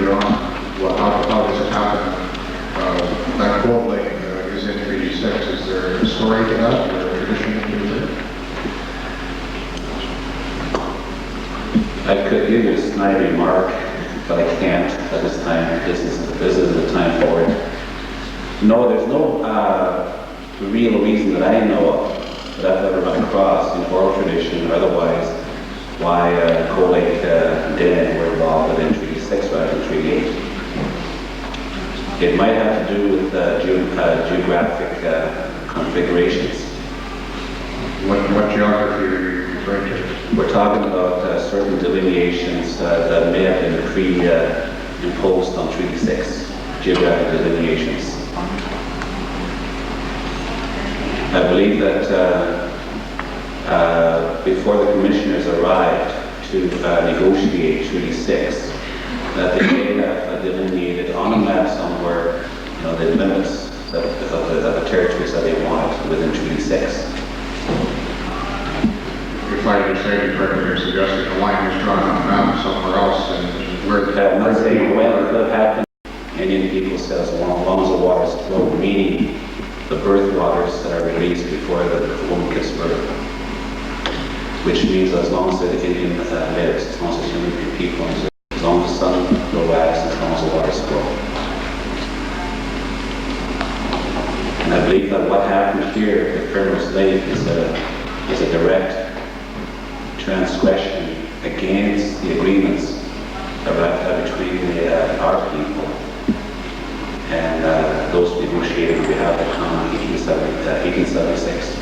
you're on, how does it happen? That Cold Lake is in Treaty 6. Is there a story to that or a tradition to it? I could give you a snide remark, but I can't at this time. This is the time for it. No, there's no real reason that I know of that I've ever run across in oral tradition or otherwise why Cold Lake Den were involved in Treaty 6 rather than Treaty 8. It might have to do with geographic configurations. What geography are you referring to? We're talking about certain delineations that may have been imposed on Treaty 6, geographic delineations. I believe that before the commissioners arrived to negotiate Treaty 6, that they may have delineated on a map somewhere, the limits of the territories that they wanted within Treaty 6. If I understand you correctly, you're suggesting the line is drawn on the map somewhere else, and where I'm not saying when it could have happened. Indian people says as long as the waters flow, meaning the birth waters that are released before the woman gives birth. Which means as long as the Indian lives, as long as the human people, as long as the sun will rise, as long as the waters flow. And I believe that what happened here at Primrose Lake is a direct transgression against the agreements between our people and those negotiated on behalf of the Common in 1876.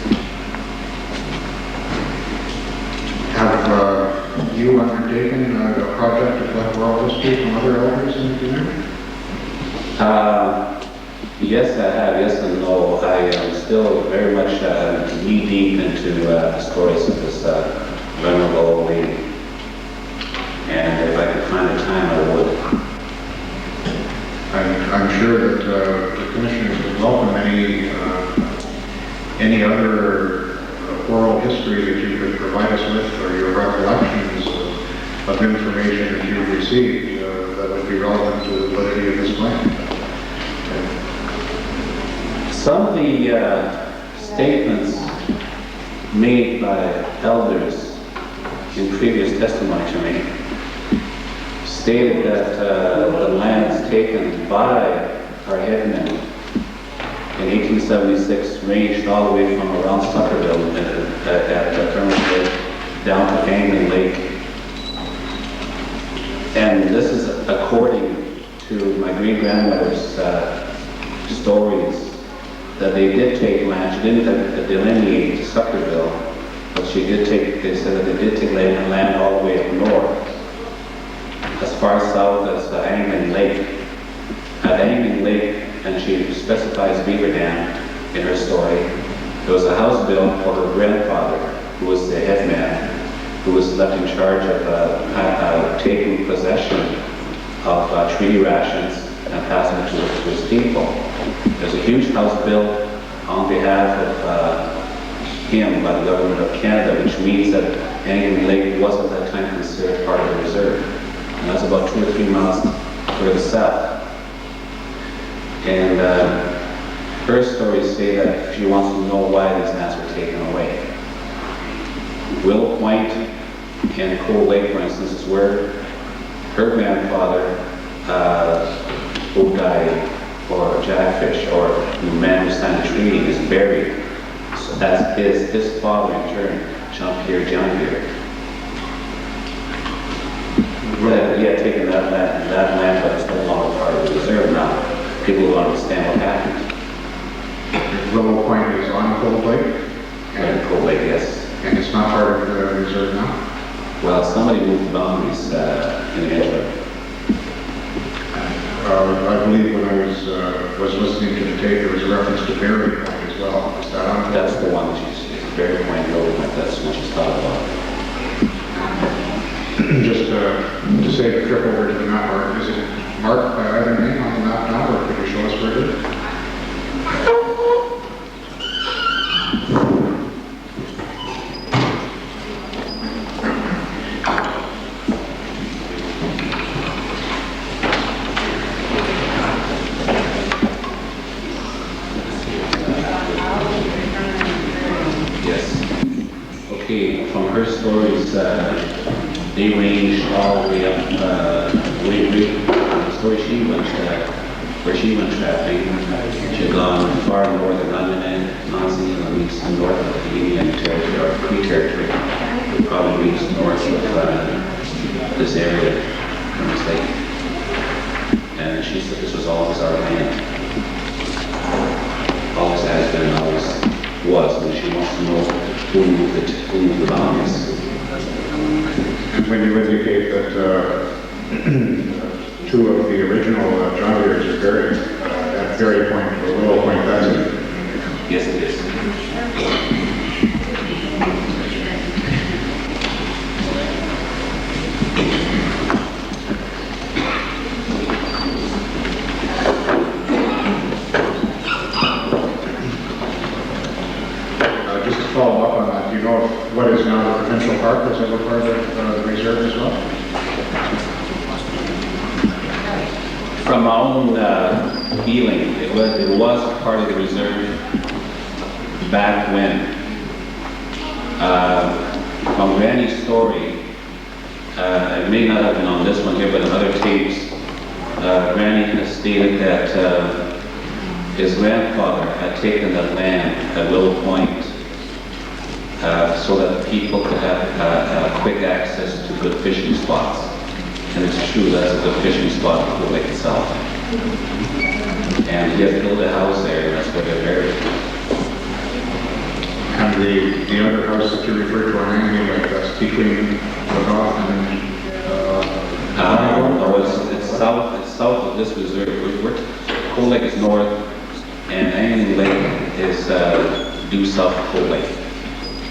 Have you undertaken a project to collect oral history from other elders in the community? Yes, I have. Yes and no. I am still very much knee deep into the stories of this venerable old lady. And if I could find the time, I would. I'm sure that the commissioners would welcome any other oral history that you could provide us with, or your recollections of information that you've received that would be relevant to the validity of this plan. Some of the statements made by elders in previous testimony to me stated that the lands taken by our headmen in 1876 ranged all the way from around Suckerville at Primrose Lake down to Anglin Lake. And this is according to my great-grandmother's stories that they did take land. She didn't delineate Suckerville, but they said that they did take land all the way up north, as far south as Anglin Lake. At Anglin Lake, and she specifies Beaver Dam in her story, there was a house built for her grandfather, who was the headman, who was left in charge of taking possession of treaty rations and passing it to his people. There's a huge house built on behalf of him by the government of Canada, which means that Anglin Lake was at that time considered part of the reserve. And that's about 2 or 3 miles further south. And her stories say that she wants to know why these lands were taken away. Willow Point and Cold Lake, for instance, is where her grandfather, O'Dye, or Jackfish, or the man who signed the treaty, is buried. So as is his father in turn, John Pierre. He had taken that land, but it's no longer part of the reserve now. People will understand what happened. Willow Point is on Cold Lake? And Cold Lake, yes. And it's not part of the reserve now? Well, somebody moved the boundaries in the interim. I believe when I was listening to the tape, there was a reference to Berry Point as well. Is that on? That's the one that she's, Berry Point, that's what she's talking about. Just to save a trip over to the map, Mark, is it marked by either name on the map now, or could you show us where it is? the story she went, where she went traveling, she had gone far north of London and Nazi and east and north of the Indian territory, or Cree territory, probably east north of this area from this lake. And she said this was always our land. Always has been and always was, and she wants to know who moved the boundaries. And when you indicate that two of the original John Deeres are buried, that very point, or Willow Point, that's it? Yes, it is. Just to follow up on that, do you know what is now the provincial park? Is it a part of the reserve as well? From my own feeling, it was part of the reserve back when. From Granny's story, it may not have been on this one here, but in other tapes, Granny has stated that his grandfather had taken that land at Willow Point so that people could have quick access to good fishing spots. And it's true, that's a good fishing spot for the lake itself. And he has built a house there, and that's where they're buried. And the other house that you referred to on Angling Lake, that's between Lagoff and No, it's south of this reserve. Cold Lake is north, and Angling Lake is due south of Cold Lake.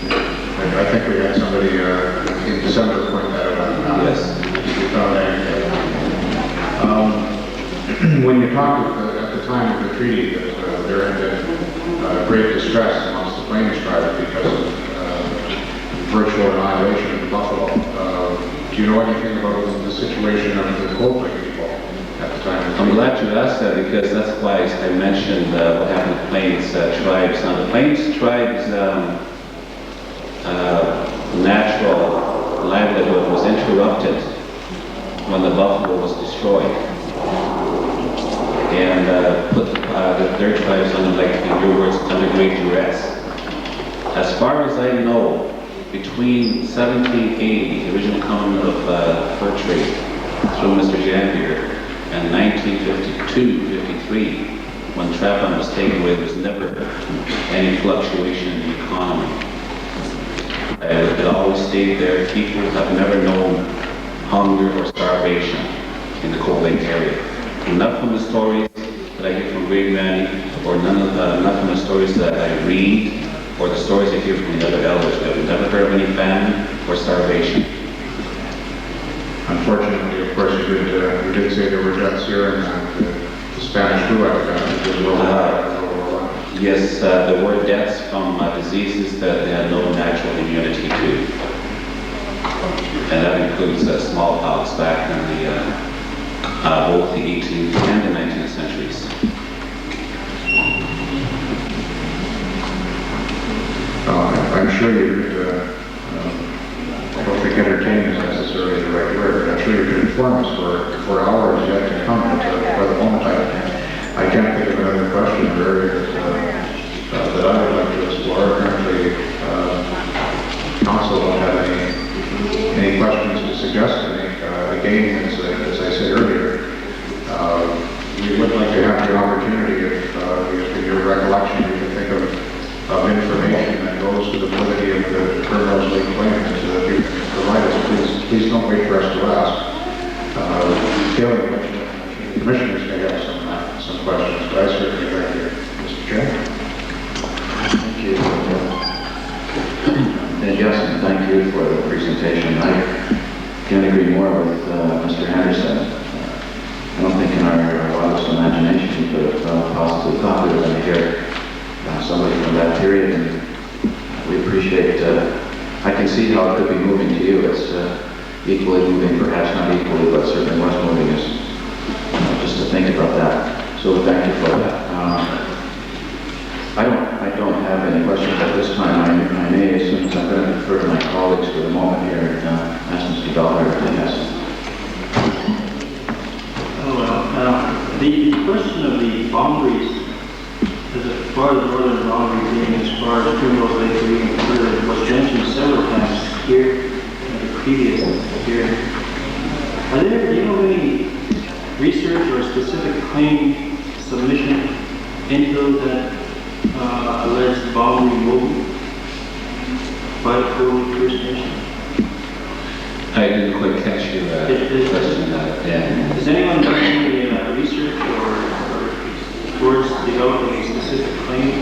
I think we had somebody in December point that out. Yes. When you talked at the time of the treaty that there had been great distress amongst the Plains tribes because of virtual annihilation of the buffalo, do you know anything about the situation of the Cold Lake people at the time? I'm glad you asked that because that's why I mentioned what happened to the Plains tribes. Now, the Plains tribes' natural livelihood was interrupted when the buffalo was destroyed and put their tribes under, like in your words, under great duress. As far as I know, between 1780, the original coming of fur trade through Mr. Janvier, and 1952-53, when Trappon was taken away, there was never any fluctuation in the economy. It always stayed there. People have never known hunger or starvation in the Cold Lake area. Not from the stories that I hear from Great Granny, or not from the stories that I read, or the stories I hear from the other elders. We have never heard of any famine or starvation. Unfortunately, of course, you did say there were deaths here and the Spanish flu epidemic as well. Yes, there were deaths from diseases that they had no natural immunity to. And that includes smallpox back in both the 18th and the 19th centuries. I'm sure you could, I don't think entertain is necessarily the right word, but I'm sure you could inform us for hours yet to come. But for the moment, I can't think of another question or area that I would like to explore. Apparently, council don't have any questions to suggest to me. Again, as I said earlier, we would like to have the opportunity, if in your recollection you can think of information that goes to the validity of the Primrose Lake claims that you can provide us. Please don't wait for us to ask. Feeling the commissioners may have some questions, but I certainly thank you, Mr. Chairman. Thank you. And yes, and thank you for the presentation. I can't agree more with Mr. Anderson. I don't think in our wildest imagination we could have possibly thought we were going to hear somebody from that period, and we appreciate, I can see how it could be moving to you. It's equally moving, perhaps not equally, but certainly much moving is just to think about that. So thank you for that. I don't have any questions at this time. I may, as soon as I'm going to defer to my colleagues for the moment here, ask Mr. Dollar if he has. question of the boundaries, as far as the northern boundary being as far as Primrose Lake or even further, was mentioned several times here and the previous here. Are there, do you know, any research or specific claim submission into that alleged boundary movement by the Cooley First Nation? I didn't quite catch your question. Yeah. Has anyone done any research or towards developing a specific claim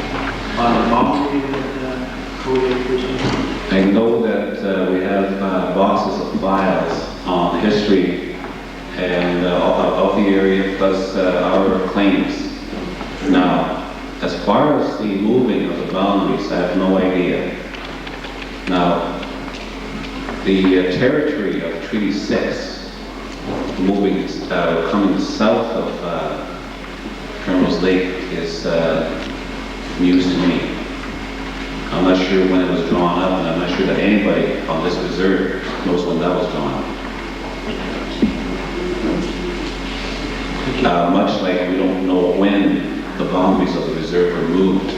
on the boundary that Cooley First Nation? I know that we have boxes of files on history and of the area plus our claims. Now, as far as the moving of the boundaries, I have no idea. Now, the territory of Treaty 6, moving, coming south of Primrose Lake is news to me. I'm not sure when it was drawn up, and I'm not sure that anybody on this reserve knows when that was drawn up. Much like we don't know when the boundaries of the reserve were moved,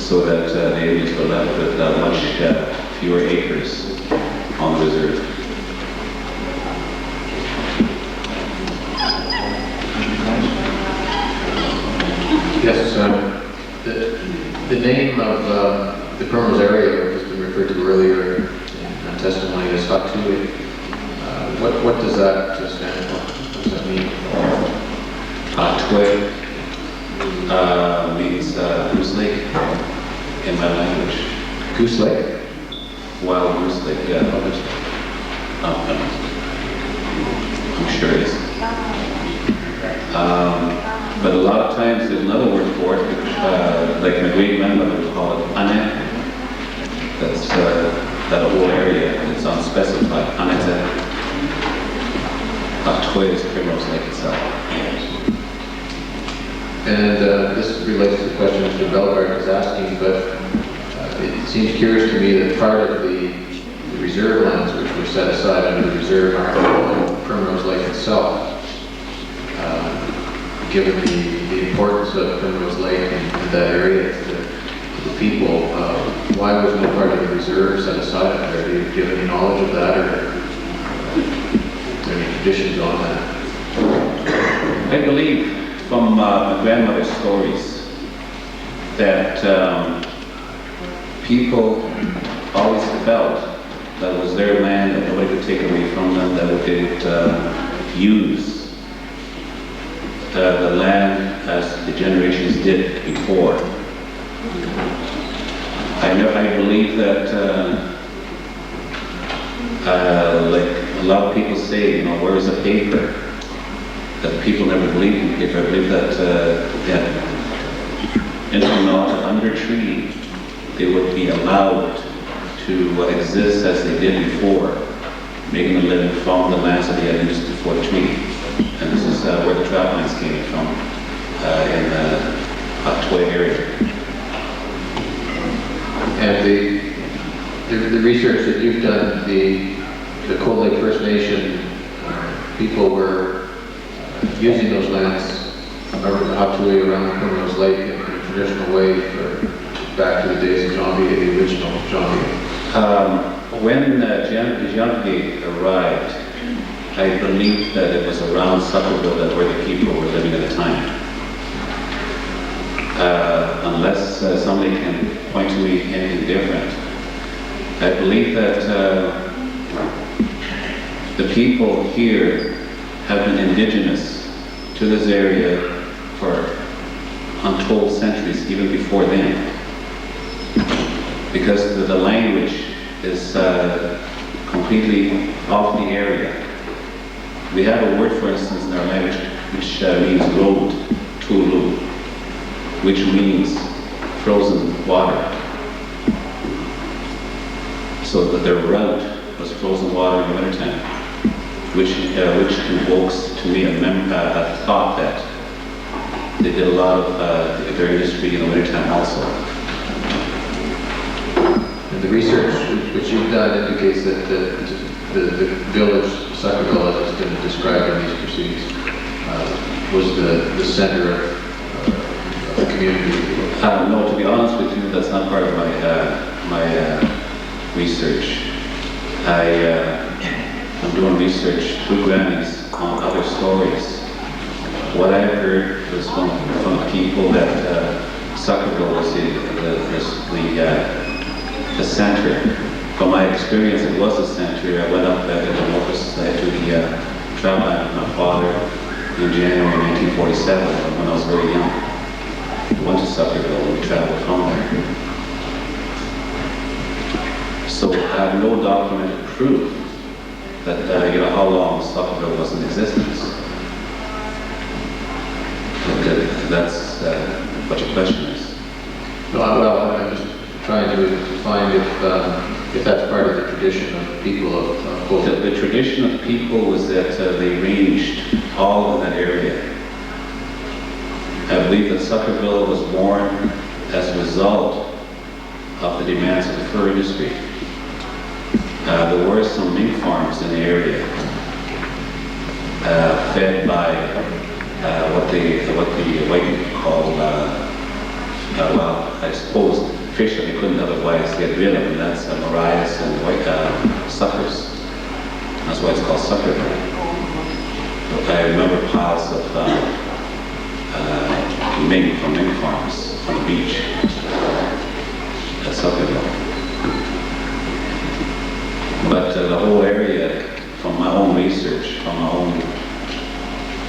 so that the Indians were left with much fewer acres on the reserve. Yes, the name of the Primrose area has been referred to earlier in testimony as Hatui. What does that stand for? What does that mean? Hatui means Goose Lake in my language. Goose Lake? Wild Goose Lake, yeah. I'm sure it is. But a lot of times there's another word for it, which, like my great grandmother would call it ane. That's that whole area. It's unspecified. Anete. Hatui is Primrose Lake itself. And this relates to the question Mr. Belbart is asking, but it seems curious to me that part of the reserve lands which were set aside under the reserve are on Primrose Lake itself. Given the importance of Primrose Lake and that area to the people, why was no part of the reserve set aside up there? Do you have any knowledge of that, or are there any traditions on that? I believe from my grandmother's stories that people always felt that it was their land, that nobody could take away from them, that they would use the land as the generations did before. I believe that, like a lot of people say, you know, where is the paper? That people never believed in paper. I believe that in under treaty, they would be allowed to exist as they did before, making a living from the lands that they had used before the treaty. And this is where the trap lines came from in the Hatui area. And the research that you've done, the Cold Lake First Nation people were using those lands Hatui around the Primrose Lake in a traditional way for back to the days of Jambier, the original Jambier. When Jambier arrived, I believe that it was around Suckerville that where the people were living at the time. Unless somebody can point to me anything different. I believe that the people here have been indigenous to this area for untold centuries, even before then. Because the language is completely off the area. We have a word, for instance, in our language which means road, tulu, which means frozen water. So that their route was frozen water in the wintertime, which invokes to me a thought that they did a lot of their industry in the wintertime also. And the research which you've done indicates that the village, Suckerville, as it's been described in these proceedings, was the center of the community? No, to be honest with you, that's not part of my research. I'm doing research through grannies on other stories. What I heard was from people that Suckerville was the center. From my experience, it was the center. I went up there to the office to the travel line with my father in January 1947 when I was very young. We went to Suckerville and we traveled from there. So I have no documented proof that how long Suckerville was in existence. That's what your question is. No, well, I'm just trying to find if that's part of the tradition of people of Cold Lake. The tradition of people was that they ranged all in that area. I believe that Suckerville was born as a result of the demands of the fur industry. There were some mink farms in the area, fed by what the white people call, well, I suppose fish that they couldn't otherwise get rid of, and that's marias and white suckers. That's why it's called Suckerville. I remember piles of mink from mink farms on the beach at Suckerville. But the whole area, from my own research,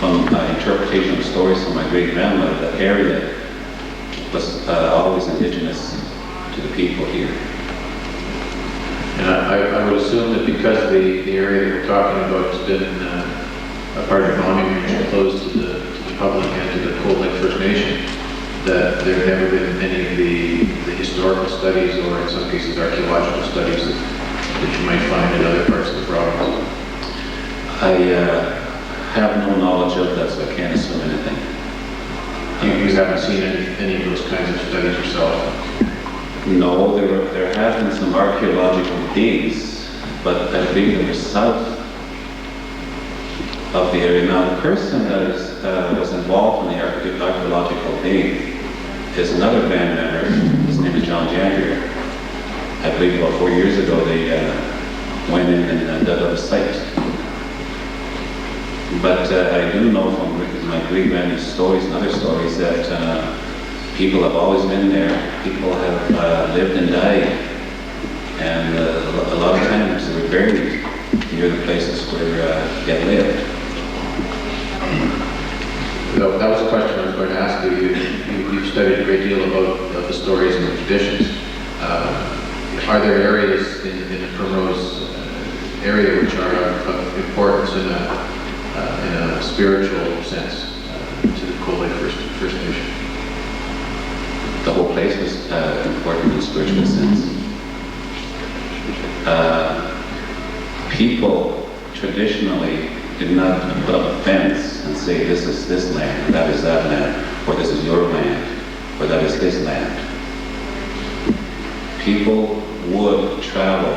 from my interpretation of stories from my great-grandmother, that area was always indigenous to the people here. And I would assume that because the area that we're talking about has been a part of the bombing range closed to the public and to the Cold Lake First Nation, that there have never been any of the historical studies, or in some cases archaeological studies, that you might find in other parts of the province. I have no knowledge of that, so I can't assume anything. You haven't seen any of those kinds of studies yourself? No, there have been some archaeological digs, but I believe they were south of the area. Now, the person that was involved in the archaeological dig is another band member. His name is John Jagger. I believe about 4 years ago they went in and dug up a site. But I do know from my great-granny's stories and other stories that people have always been there. People have lived and died, and a lot of times they were buried near the places where they lived. So that was a question I was going to ask you. You've studied a great deal about the stories and the traditions. Are there areas in the Primrose area which are of importance in a spiritual sense to the Cold Lake First Nation? The whole place was important in a spiritual sense. People traditionally did not put up a fence and say this is this land, that is that land, or this is your land, or that is his land. People would travel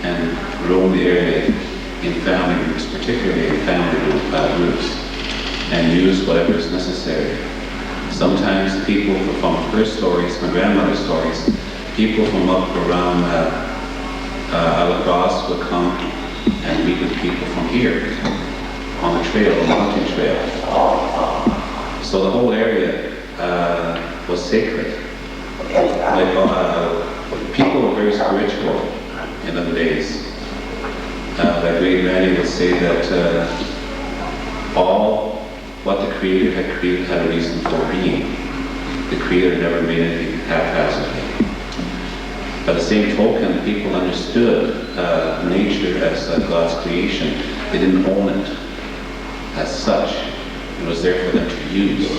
and roam the area in family groups, particularly in family groups, and use whatever is necessary. Sometimes people from her stories, my grandmother's stories, people from up around Alacross would come and meet with people from here on the trail, the mountain trail. So the whole area was sacred. People were very spiritual in the days. My great-granny would say that all what the Creator had created had a reason for being. The Creator never made anything haphazardly. By the same token, people understood nature as God's creation. They didn't own it as such. It was there for them to use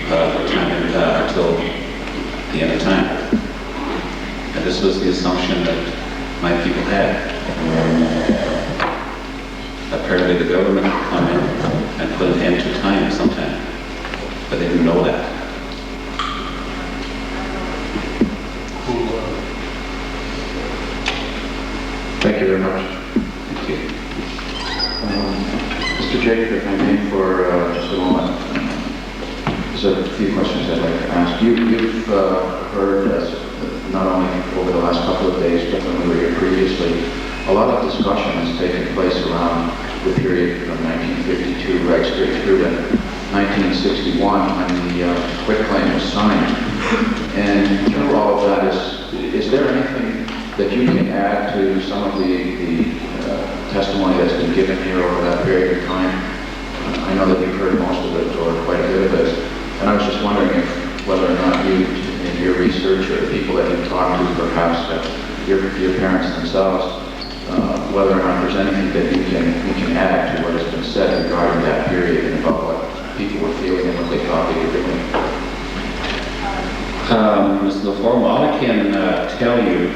until the end of time. And this was the assumption that my people had. Apparently the government would come in and put an end to time sometime, but they didn't know that. Thank you very much. Thank you. Mr. Jacob, if I may, for just a moment, there's a few questions I'd like to ask. You've heard us, not only over the last couple of days, but when we were here previously, a lot of discussion has taken place around the period from 1952 right straight through to 1961 when the quitclaim was signed. And through all of that, is there anything that you can add to some of the testimony that's been given here over that period of time? I know that you've heard most of it, or quite a bit of it, and I was just wondering if whether or not you, in your research, or the people that you've talked to, perhaps your parents themselves, whether or not there's anything that you can add to what has been said regarding that period and about what people were feeling and what they thought they were doing. Mr. LaForme, all I can tell you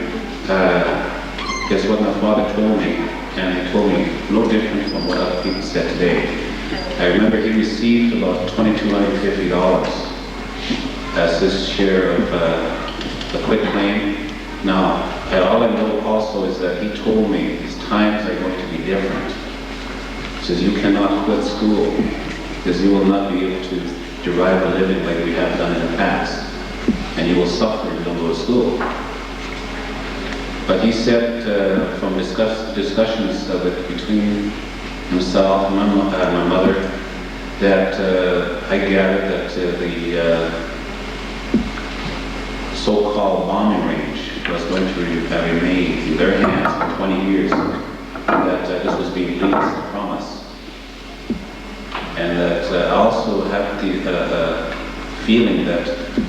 is what my father told me, and he told me no different from what other people said today. I remember he received about $2,250 as his share of the quitclaim. Now, all I know also is that he told me his times are going to be different. He says, you cannot quit school because you will not be able to derive a living like we have done in the past. And you will suffer if you don't go to school. But he said from discussions between himself and my mother that I gathered that the so-called bombing range was going to remain in their hands for 20 years, that this was being leased from us. And that I also have the feeling that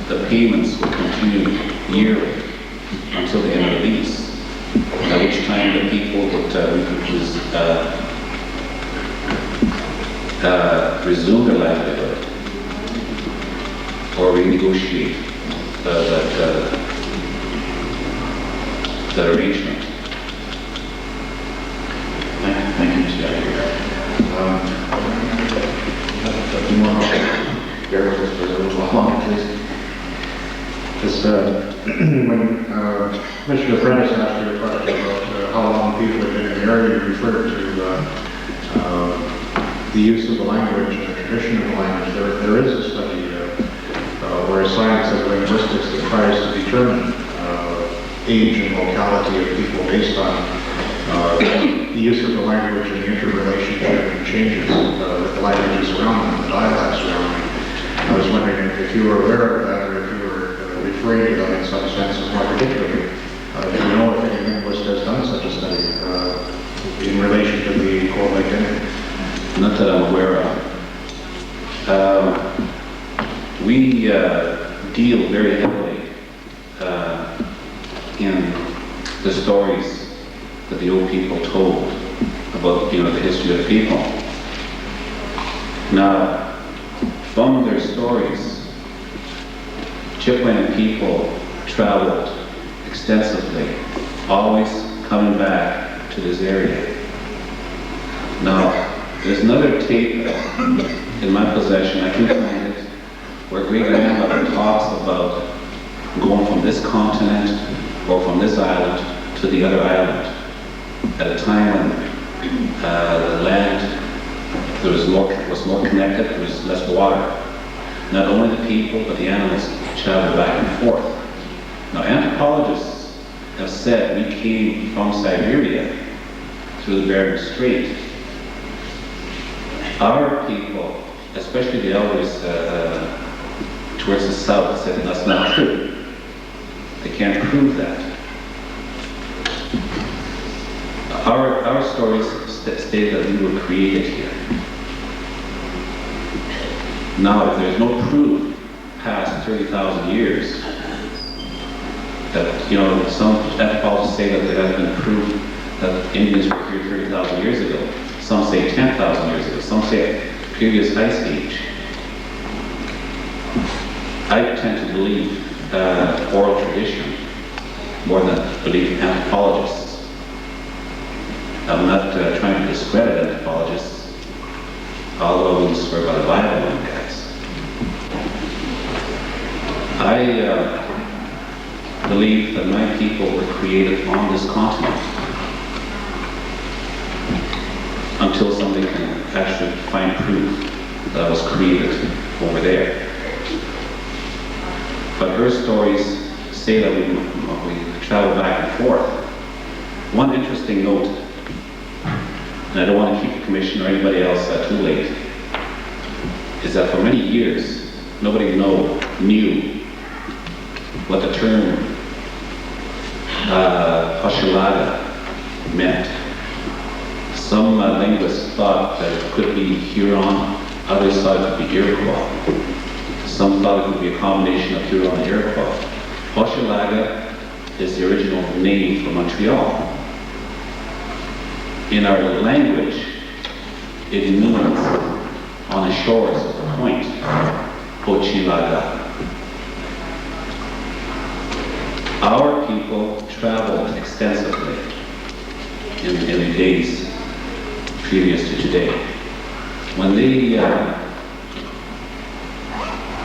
the payments will continue yearly until the end of the lease, at which time the people would resume their livelihood or renegotiate the arrangement. Thank you, Mr. Jacob. Bear with us for a little while, please. Just when Commissioner Prentice asked you a question about how long people have been in the area, you referred to the use of the language and the tradition of the language. There is a study or a science of linguistics that tries to determine age and locality of people based on the use of the language and the interrelationship and changes with the languages around them, the dialects around them. I was wondering if you were aware of that, or if you were referring to that in some sense more particularly. Do you know if any linguist has done such a study in relation to the Cold Lake Indian? Not that I'm aware of. We deal very heavily in the stories that the old people told about, the history of the people. Now, from their stories, Chippewa people traveled extensively, always coming back to this area. Now, there's another tape in my possession, I can find it, where great-grandmother talks about going from this continent or from this island to the other island at a time when the land was more connected, there was less water. Not only the people, but the animals traveled back and forth. Now, anthropologists have said we came from Siberia through the Bering Strait. Our people, especially the elders towards the south, said that's not true. They can't prove that. Our stories state that we were created here. Now, if there's no proof past 30,000 years, that, some anthropologists say that there has been proof that Indians were here 30,000 years ago. Some say 10,000 years ago. Some say previous ice age. I tend to believe oral tradition more than believe anthropologists. I'm not trying to discredit anthropologists, although we swear by the Bible on guys. I believe that my people were created on this continent. until somebody can actually find proof that was created over there. But her stories say that we travel back and forth. One interesting note, and I don't want to keep the commission or anybody else too late, is that for many years, nobody knew what the term Hochelaga meant. Some linguists thought that it could be Huron, others thought it could be Iroquois. Some thought it would be a combination of Huron and Iroquois. Hochelaga is the original name for Montreal. In our language, it means on the shores of the point, Hochelaga. Our people traveled extensively in the days previous to today. When they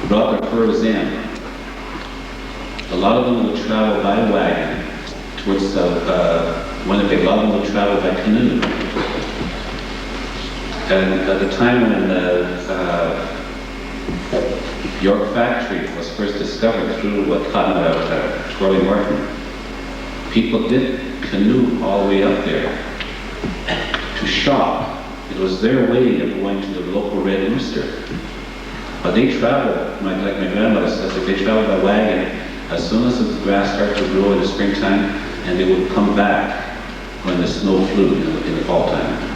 brought their furs in, a lot of them would travel by wagon towards Winnipeg. A lot of them would travel by canoe. And at the time when the York factory was first discovered through what cotton out Twirly Martin, people did canoe all the way up there to shop. It was their way of going to the local Red Rooster. But they traveled, like my grandmother says, they traveled by wagon as soon as the grass started to grow in the springtime, and they would come back when the snow flew in the fall time.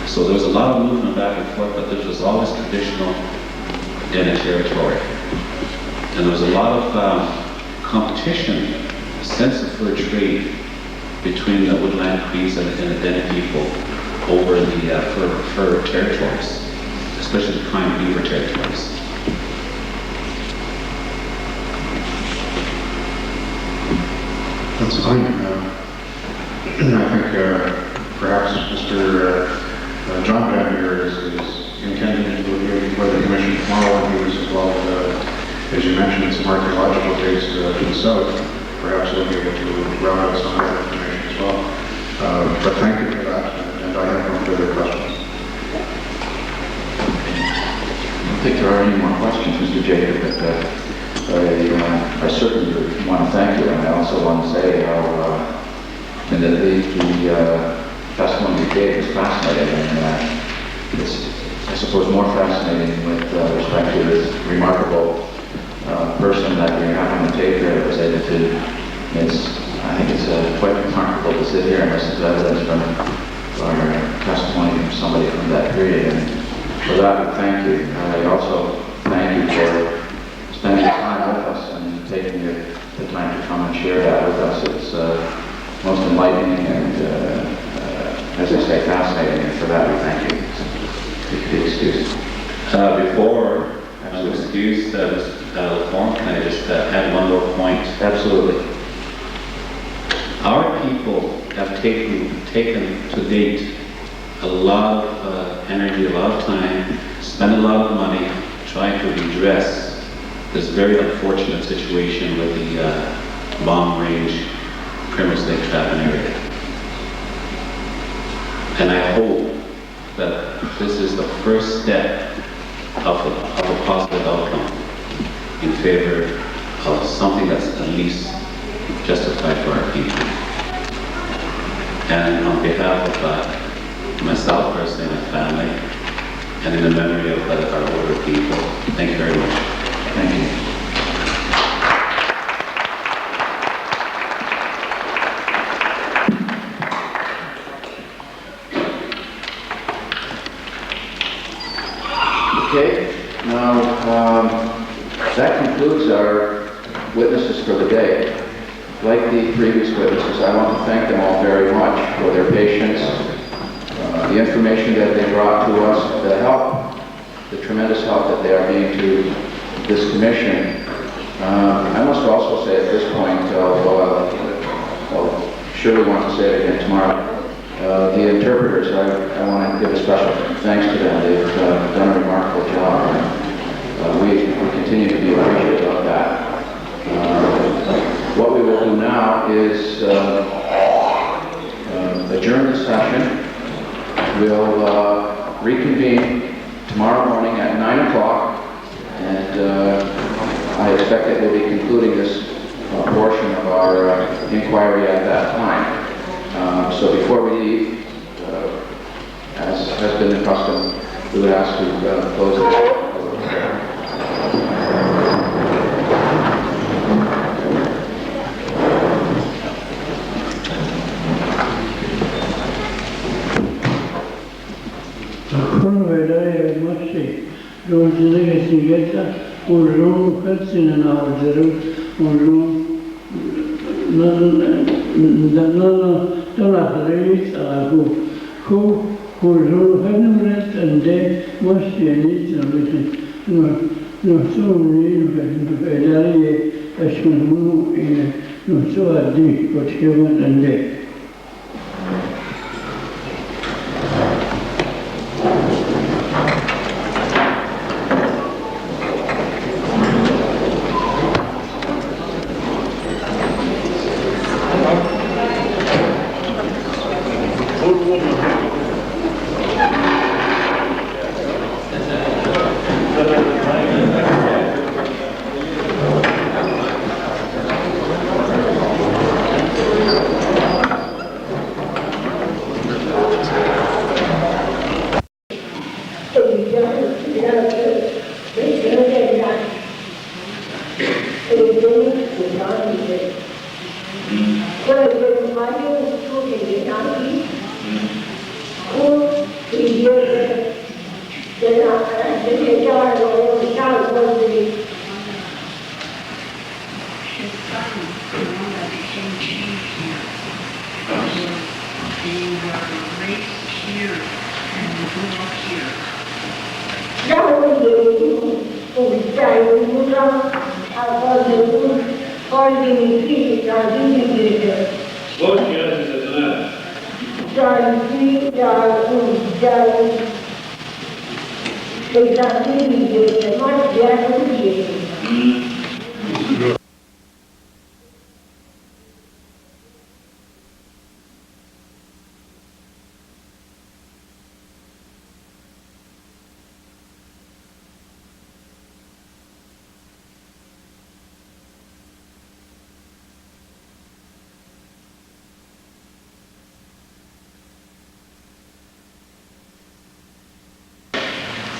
So there was a lot of movement back and forth, but this was always traditional Dene territory. And there was a lot of competition, a sense of fur trade between the woodland Crees and the Dene people over the fur territories, especially the prime beaver territories. That's fine. I think perhaps Mr. John Van here is intending to be before the commission tomorrow, and he was involved, as you mentioned, in some archaeological days to the south. Perhaps he'll be able to round out some other information as well. But thank you for that, and I have no further questions. I don't think there are any more questions, Mr. Jacob, but I certainly want to thank you, and I also want to say how and that the testimony you gave is fascinating, and it's, I suppose, more fascinating with respect to this remarkable person that we have on the tape here that was able to, I think it's quite remarkable to sit here and listen to evidence from our testimony from somebody from that period, and for that we thank you. I also thank you for spending the time with us and taking the time to come and share that with us. It's most enlightening and, as I say, fascinating, and for that we thank you. So, if you could be excused. Before I'm excused, Mr. LaForme, can I just add one more point? Absolutely. Our people have taken to date a lot of energy, a lot of time, spent a lot of money trying to redress this very unfortunate situation with the long-range Primrose Lake trapping area. And I hope that this is the first step of a positive outcome in favor of something that's at least justified for our people. And on behalf of myself personally and my family, and in the memory of our older people, thank you very much. Thank you. Okay, now that concludes our witnesses for the day. Like the previous witnesses, I want to thank them all very much for their patience, the information that they brought to us, the help, the tremendous help that they are being to this commission. I must also say at this point, I'll surely want to say it again tomorrow, the interpreters, I want to give a special thanks to them. They've done a remarkable job. We continue to be appreciative of that. What we will do now is adjourn the session. We'll reconvene tomorrow morning at 9 o'clock, and I expect that we'll be concluding this portion of our inquiry at that time. So before we leave, as has been the custom, we would ask to close it.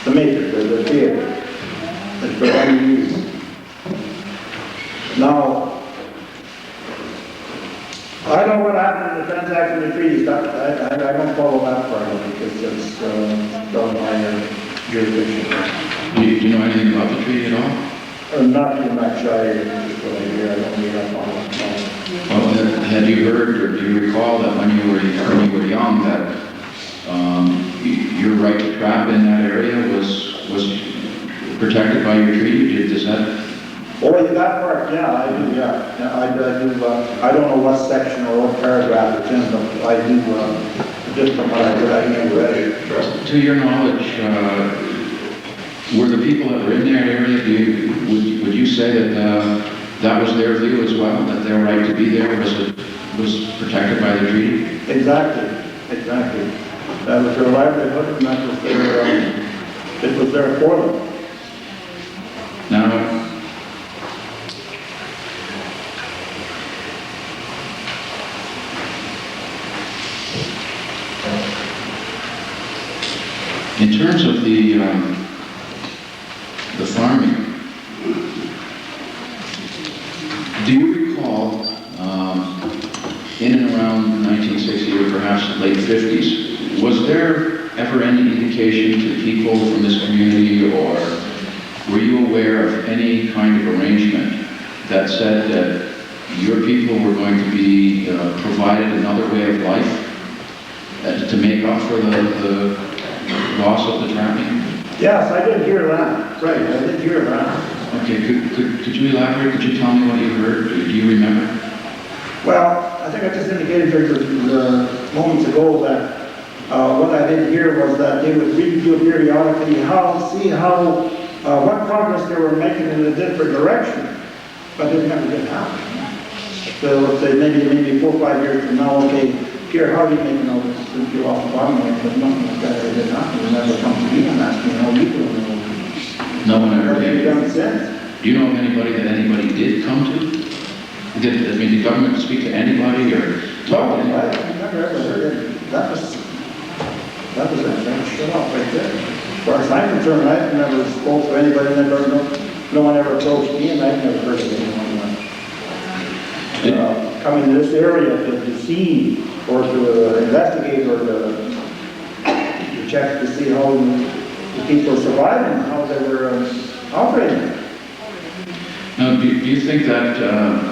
The maker, the theater, that's for any use. Now, I don't know what happened in the transaction of the treaties. I don't follow that part of it because it's done by jurisdiction. Do you know anything about the treaty at all? Not too much. I don't read up on it. Well, had you heard or do you recall that when you were young that your right to trap in that area was protected by your treaty? Does that? Oh, yeah, that part, yeah, I do, yeah. I do, I don't know what section or what paragraph it's in, but I do, just from what I read it. To your knowledge, were the people that were in that area, would you say that that was their view as well, that their right to be there was protected by the treaty? Exactly. That was their livelihood, and that was their, it was there for them. Now, in terms of the farming, do you recall in and around 1960 or perhaps late 50s, was there ever any indication to people from this community, or were you aware of any kind of arrangement that said that your people were going to be provided another way of life to make up for the loss of the trapping? Yes, I did hear that. Right, I did hear that. Okay, could you elaborate? Could you tell me what you heard? Do you remember? Well, I think I just indicated moments ago that what I did hear was that they would review periodically see how what progress they were making in a different direction, but it never did happen. So let's say maybe 4 or 5 years from now, okay, Pierre Hardy making all this, since you're off the bottom line, but nothing like that ever did happen. And never come to me and ask me how you doing. No one ever What have you did. done since? Do you know of anybody that anybody did come to? Did, I mean, did government speak to anybody or talk to No, anybody? I never ever heard it. That was it. That shut off right there. As far as I'm concerned, I've never spoke to anybody, no one ever approached me, and I've never heard of anyone coming to this area to see or to investigate or to check to see how the people are surviving, how they were operating. Now, do you think that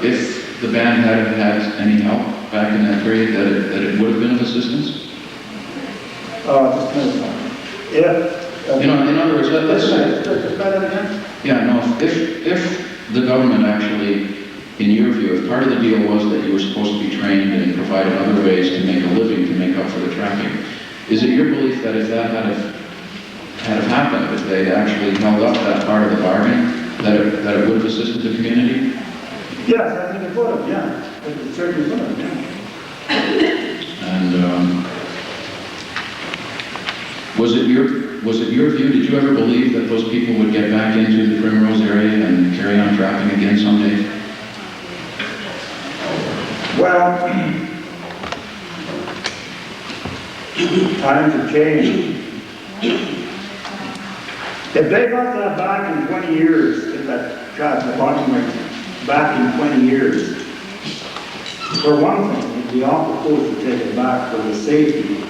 if the band had had any help back in that period, that it would have been of assistance? Just kind of, yeah. In other words, let's say, Just try that again? yeah, no, if the government actually, in your view, if part of the deal was that you were supposed to be trained and provided other ways to make a living, to make up for the tracking, is it your belief that if that had have happened, if they actually held up that part of the bargain, that it would have assisted the community? Yes, I think it would have, yeah. It certainly would have, yeah. And was it your view, did you ever believe that those people would get back into the Primrose area and carry on trapping again someday? Well, times have changed. If they got that back in 20 years, if that got the bottom rate back in 20 years, for one thing, if the officer was to take it back for the safety,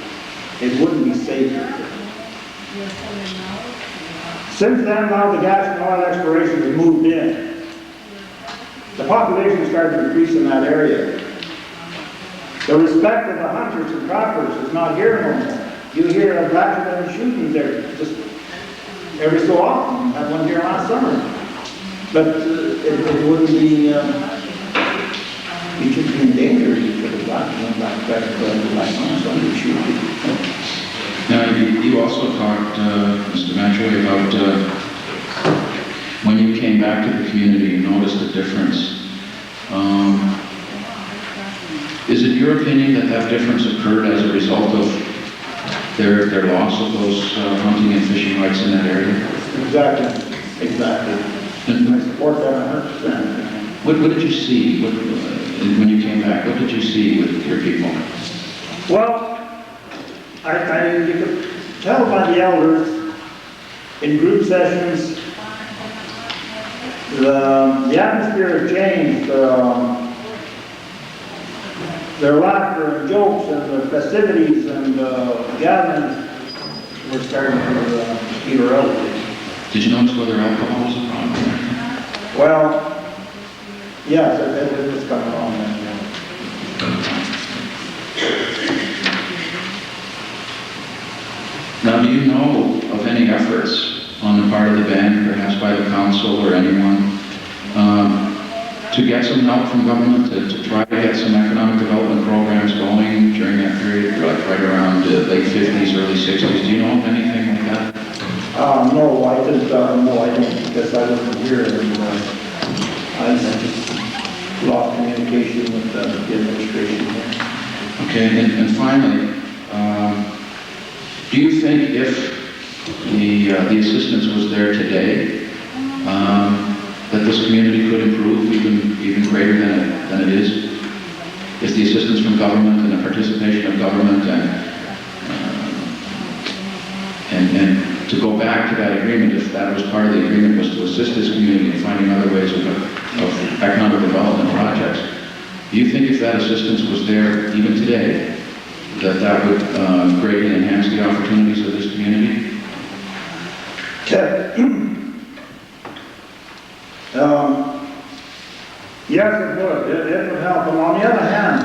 it wouldn't be safer. Since then, now the gas and oil exploration has moved in. The population has started to increase in that area. The respect of the hunters and trappers is not here no more. You hear of accident shootings there just every so often. Had one here last summer. But it wouldn't be, you should be in danger. You could have gotten back on somebody shoot people. Now, you also talked, Mr. Matchoy, about when you came back to the community, you noticed a difference. Is it your opinion that that difference occurred as a result of their loss of those hunting and fishing rights in that area? Exactly. And I support that 100%. What did you see when you came back? What did you see with your people? Well, you could tell by the elders in group sessions, the atmosphere has changed. Their laughter and jokes and the festivities and gatherings were starting to peter out. Did you notice whether alcohol was a problem? Well, yes, it was coming on then. Now, do you know of any efforts on the part of the band, perhaps by the council or anyone, to get some help from government to try to get some economic development programs going during that period, like right around the late 50s, early 60s? Do you know of anything like that? No, I don't, because I wasn't here, and I just lost communication with the administration here. Okay, and finally, do you think if the assistance was there today, that this community could improve even greater than it is? If the assistance from government and the participation of government and to go back to that agreement, if that was part of the agreement, was to assist this community in finding other ways of economic development projects, do you think if that assistance was there even today, that would greatly enhance the opportunities of this community? Yes, it would. It would help. And on the other hand,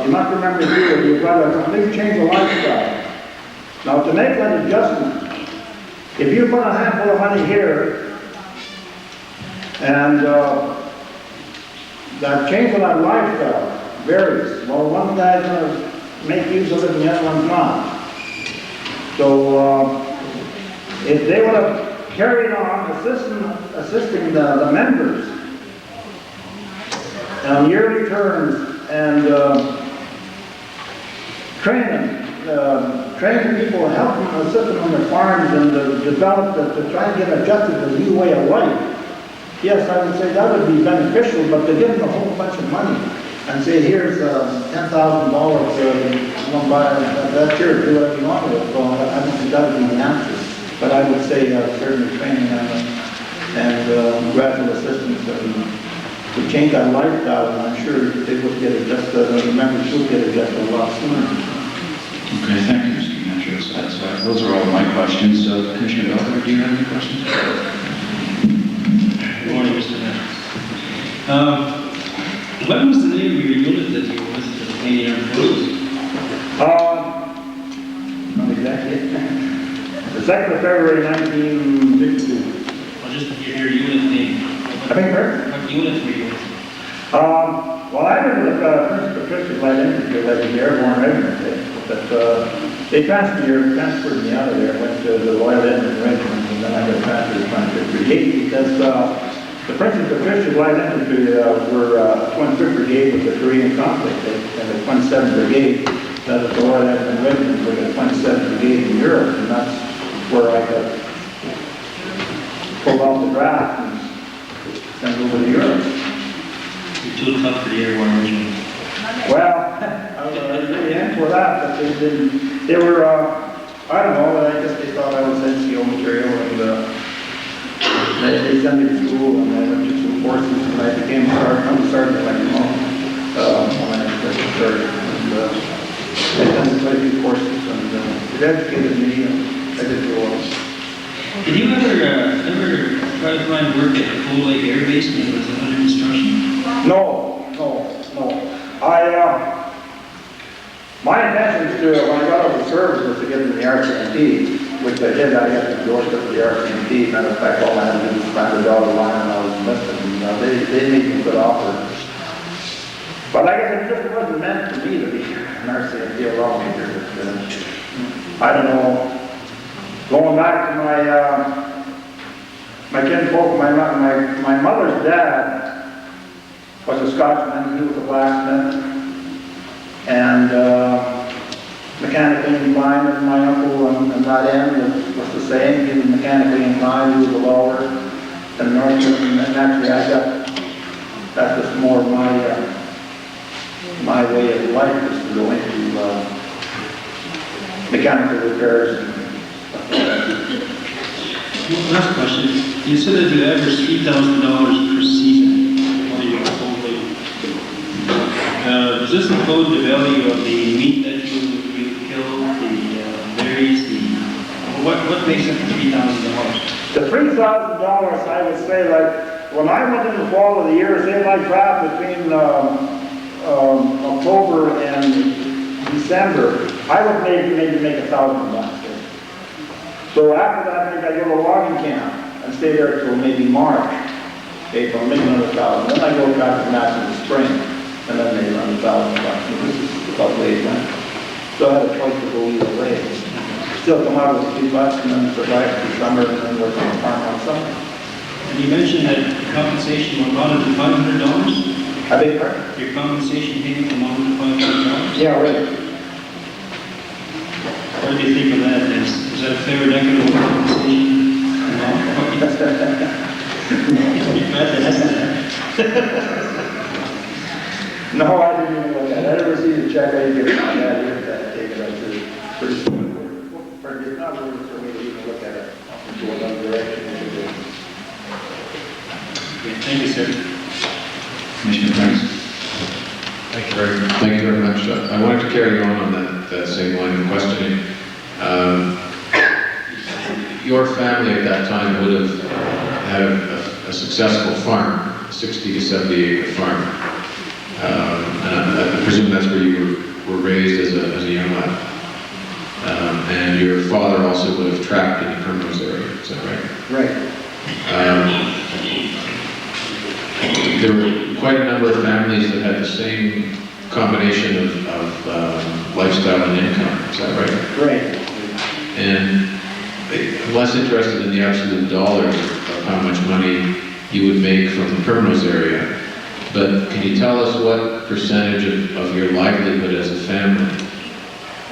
you must remember here, you've got a complete change of lifestyle. Now, to make that adjustment, if you put a handful of money here, and that change of that lifestyle varies. Well, one guy's going to make use of it and the other one's not. So, if they would have carried on assisting the members on yearly terms and training people, help them, assist them on their farms and develop, to try and get adjusted to a new way of life. Yes, I would say that would be beneficial, but to give them a whole bunch of money and say, here's $10,000, one buy, that's yours, do whatever you want with it. Well, I don't think that would be the answer. But I would say certainly training and gradual assistance would change our lifestyle, and I'm sure they would get adjusted, the members would get adjusted a lot sooner. Okay, thank you, Mr. Matthews. Those are all my questions. Commissioner Belcher, do you have any questions? Good morning, Mr. Mayor. What was the name of your unit that you visited the Canadian Armed Forces? Not exactly. The 2nd of February, 1962. Or just your unit name? I think, right? What unit were you in? Well, I remember the Prince Patricia Light Infantry, like the Airborne Regiment, but they transferred me out of there, went to the Royal Edmonton Regiment, and then I got transferred to 25th Brigade because the Prince Patricia Light Infantry were 25th Brigade with the Korean conflict, and the 27th Brigade, that was the Royal Edmonton Regiment, were the 27th Brigade in Europe, and that's where I got pulled off the draft and sent over to Europe. You're too tough for the Airborne Regiment. Well, I was really in for that, but they were, I don't know, I guess they thought I was NCO material, and they sent me to school, and I went to some courses, and I became a sergeant. I'm a sergeant, like, when I first started, and I done quite a few courses, and it educated me, and I did go on. Did you ever try to find work at the Cold Lake Air Base when it was under construction? No. My intention to, when I got out of the service, was to get into the RCMP, which I did. I got endorsed for the RCMP. Matter of fact, all I had to do was find a dotted line and I was enlisted. And they made me a good offer. But I guess it just wasn't meant for me to be an RCMP alone either. I don't know. Going back to my kinfolk, my mother's dad was a Scotsman. He was a blacksmith and mechanically inclined, and my uncle on that end was the same. He was mechanically inclined. He was a welder and Northern, and actually that's just more of my way of life, is to go into mechanical repairs. Last question. You said that you average $3,000 per season while you were Cold Lake. Does this include the value of the meat that you kill, the berries, what makes it $3,000? The $3,000, I would say, like, when I went in the fall of the year, say my draft between October and December, I would maybe make $1,000. So after that, maybe I go to a logging camp and stay there till maybe March, April, maybe another $1,000. Then I go back to match in the spring, and then maybe around $1,000. This is about the way it went. So I had a choice to go either way. Still come out with a few bucks and then survive through summer and then work on the farm on summer. And you mentioned that compensation amounted to $500? I beg your pardon? Your compensation payment amounted to $500? Yeah, right. What do you think of that? Is that a fair and equitable compensation? No, I didn't even look at it. I never received a check. I didn't get my dad here that take it up to pretty soon. It's not really for me to even look at it into another direction. Okay, thank you, sir. Commissioner Price. Thank you very much. I wanted to carry on that same line of questioning. Your family at that time would have had a successful farm, a 60 to 70 acre farm. And I presume that's where you were raised as a young lad. And your father also would have trapped in the Primrose area, is that right? Right. There were quite a number of families that had the same combination of lifestyle and income, is that right? Right. And I'm less interested in the absolute dollars of how much money you would make from the Primrose area, but can you tell us what percentage of your livelihood as a family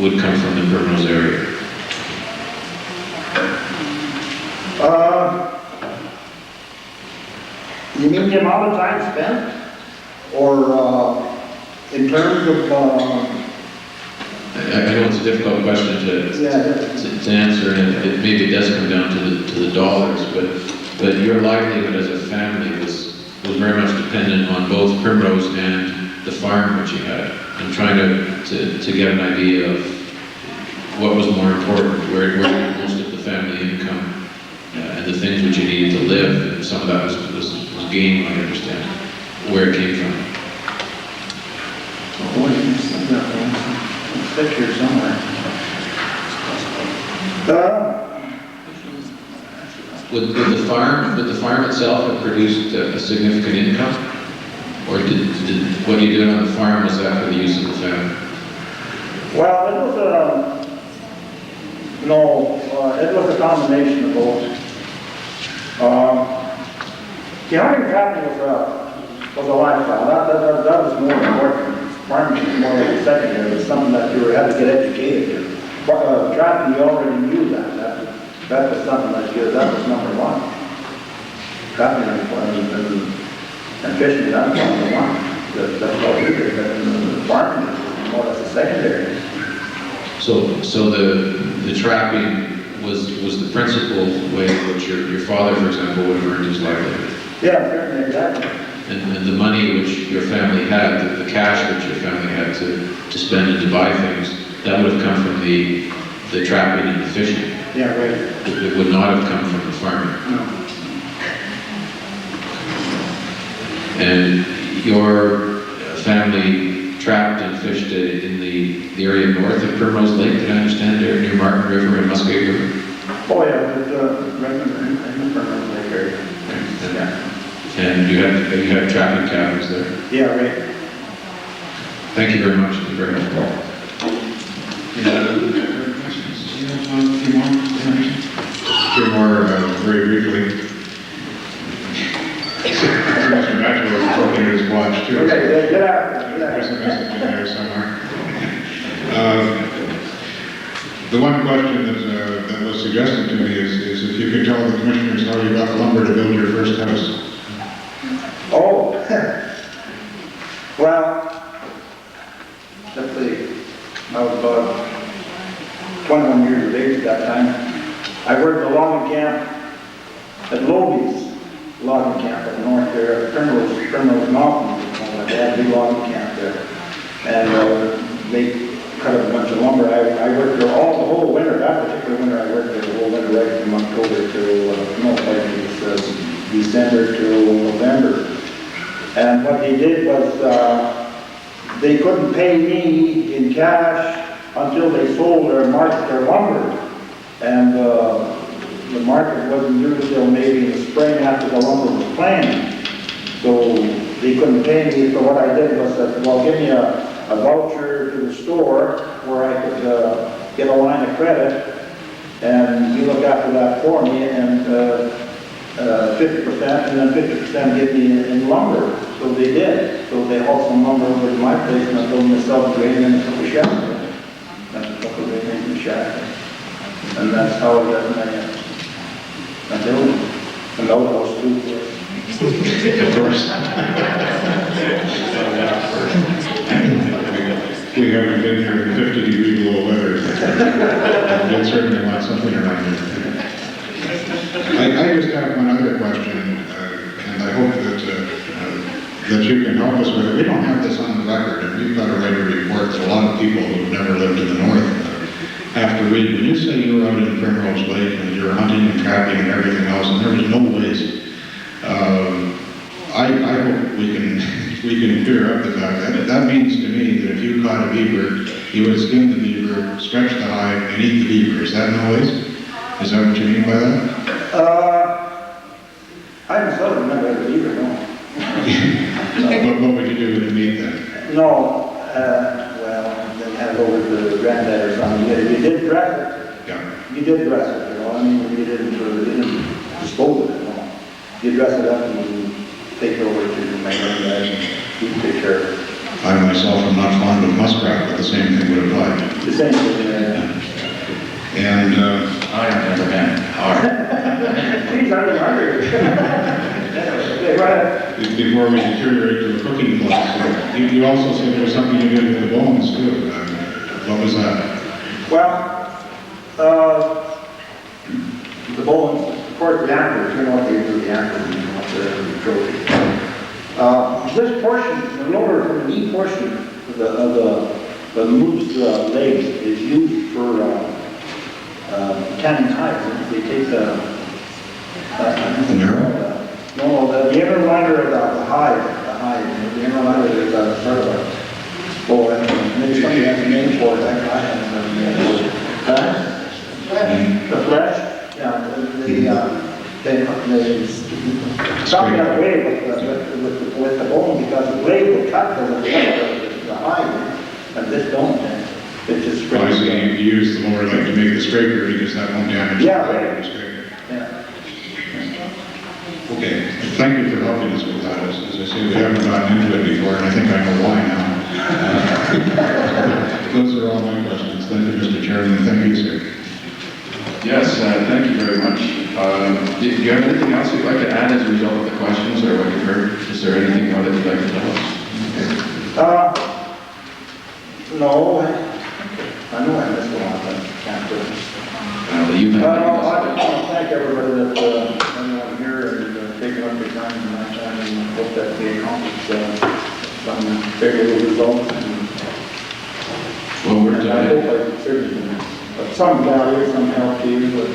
would come from the Primrose area? You mean the amount of time spent? Or in terms of, I know it's a difficult question to answer, and maybe it does come down to the dollars, but your livelihood as a family was very much dependent on both Primrose and the farm which you had. I'm trying to get an idea of what was more important, where most of the family income and the things which you needed to live, and some of that was gain, I understand, where it came from. picture somewhere. Would the farm itself have produced a significant income? Or did what you did on the farm, was that for the use of the family? Well, it was it was a combination of both. The hunting trapping was a lifestyle. That was more important. Farming was more like a secondary. It was something that you had to get educated in. Trapping, you already knew that. That was something that was number one. Trapping and fishing, that was number one. That's what we did. And farming was more or less a secondary. So the trapping was the principal way in which your father, for example, would have earned his livelihood. Yeah, certainly, exactly. And the money which your family had, the cash which your family had to spend and to buy things, that would have come from the trapping and the fishing. Yeah, right. It would not have come from the farming. No. And your family trapped and fished in the area north of Primrose Lake, did I understand, there near Martin River and Musquet River? Oh, yeah, but right in the Primrose Lake area. Yeah. And you had trapping cabins there? Yeah, right. Thank you very much. It was very helpful. A few more, very briefly. Mr. Matthew was looking at his watch too. Okay, get out. There's a message in there somewhere. The one question that was suggested to me is if you could tell the commissioners how you got lumber to build your first house. Oh, well, let's see, I was about 21 years of age at that time. I worked a logging camp at Loby's logging camp up north there, Primrose Mountains. My dad did logging camp there. And they cut up a bunch of lumber. I worked there the whole winter. That particular winter I worked there the whole winter, right from October to December to November. And what they did was they couldn't pay me in cash until they sold or market their lumber. And the market wasn't due until maybe in the spring after the lumber was planted. So they couldn't pay me. So what I did was said, well, give me a voucher to the store where I could get a line of credit, and you look after that for me, and 50%, and then 50% give me in lumber. So they did. So they hauled some lumber over to my place, and I told them to sell the grain and took a shack. And took the grain in the shack. And that's how I got my building. And those house too. Of course. We haven't been here in 50-degree below weather. We'd certainly want something around here. I just have one other question, and I hope that you can help us with it. We don't have this on the record, and we've got to write a report that a lot of people who've never lived in the north have to read. When you say you were out in Primrose Lake and you were hunting and trapping and everything else, and there was no waste, I hope we can clear up the fact that that means to me that if you caught a beaver, you would skin the beaver, stretch the hide, and eat the beaver. Is that no waste? Is that what you mean by that? I haven't sort of remember the beaver, no. What would you do with the meat then? No, well, then hand it over to the granddad or something. You did dress it. Yeah. You did dress it, you know. I mean, you didn't dispose of it, no. You dress it up and you take it over to my granddad and he take care of it. I myself am not fond of muskrat, but the same thing would apply. The same thing. And, I have never been hard. Geez, I'm hungry. Okay, go ahead. before we deteriorate to a cooking class, you also said there was something you did with the bones too. What was that? Well, the bones, of course, the antlers, you know what they do with the antlers, you know what the trophy. This portion, the lower from the knee portion of the loose legs is used for tanning hides. They take the inner liner of the hide, the inner liner is sort of a, maybe somebody has a name for it, I haven't a name for it. The flesh, yeah, they stop that way with the bone, because the blade will cut the hide, and this don't, it just Well, I springs. see you use the lower leg to make the scraper because that won't damage the Yeah, leg right. of the scraper. Yeah. Okay, thank you for helping us with that. As I say, we haven't gotten into it before, and I think I know why now. Those are all my questions. Thank you, Mr. Chairman. Thank you, sir. Yes, thank you very much. Do you have anything else you'd like to add as a result of the questions or what you've heard? Is there anything more that you'd like to tell us? No, I know I missed a lot, but I can't do it. You've been I just want to thank everybody that, everyone here and taking up their time and my time, and hope that we accomplish some favorable results. Well, we're And I hope delighted. I contributed some value, some help to you, but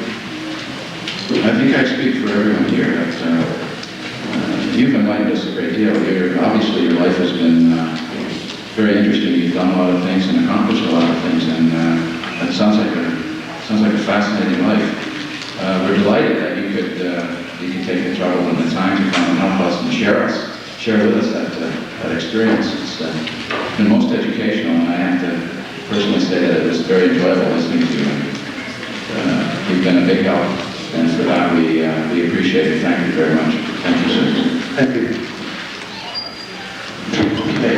I think I speak for everyone here that you've enlightened us a great deal. Obviously, your life has been very interesting. You've done a lot of things and accomplished a lot of things, and it sounds like a fascinating life. We're delighted that you could take the trouble and the time to come and help us and share with us that experience. It's been most educational, and I have to personally say that it was very enjoyable listening to you. You've been a big help, and for that we appreciate it. Thank you very much. Thank you, sir. thank you. Okay.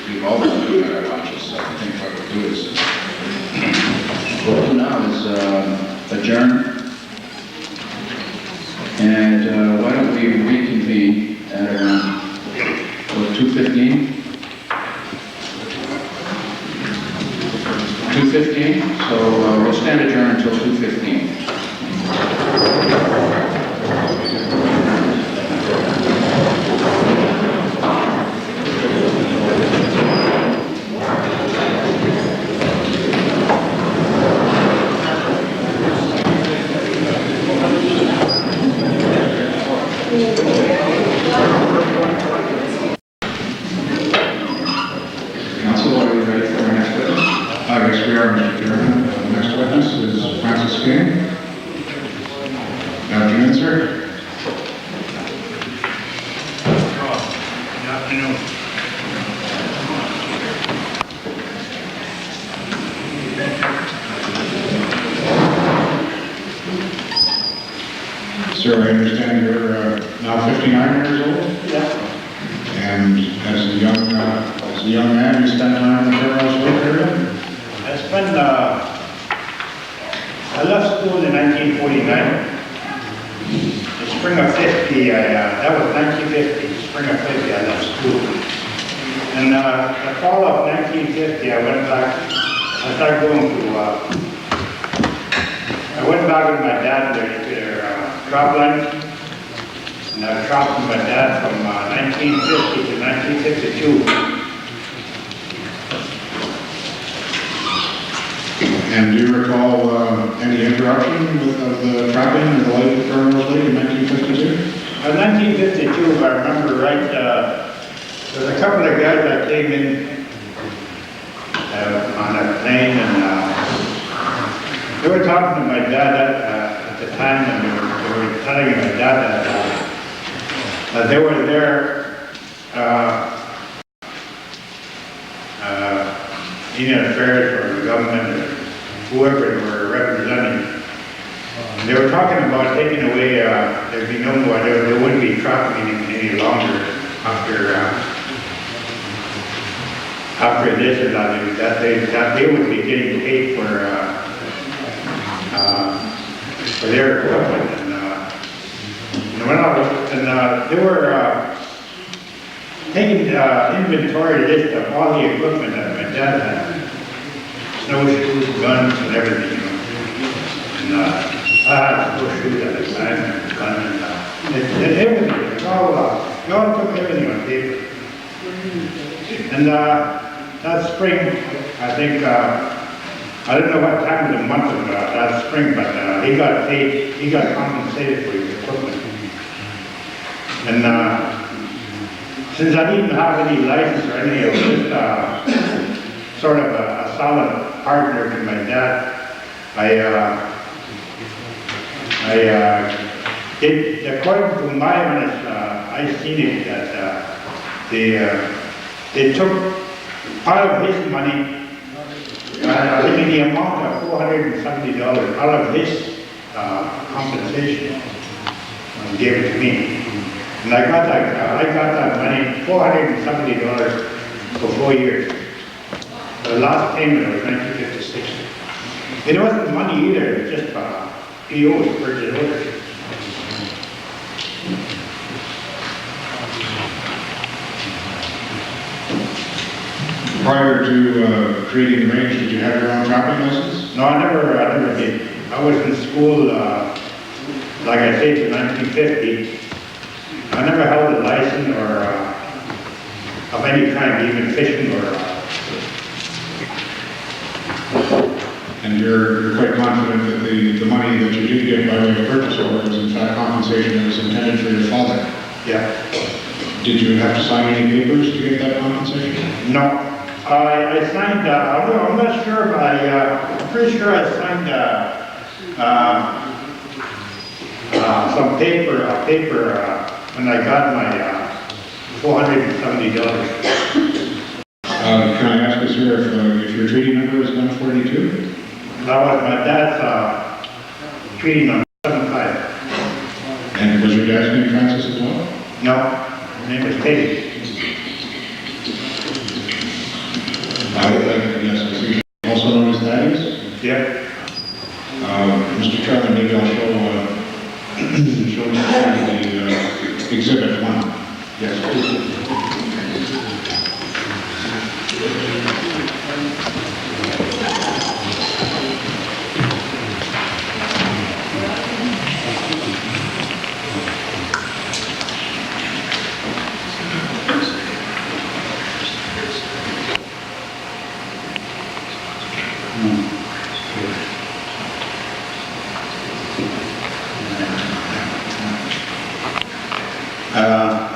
We've all been doing our lunches, so I think what we'll do is, what we'll do now is adjourn. And why don't we reconvene at around 2:15? 2:15, so we'll stand adjourned until 2:15. Council, are we ready for our next witness? Yes, we are, Mr. Chairman. The next witness is Francis King. Good afternoon, sir. Good afternoon. Sir, I understand you're now 59 years old? Yeah. And as a young man, you spent time in the Fairhouse Road area? I left school in 1949. The spring of 50, that was 1950, spring of 50, I left school. And the fall of 1950, I went back with my dad to their crop line. And I cropped with my dad from 1950 to 1952. And do you recall any interruption of the trapping or the life of Fairhouse Lake in 1952? In 1952, if I remember right, there was a couple of guys that came in on a plane, and they were talking to my dad at the time, and they were telling my dad that they were there Indian Affairs or the government or whoever they were representing. They were talking about taking away, there'd be no more, there wouldn't be trafficking any longer after this or that, they would be getting paid for their equipment. And they were taking inventory list of all the equipment that my dad had. Snowshoes, guns, and everything, you know. And I had snowshoes at the time, and a gun, and everything. It's all, they all took everything on paper. And that spring, I think, I don't know what time of the month of that spring, but he got paid, he got compensated for his equipment. And since I didn't have any license or anything, I was just sort of a solid partner to my dad. According to my honest, I seen it that they took part of his money, I think in the amount of $470 out of his compensation, and gave it to me. And I got that money, $470 for 4 years. The last payment was 1956. It wasn't money either, it was just POs, purchase orders. Prior to creating the range, did you have your own driving license? No, I never did. I was in school, like I said, in 1950. I never held a license or of any kind, even fishing or. And you're quite confident that the money that you did get by way of purchase order was in fact compensation that was intended for your father? Yeah. Did you have to sign any papers to get that compensation? No. I signed, I'm not sure, but I'm pretty sure I signed some paper when I got my $470. Can I ask you, sir, if your treaty number is 142? That was my dad's treaty number 75. And was your dad's name Francis as well? No, his name was Teddy. Yes, I see. Also known as Daddy's? Yeah. Mr. Chairman, maybe I'll show the exhibit 1. Yes.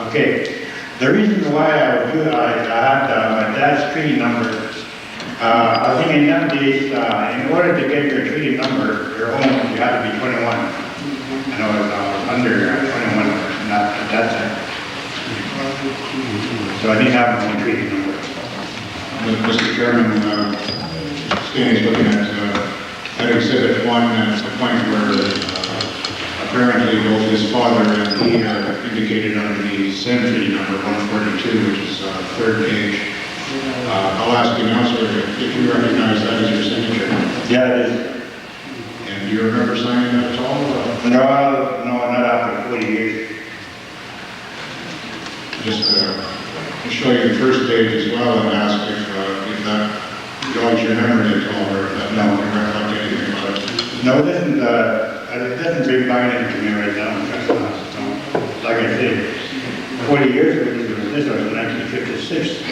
Okay, the reason why I had my dad's treaty number, I think in them days, in order to get your treaty number, your own, you had to be 21. And I was under 21, not at that time. So I didn't have my own treaty number. Mr. Chairman, Stanley's looking at Exhibit 1 at the point where apparently both his father and he are indicated under the Sentry number 142, which is third page. I'll ask you now, sir, if you recognize that as your signature. Yeah, it is. And do you remember signing that at all? No, not after 40 years. Just to show you the first page as well and ask if that jogs your memory at all, or if that no, can reflect anything about it. No, it doesn't bring back anything to me right now. Like I said, 40 years ago, this was 1956.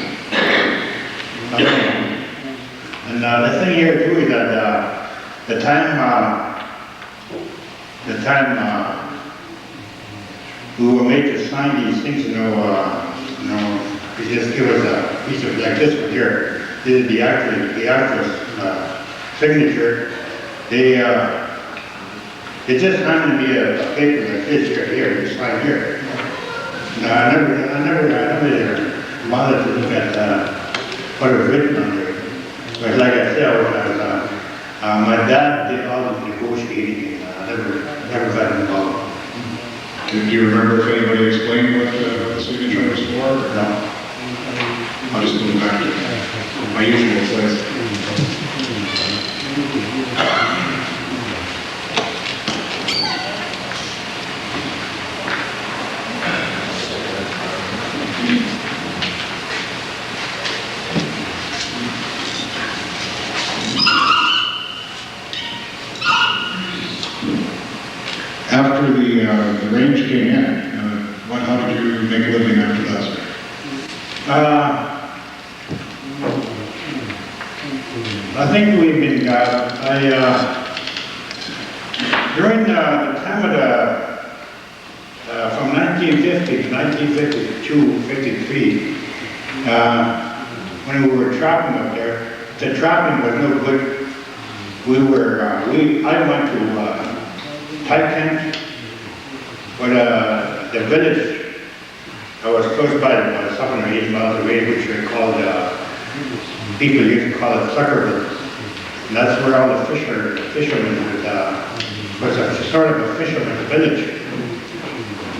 And the thing here too is that the time we were made to sign these things, it just give us a piece of like this one here. This is the actual signature. They just handed me a paper like this here, you sign here. No, I never bothered to look at what was written on there. But like I said, my dad did all the negotiating. never got involved. Do you remember if anybody explained what the signature was for? Or No. I'll just go back to my usual place. After the range came in, how did you make a living after that, sir? I think we've been, during the time of from 1950 to 1952, 53, when we were trapping up there, the trapping was no good. I went to tight camps, but the village I was close by, about 7 or 8 miles away, which are called, people used to call it Suckerville. And that's where all the fishermen was a sort of a fisherman's village.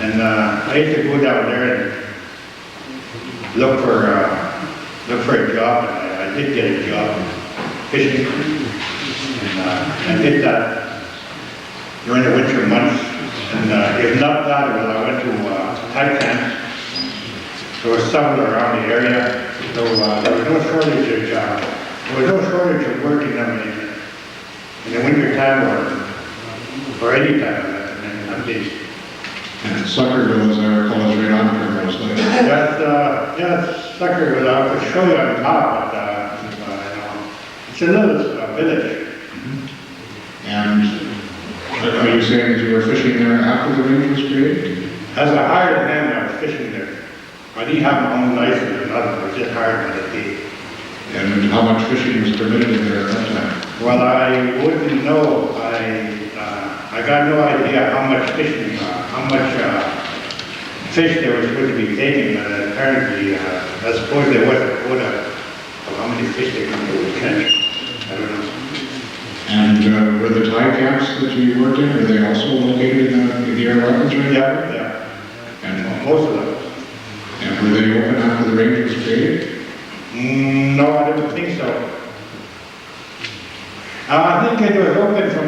And I used to go down there and look for a job, and I did get a job fishing. And I did that during the winter months, and if not that, well, I went to tight camps. There was several around the area, so there was no shortage of work in them in the winter time or any time at least. And Suckerville, as I recall, is right on Primrose Lake. That's Suckerville. I could show you on the map, but it's a little village. And are you saying that you were fishing there after the range was created? As a hired man, I was fishing there. I didn't have my own license or nothing, I was just hired by the day. And how much fishing was permitted in there at that time? Well, I wouldn't know. I got no idea how much fishing, fish there was supposed to be taken, but apparently, I suppose there was a quota of how many fish they could catch. I don't know. And were the tie camps that you worked in, were they also located in the area wetlands right? Yeah. And Most of them. And were they open after the range was created? No, I don't think so. I think it was open from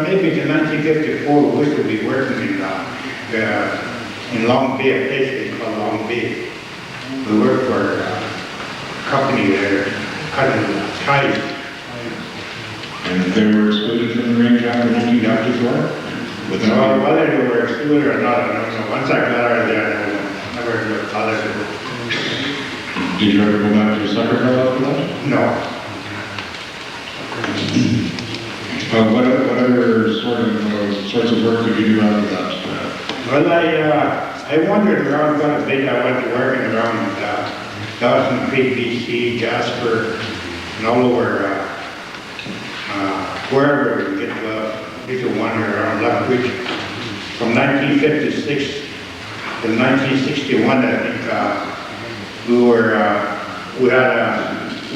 maybe to 1954. We used to be working in Long Bay, a place they call Long Bay. We worked for a company there, cutting ties. And they were excluded from the range after 1954? Whether they were excluded or not, I don't know. Once I got out of there, I never looked bothered to it. Did you ever go back to Suckerville after that? No. What other sorts of work did you do after that? Well, I wandered around quite a bit. I went to working around Dawson Creek, BC, Jasper, and all over, wherever we could get to wander around Lethbridge. From 1956 to 1961, I think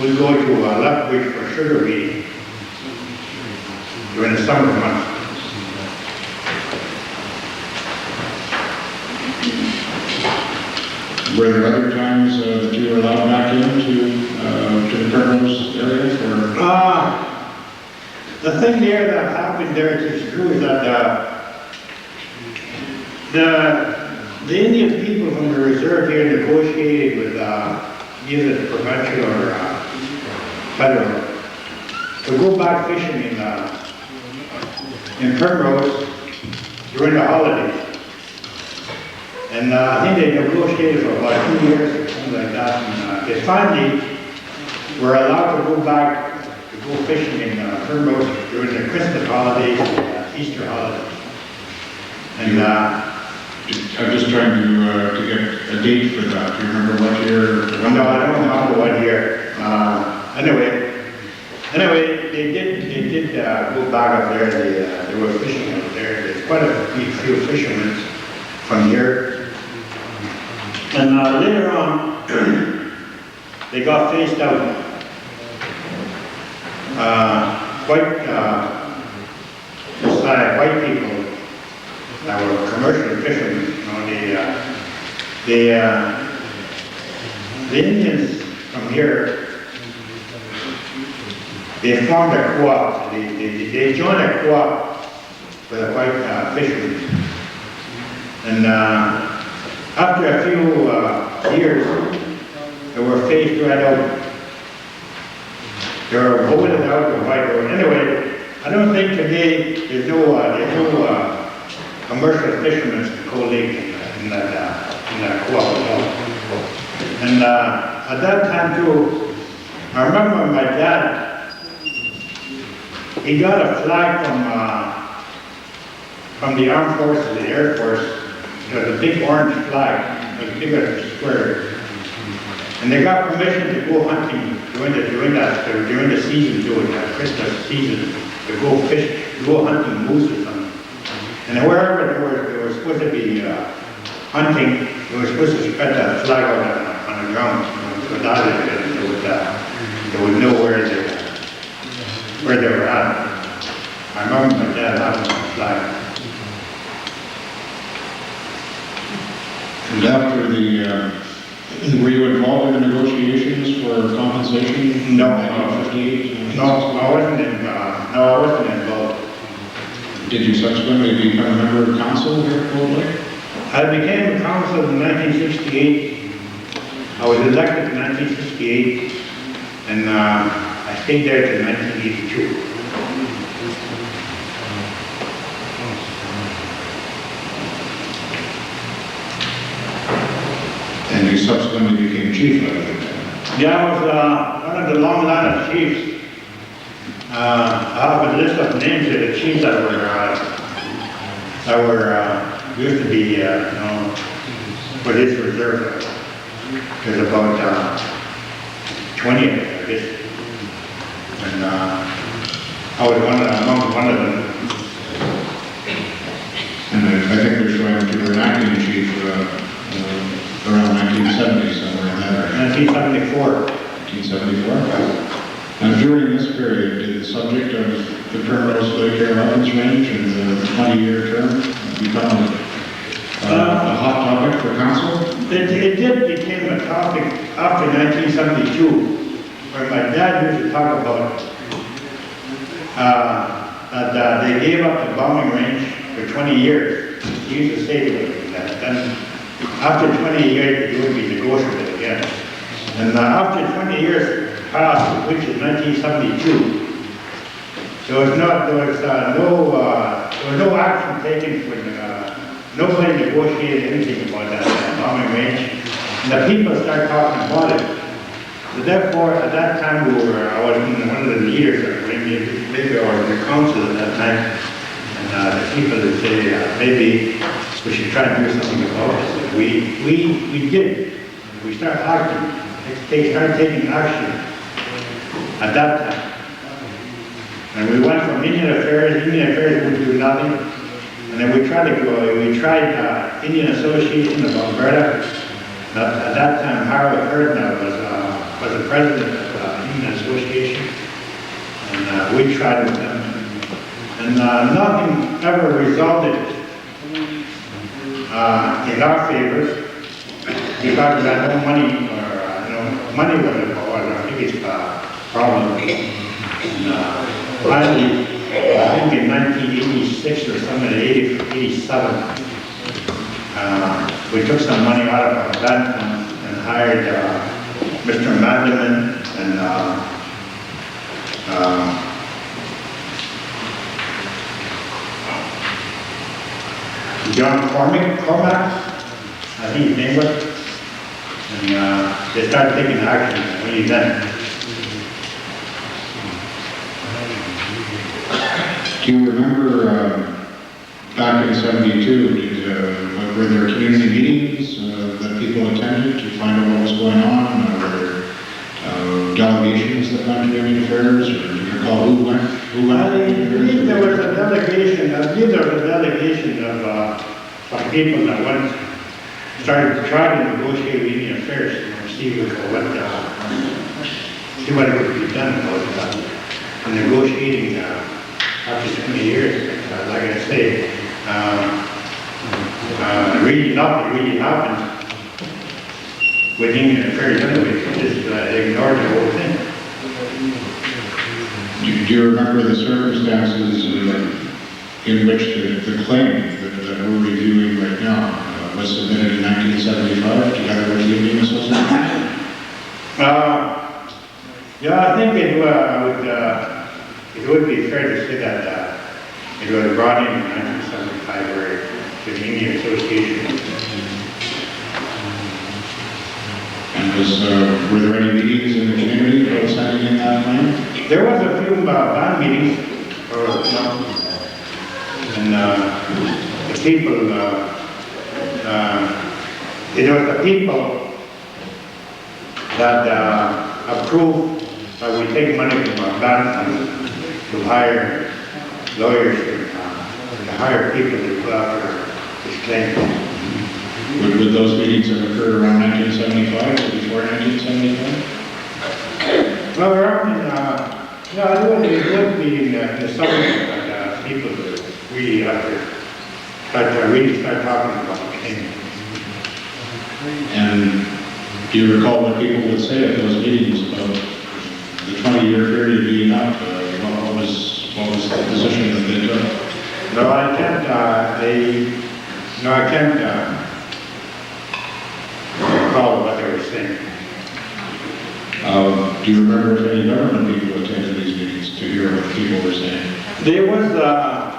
we'd go to Lethbridge for sugar beating during the summer months. Were there other times that you were allowed back into to the Primrose area? The thing there that happened there is true is that the Indian people from the reserve here negotiated with either the provincial or federal to go back fishing in Primrose during the holidays. And I think they negotiated for about 2 years or something like that. And they finally were allowed to go back to go fishing in Primrose during the Christmas holidays and Easter holidays. And I'm just trying to get a date for that. Do you remember what year? no, I don't remember what year. Anyway, they did go back up there. They were fishing up there. There's quite a few fishermen from here. And later on, they got phased out. white people that were commercial fishermen, you know, the Indians from here, they formed a co-op. They joined a co-op with the white fishermen. And after a few years, they were phased right out. They were voted out of white road. Anyway, I don't think today there's no commercial fishermen in Cold Lake in that co-op at all. And at that time too, I remember my dad, he got a flag from the Armed Forces, the Air Force. It was a big orange flag, it was bigger than a square. And they got permission to go hunting during the season, during the Christmas season, to go fish, go hunting moose or something. And wherever they were supposed to be hunting, they were supposed to spread that flag out on the ground, so that they would know where they were at. I remember my dad having that flag. And after were you involved in the negotiations for compensation? No. In 1958? No, I wasn't involved. Did you subsequently become a member of council here at Cold Lake? I became a council in 1968. I was elected in 1968, and I stayed there till 1982. And you subsequently became chief of it? Yeah, I was one of the long line of chiefs. I have a list of names of the chiefs that were used to be, for this reserve. There's about 20 of them, I guess. And I was among one of them. And I think they're showing that you were an acting chief around 1970, somewhere in that area. 1974. 1974? And during this period, did the subject of the Primrose Lake Air Weapons Range and the 20-year term become a hot topic for council? It did become a topic after 1972, where my dad used to talk about that they gave up the bombing range for 20 years. He used to say to me that then after 20 years it would be negotiable again. And after 20 years passed, which is 1972, there was no action taken for nobody negotiated anything about that bombing range. And the people started talking about it. So therefore, at that time, I was one of the leaders of maybe I was the council at that time. And the people would say, maybe we should try and do something about this. We did. We started acting. They started taking action at that time. And we went from Indian Affairs would do nothing. And then we tried Indian Association of Alberta. At that time, Harold Herdna was the president of Indian Association. And we tried with them. And nothing ever resulted in our favor because we had no money, money was our biggest problem. And finally, I think in 1986 or something, 87, we took some money out of our land funds and hired Mr. Madeline and John Cormac, I think his name was, and they started taking action only then. Do you remember back in 72, were there community meetings that people attended to find out what was going on? Were there delegations that went to Indian Affairs, or do you recall who went? I believe there was a delegation of people that started to try to negotiate with Indian Affairs and see what could be done about negotiating after 20 years. like I say, reading up and within a very limited, just ignored the whole thing. Do you remember the circumstances in which the claim that we're reviewing right now was submitted in 1975 together with the Indian Association? Yeah, I think it would be fair to say that it was brought in 1975 to the Indian Association. And were there any meetings in the community about sending in that claim? There was a few band meetings, and the people, it was the people that approved that we take money from our band to hire lawyers, to hire people to go after this claim. Would those meetings have occurred around 1975 or before 1975? Well, around in, yeah, it would be in the summer that people really start talking about the claim. And do you recall what people would say at those meetings about the 20-year period leading up? What was the position that they took? No, I can't, recall what they were saying. Do you remember if any government people attended these meetings to hear what people were saying? There was that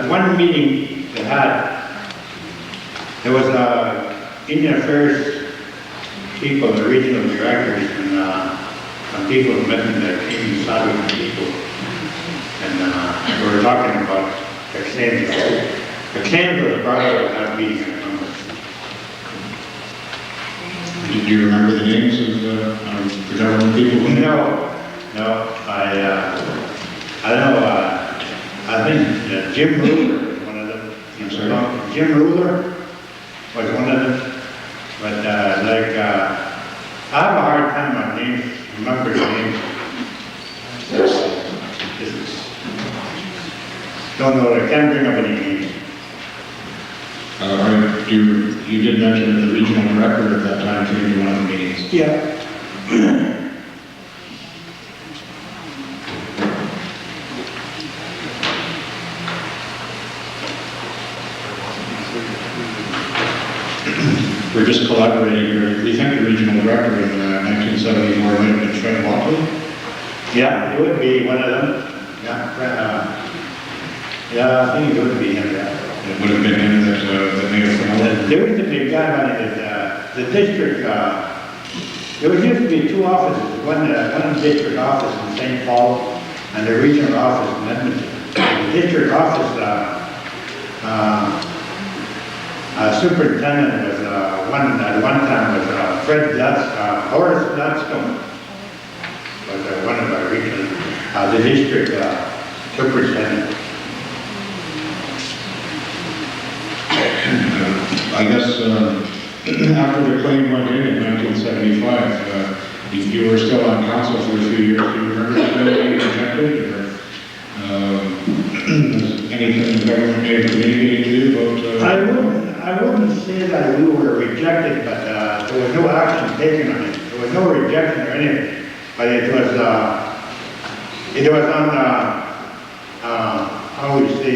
one meeting they had, there was Indian Affairs people, the regional directors, and some people met in the King Saudi people, and we were talking about their claims. The claims was brought out at that meeting, I remember. Do you remember the names of the government people? No, I don't know, I think Jim Ruler was one of them. I'm sorry? Jim Ruler was one of them, but I have a hard time on names, remembering names. Don't know, I can't bring up any names. You did mention that the regional director at that time came to one of the meetings. Yeah. We're just collaborating here. We think the regional director in 1974 might have been Fred Walkley. Yeah, it would be one of them. Yeah, I think it would be him, yeah. It would have been him that may have come out. There used to be a guy running the district, there used to be two offices, one district office in St. Paul and the regional office in Edmonton. The district office superintendent was at one time was Fred Horace Gladstone was one of our regional, the district superintendent. I guess after the claim went in 1975, you were still on council for a few years. Do you remember that being rejected? Or anything the government may have communicated to you about? I wouldn't say that we were rejected, but there was no action taken on it. There was no rejection or anything, but it was on how would you say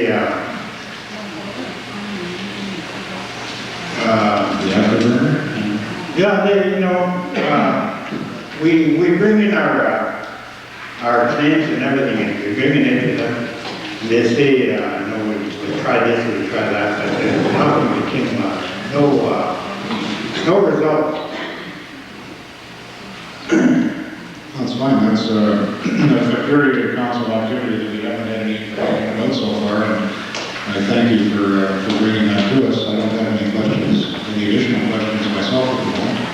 yeah, we bring in our claims and everything, and we bring it into them. And they say, we try this, we try that, but nothing became, no result. That's fine. That's a period of council activity that we haven't had any talking about so far. And I thank you for bringing that to us. I don't have any additional questions myself at the moment.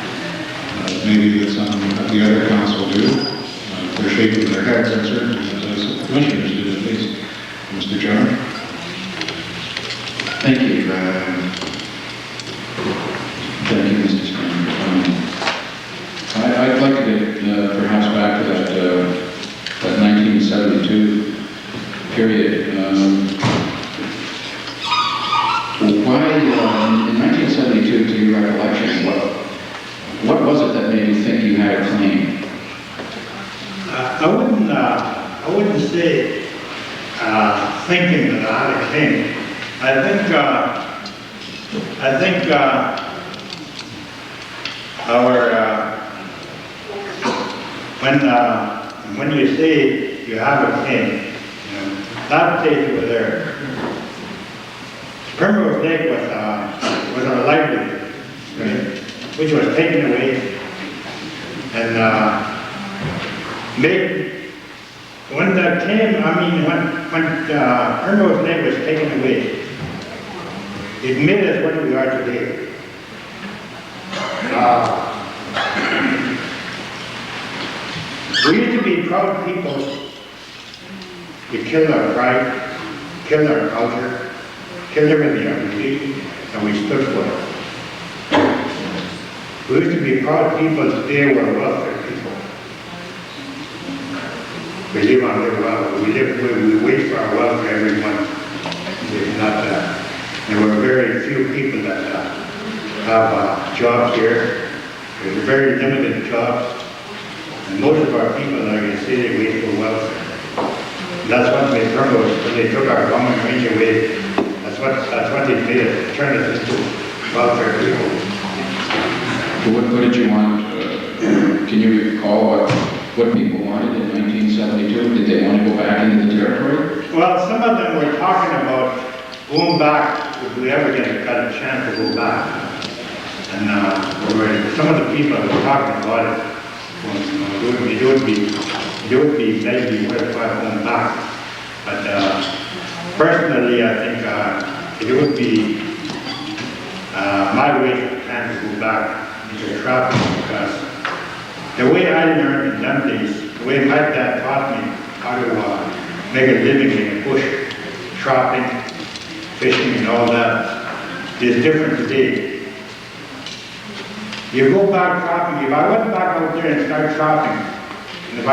Maybe that some of the other council do. They're shaking their heads, and certainly the commissioners do at least. Mr. Chairman. Thank you. Thank you, Mr. Chairman. I'd like to get perhaps back to that I wouldn't say, thinking that I had a claim. I think, when you say you have a claim, that place over there, Primrose Lake was our livelihood, right, which was taken away. And when that came, when Primrose Lake was taken away, it made us what we are today. We used to be proud people. We killed our pride, killed our culture, killed everything our religion, and we stood for it. We used to be proud people. Today we're welfare people. We live on their welfare. We wait for our welfare every month. It's not that. There were very few people that have jobs here. There's very limited jobs. And most of our people, like I say, they wait for welfare. And that's what they turned us when they took our common range away. That's what they did. They turned us into welfare people. What did you want? Can you recall what people wanted in 1972? Did they want to go back into the territory? Well, some of them were talking about going back if we ever got a chance to go back. And some of the people were talking about it. It would be maybe worthwhile going back. But personally, I think it would be my way to plan to go back into traveling, because the way I learned in them days, the way my dad taught me how to make a living in the bush, trapping, fishing and all that, is different today. You go back trapping. If I went back out there and started trapping, and if I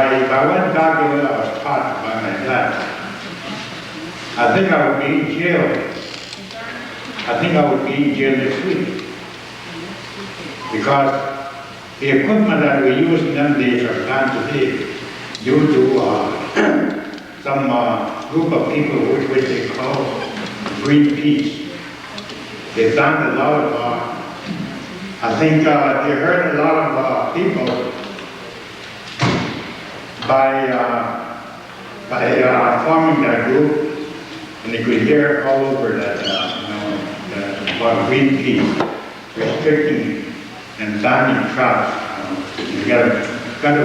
went back the way I was taught by my dad, I think I would be in jail. I think I would be in jail this week. Because the equipment that we use in them days are gone today due to some group of people which they call Greenpeace. They banned a lot of I think they hurt a lot of people by forming that group, and they could hear all over that about Greenpeace restricting and banning traps. You got to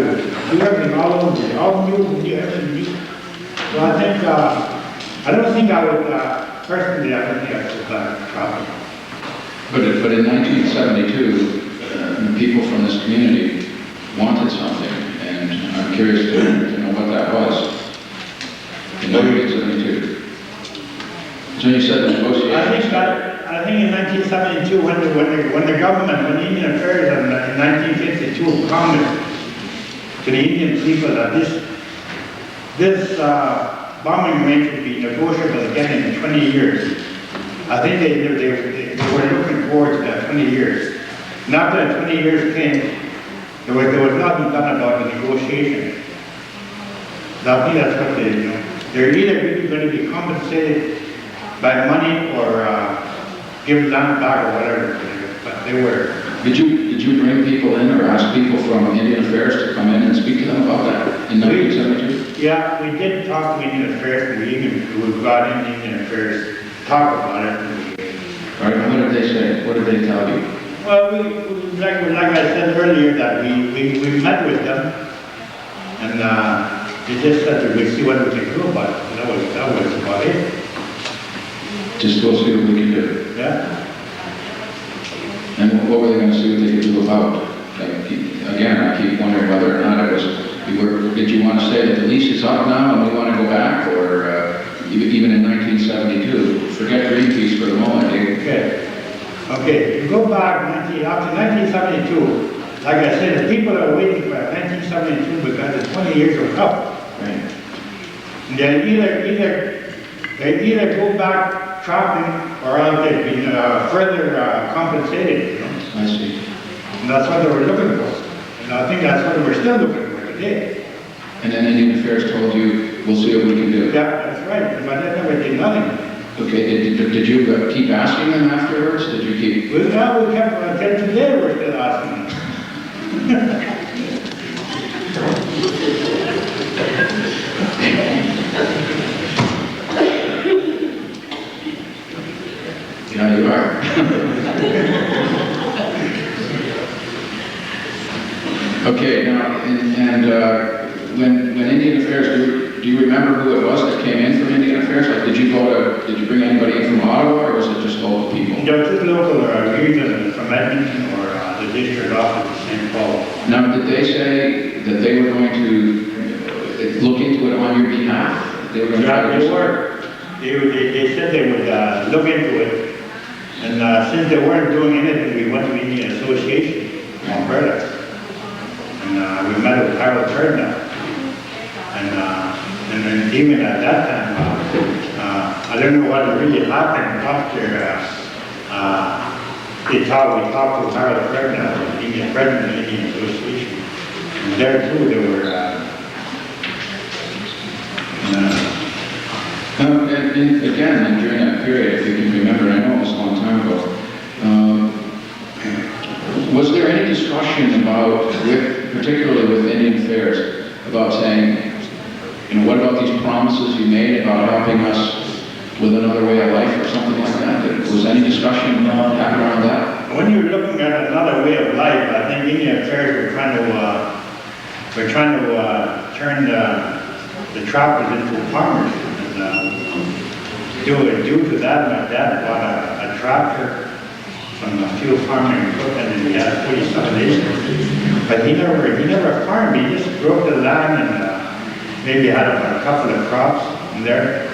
do everything all over, all new, everything new. So I think I don't think I would personally. I don't think I should ban trapping. But in 1972, people from this community wanted something, and I'm curious to know what that was. In 1972. So you said the negotiations. I think in 1972, when the government, when Indian Affairs in 1952 promised to the Indian people that this bombing range would be negotiable again in 20 years. I think they were looking forward to that 20 years. And after that 20 years came, there was nothing done about the negotiation. So I think that's what they're either really going to be compensated by money or give land back or whatever. But they were. Did you bring people in or ask people from Indian Affairs to come in and speak to them about that in 1972? Yeah, we did talk to Indian Affairs, and we got in Indian Affairs to talk about it. All right, what did they say? What did they tell you? Well, like I said earlier, that we met with them, and they just said that we'd see what we could do about it. That was about it. Just go see what we can do. Yeah. And what were they going to see what they could do about? Again, I keep wondering whether or not it was, did you want to say that the lease is up now and we want to go back, or even in 1972, forget Greenpeace for the moment. Okay, you go back after 1972, like I said, the people are waiting for 1972 because the 20 years are up. Right. And they either go back trapping or else they've been further compensated, I see. And that's what they were looking for. And I think that's what we're still looking for today. And then Indian Affairs told you we'll see what we can do. Yeah, that's right, but I never did nothing. Okay, did you keep asking them afterwards? Did you keep? We kept, until today, we're still asking them. Yeah, you are. Okay, now, when Indian Affairs, do you remember who it was that came in from Indian Affairs? Like, did you bring anybody in from Ottawa, or was it just local people? Just local region from Edmonton or the district office of St. Paul. Now, did they say that they were going to look into it on your behalf? They were going to try to Yeah, do they something? were. They said they would look into it. And since they weren't doing anything, we went to Indian Association in Alberta. And we met with Harold Turner. And then even at that time, I don't know what really happened after we talked to Harold Turner, Indian president of the Indian Association. And there too, they were, and again, during that period, if you can remember, I know it was a long time ago, was there any discussion about, particularly with Indian Affairs, about saying, what about these promises you made about helping us with another way of life or something like that? Was any discussion happen around that? when you're looking at another way of life, I think Indian Affairs were trying to turn the trappers into farmers. Due to that, my dad bought a tractor from a few farming equipment, and he had 47 acres. But he never farmed. He just broke the land and maybe had about a couple of crops in there.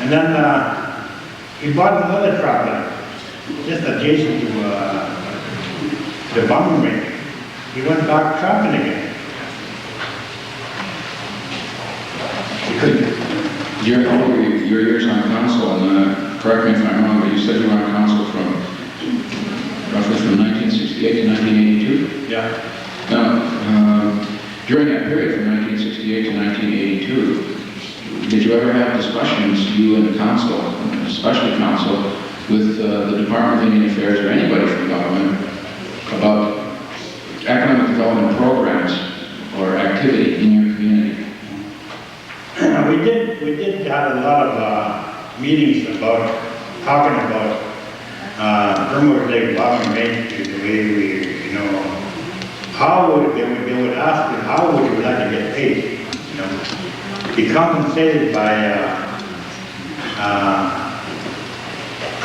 And then he bought another tractor just adjacent to the bombing range. He went back trapping again. Your years on council, and correct me if I'm wrong, but you said you were on council from roughly from 1968 to 1982? Yeah. Now, during that period from 1968 to 1982, did you ever have discussions, you and the council, especially council, with the Department of Indian Affairs or anybody from government about economic development programs or activity in your community? We did have a lot of meetings talking about Vermont Lake bombing range, the way we, they would ask you, how would you like to get paid? Be compensated by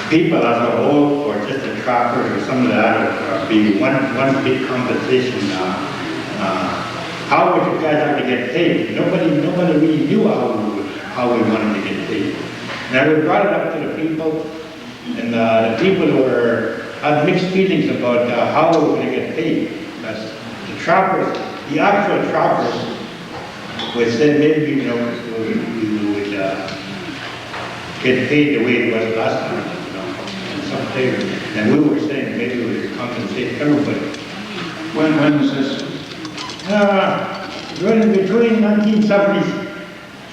people as a whole, or just the trappers or some of that, or be one big compensation. How would you guys like to get paid? Nobody really knew how we wanted to get paid. Now we brought it up to the people, and the people had mixed feelings about how we were going to get paid. That's the trappers, the actual trappers, would say maybe we would get paid the way it was last time, in some favor. And we were saying maybe we would compensate everybody. When was this? Running between 1970s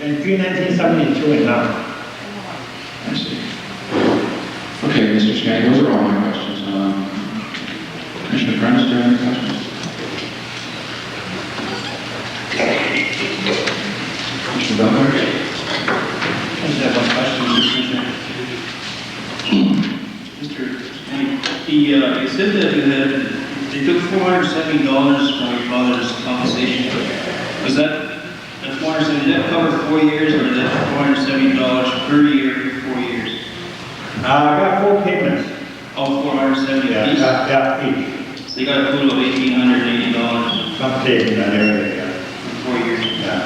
and between 1972 and now. I see. Okay, Mr. Skaggs, those are all my questions. Commissioner Prentice, do you have any questions? Commissioner Butler? I just have one question, Mr. Skaggs. You said that they took $470 from your father's compensation. Was that $470, did that cover 4 years, or is that $470 per year for 4 years? I got 4 payments. Oh, $470 each? Yeah, each. So you got a total of $1,880 Some paid in that area, yeah. for 4 years. Yeah.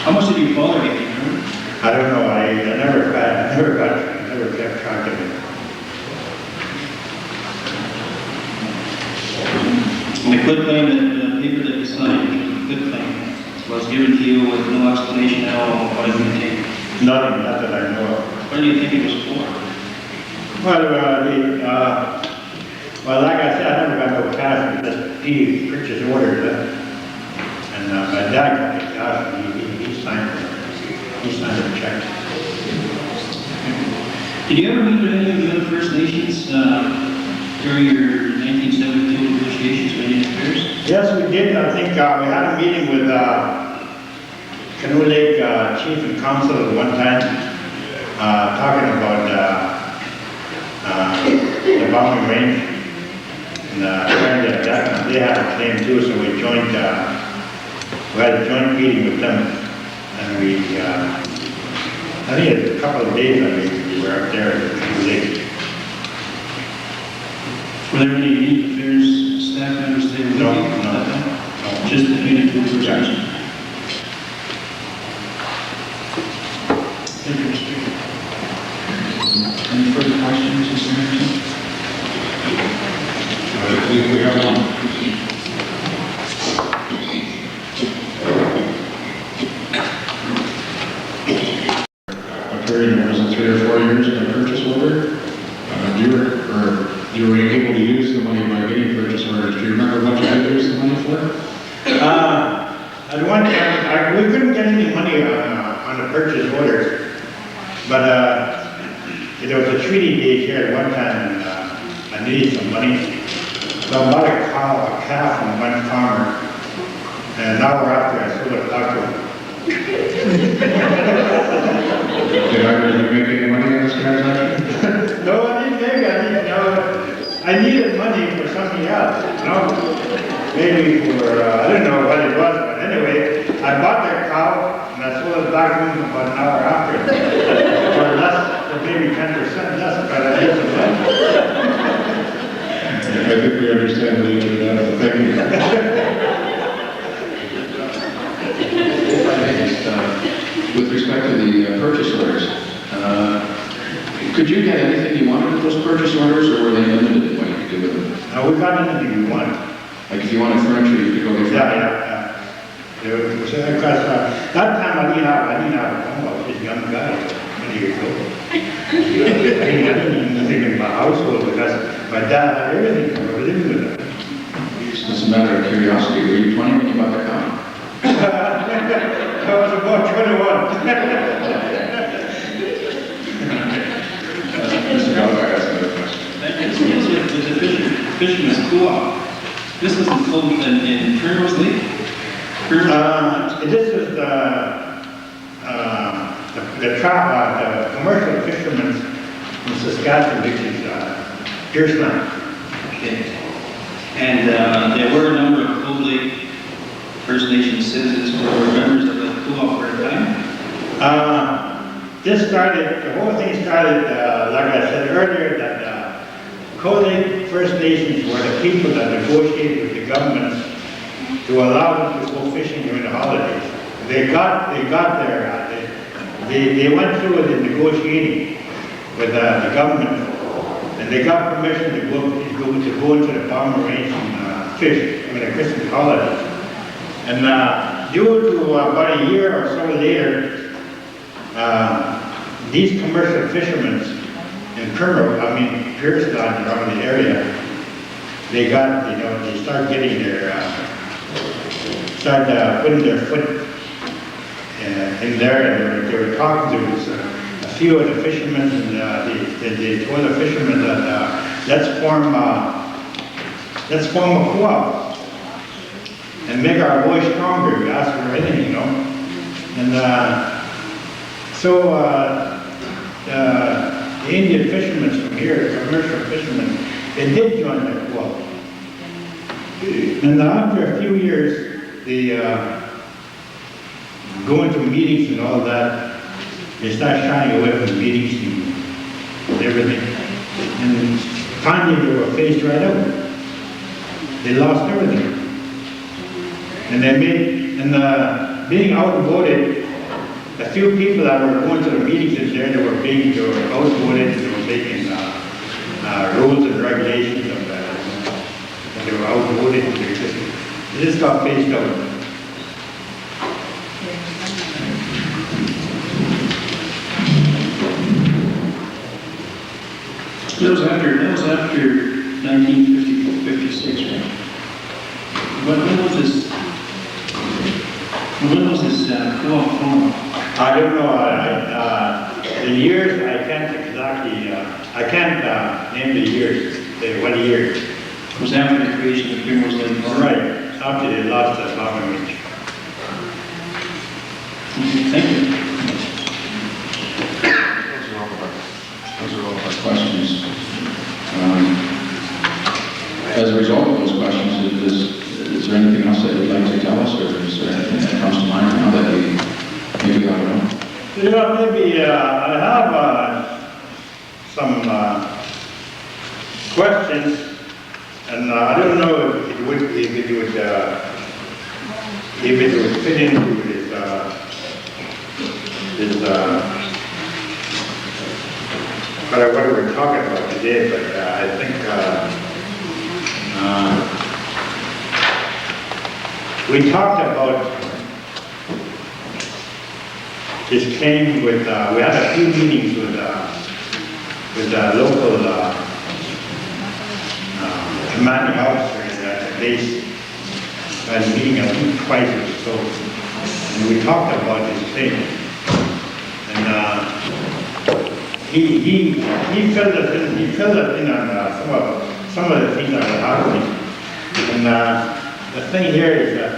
How much did your father get, do you remember? I don't know, I never kept track of it. And the quit claim, the paper that you signed, the quit claim, was given to you with no explanation at all of what it would take. Nothing, not that I know of. What do you think it was for? Well, like I said, I never got no cash, just purchase orders. And my dad got the cash, and he signed the check. Did you ever meet with any of the other First Nations during your 1972 negotiations with Indian Affairs? Yes, we did. I think we had a meeting with Canoe Lake Chief and Council at one time, talking about the boundary range. And apparently they had a claim too, so we had a joint meeting with them. And we, I think it's a couple of days that we were up there at Canoe Lake. Were there any Indian Affairs staff members there? with No, you no, at that time? no. Just the community First Nations? Interesting. Any further questions, Mr. Henderson? We have one. A period of, was it 3 or 4 years in a purchase order? You were able to use the money by getting purchase orders. Do you remember what you had to use the money for? At one time, we couldn't get any money on the purchase orders, but there was a treaty date here at one time, and I needed some money. So I bought a calf from one farmer, and an hour after I sold it back to him. Did either of you make any money on this transaction? No, I didn't make it. I needed money for something else, maybe for, I don't know what it was, but anyway, I bought that cow, and I sold it back to him about an hour after. For maybe 10% less, but I had some money. I think we understand the answer to that. Thank you. With respect to the purchase orders, could you get anything you wanted with those purchase orders, or were they limited in what you could do with them? We got anything we wanted. Like if you wanted furniture, you could go get furniture? Because that time I didn't have a home, I was just a young guy, 20 years old. I didn't even think of my household because my dad had everything, we were living with him. Just a matter of curiosity, were you 20 when you bought the car? I was about 21. Mr. Gallagher has another question. With the fisherman's co-op, this was in Primrose Lake? This is the commercial fishermen in Saskatchewan, which is Pierceland. Okay. And there were a number of Cold Lake First Nation citizens who were members of the co-op for a time? The whole thing started, like I said earlier, that Cold Lake First Nations were the people that negotiated with the government to allow them to go fishing during the holidays. They went through the negotiating with the government, and they got permission to go into the Palmer Range and fish during the Christmas holidays. And due to about a year or so later, these commercial fishermen in Pierceland around the area, they started getting putting their foot in there, and they were talking to a few of the fishermen, and they told the fishermen that let's form a co-op and make our voice stronger. We ask for anything, And so the Indian fishermen from here, commercial fishermen, they did join the co-op. And after a few years, they go into meetings and all that. They start shying away from the meetings and everything. And finally they were phased right out. They lost everything. And being outvoted, a few people that were going to the meetings in there, they were outvoted, and they were making rules and regulations of that. And they were outvoted, and they just got phased out. That was after 1956, right? When was this? When was this co-op formed? I don't know, the years, I can't exactly, I can't name the years, what year. It was after the creation of Primrose Lake Park. Right, after they lost that long range. Thank you. Those are all of our questions. As a result of those questions, is there anything else that you'd like to tell us, or is there anything that comes to mind now that we maybe got to know? Yeah, maybe, I have some questions, and I don't know if it would fit into this, what we're talking about today, but I think we talked about this claim with, we had a few meetings with local commanding officers at the base. I had a meeting, I think twice or so, and we talked about this thing. And he filled us in on some of the things that were happening. And the thing here is that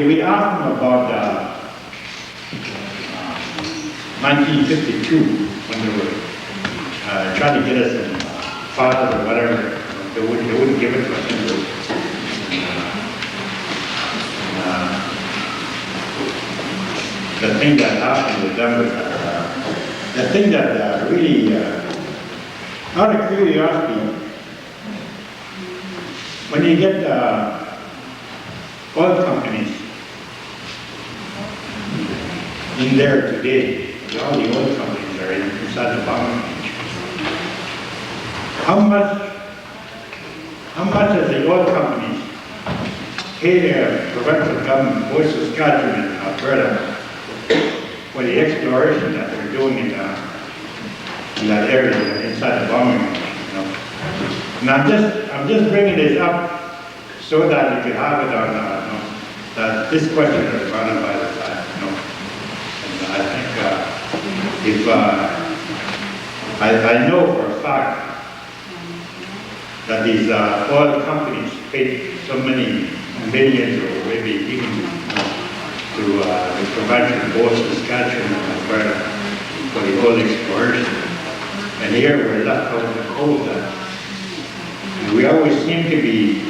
we asked him about 1952 when they were trying to get us in fathers or whatever. They wouldn't give it to us. The thing that happened with them was the thing that really, out of curiosity, when you get oil companies in there today, all the oil companies are inside the bomb range. How much does the oil companies pay their provincial government, Voice of Saskatchewan in Alberta, for the exploration that they're doing in that area inside the bombing range, you know? And I'm just bringing this up so that you can have it on, that this question is brought up by the side, you know? And I think if I know for a fact that these oil companies paid so many millions or maybe even to the provincial boards of Saskatchewan and Alberta for the oil exploration. And here we're left out in the cold. And we always seem to be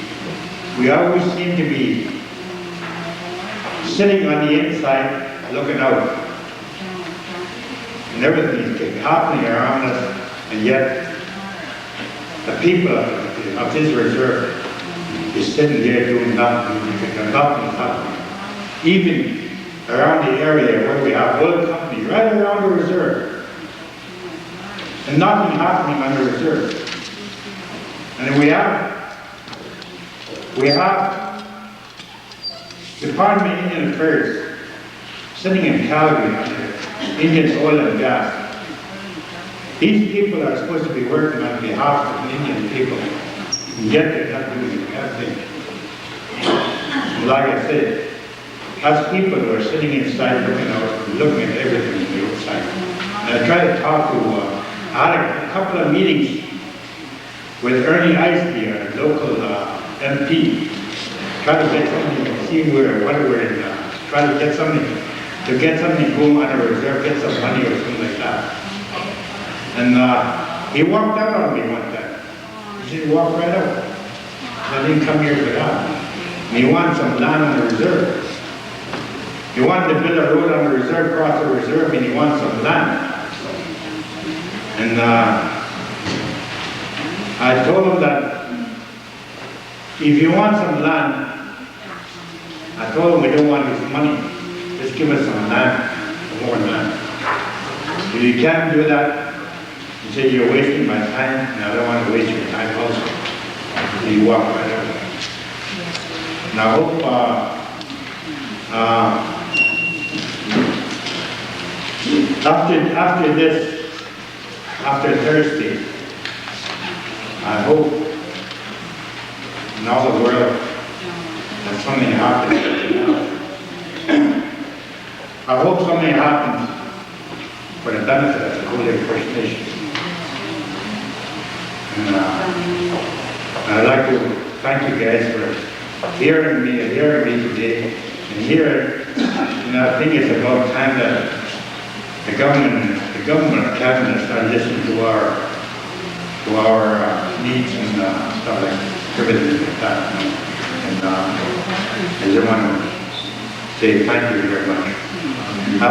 sitting on the inside looking out. And everything is happening around us, and yet the people of this reserve is sitting there doing nothing, and nothing is happening. Even around the area where we have oil companies, right around the reserve, and nothing happening on the reserve. And we have Department of Indian Affairs sitting in Calgary under Indian Oil and Gas. These people are supposed to be working on behalf of the Indian people, and yet they're not doing anything. Like I said, us people who are sitting inside looking at everything on the outside. And I tried to talk to, I had a couple of meetings with Ernie Isley, our local MP, try to get something, see what we're in, try to get something going on a reserve, get some money or something like that. And he walked out on me one time. He said, walk right out. I didn't come here for that. And he wanted some land on the reserve. He wanted to build a road on the reserve, cross the reserve, and he wanted some land. And I told him that if you want some land, I told him we don't want his money. Just give us some land, more land. If you can't do that, he said, you're wasting my time, and I don't want to waste your time also. And he walked right out. And I hope after Thursday, I hope in all the world, and something happens. I hope something happens for the benefit of the Cold Lake First Nation. And I'd like to thank you guys for hearing me today. And here, I think it's about time that the government of cabinet start listening to our needs and stuff like everything like that. And I just want to say thank you very much. I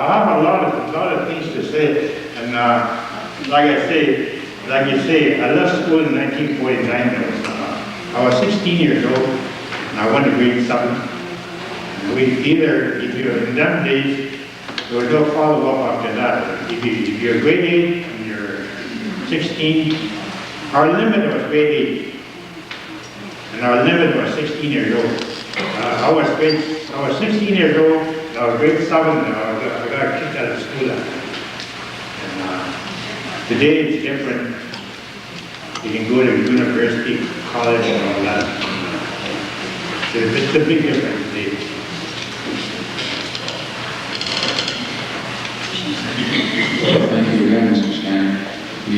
have a lot of things to say, and like you say, I left school in 1949. I was 16 years old, and I went to grade 7. And if you're in them days, there was no follow-up after that. If you're grade 8 and you're 16, our limit was grade 8, and our limit was 16 years old. I was 16 years old. I was grade 7, and I got kicked out of school. And today it's different. You can go to university, college, and all that. It's a big difference today. Thank you again, Mr. Scanlon. We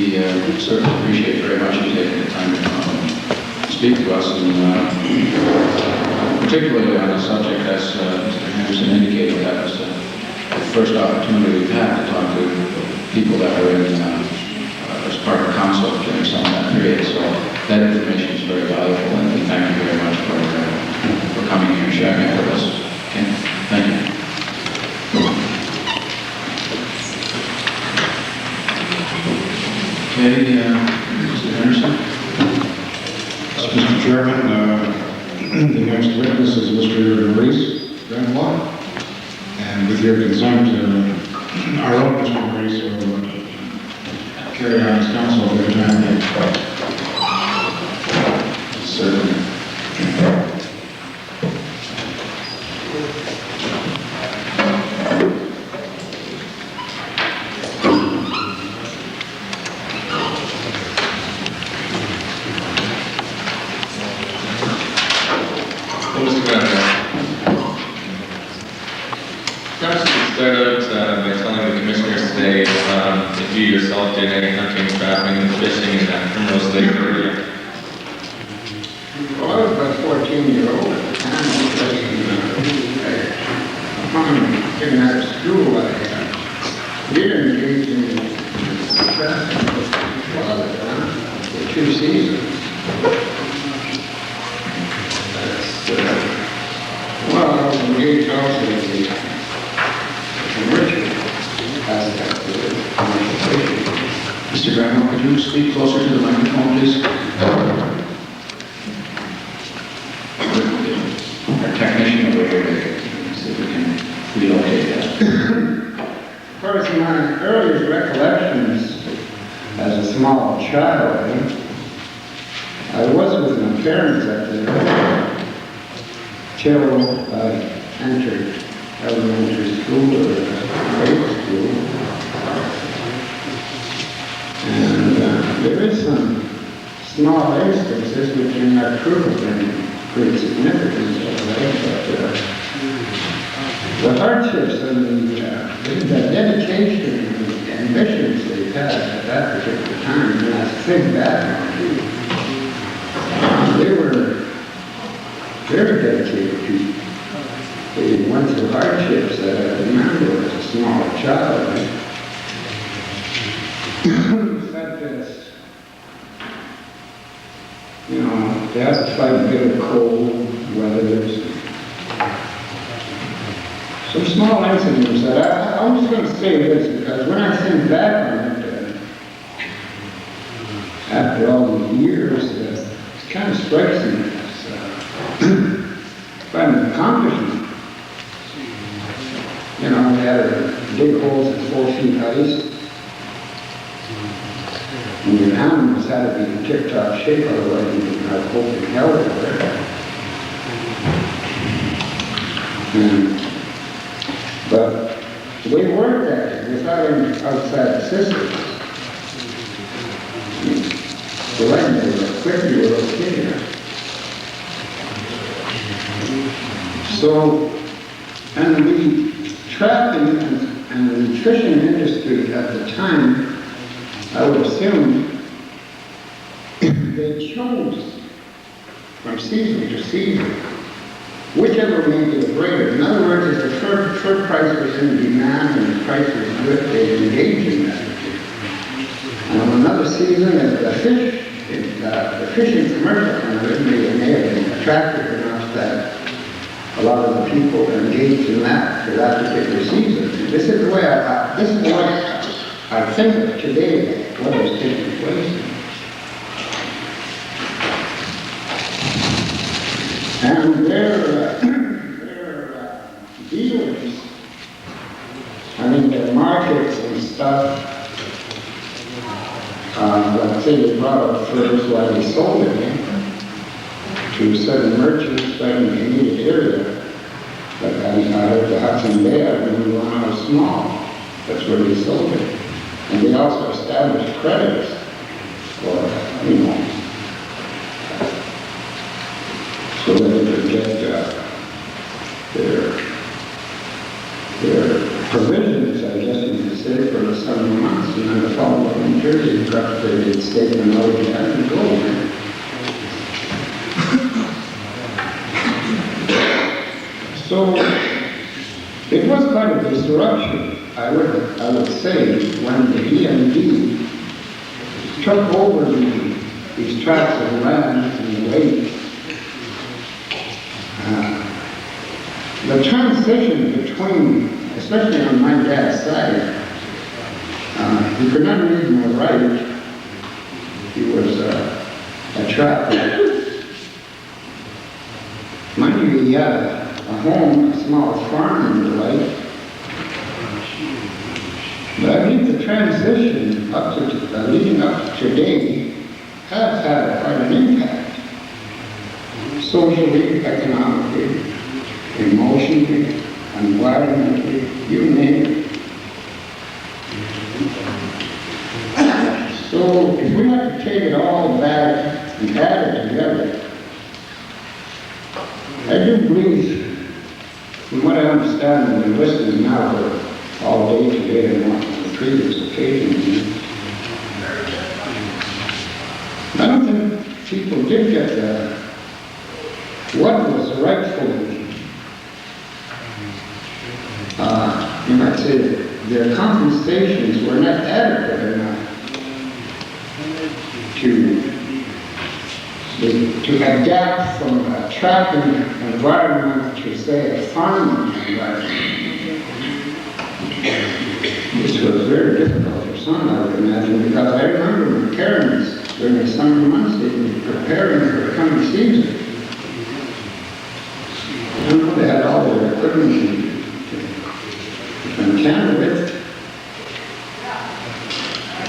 certainly appreciate very much you taking the time to come and speak to us, and particularly on a subject, as Mr. Henderson indicated, that was the first opportunity we've had to talk to people that were in as part of council during some of that period. So that information is very valuable, and we thank you very much for coming here and sharing it with us. Okay, thank you. Okay, Mr. Henderson. Mr. Chairman, the next witness is Mr. Maurice Grandlaw. And with your consent, our own Mr. Maurice will carry on as counsel for the time. Certainly. If you yourself did any hunting, trapping, and fishing in that Primrose Lake area? Well, I was about 14-year-old at the time. I was getting out of school. I did engage in trapping for 2 seasons. Well, I was engaged also in the commercial aspect of it. Mr. Grandlaw, could you speak closer to the microphone, please? Our technician over here, see if we can relocate that. Of course, my earliest recollections as a small child, I was with my parents at the till I entered elementary school or grade school. And there is some small instances which are not proven great significance of life, but the hardships and the dedication and the ambitions they had at that particular time, when I think back on it, they were very dedicated people. They went through hardships that I remember as a small child. Such as, they had to fight a bit of cold weathers. Some small incidents that I'm just going to say this, because when I think back on it, after all these years, it kind of strikes me as quite an accomplishment. We had to dig holes at 4 feet ice. And your animals had to be in tip-top shape, otherwise you would not hope in hell over there. But we worked at it without any outside assistance. The land they were quickly okay. So, and the trapping and the nutrition industry at the time, I would assume, they chose from season to season, whichever may be the greater. In other words, if the fur price was in demand and the price was good, they'd engage in that. And on another season, if the fishing commercial may have been attractive enough that a lot of the people engaged in that for that particular season. This is the way I think of today, what is taking place. And their dealers, I mean, their markets and stuff, let's say they brought up furs while they sold it to certain merchants right in the immediate area. But I heard the Hudson Bay, I remember when I was small, that's where they sold it. And they also established credits for, so that they could get their provisions, I guess you could say, for the summer months. And then the following winter, they got the statement out again and go again. So it was quite a disruption, I would say, when the EMD took over these tracts of land and weight. The transition between, especially on my dad's side, he could not read nor write. He was a trapper. Mind you, he had a home, a small farm and the like. But I think the transition leading up to today has had quite an impact. Socially, economically, emotionally, environmentally, you name it. So if we had to take it all back and add it together, I do believe, from what I understand and been listening now for all day today and on the previous occasions, I don't think people did get what was rightfully, you might say, their compensations were not adequate enough to adapt from a trapping environment to, say, a farming environment. This was very difficult for some, I would imagine, because I remember when parents, during the summer months, they'd be preparing for the coming season. They had all their equipment and Canada with.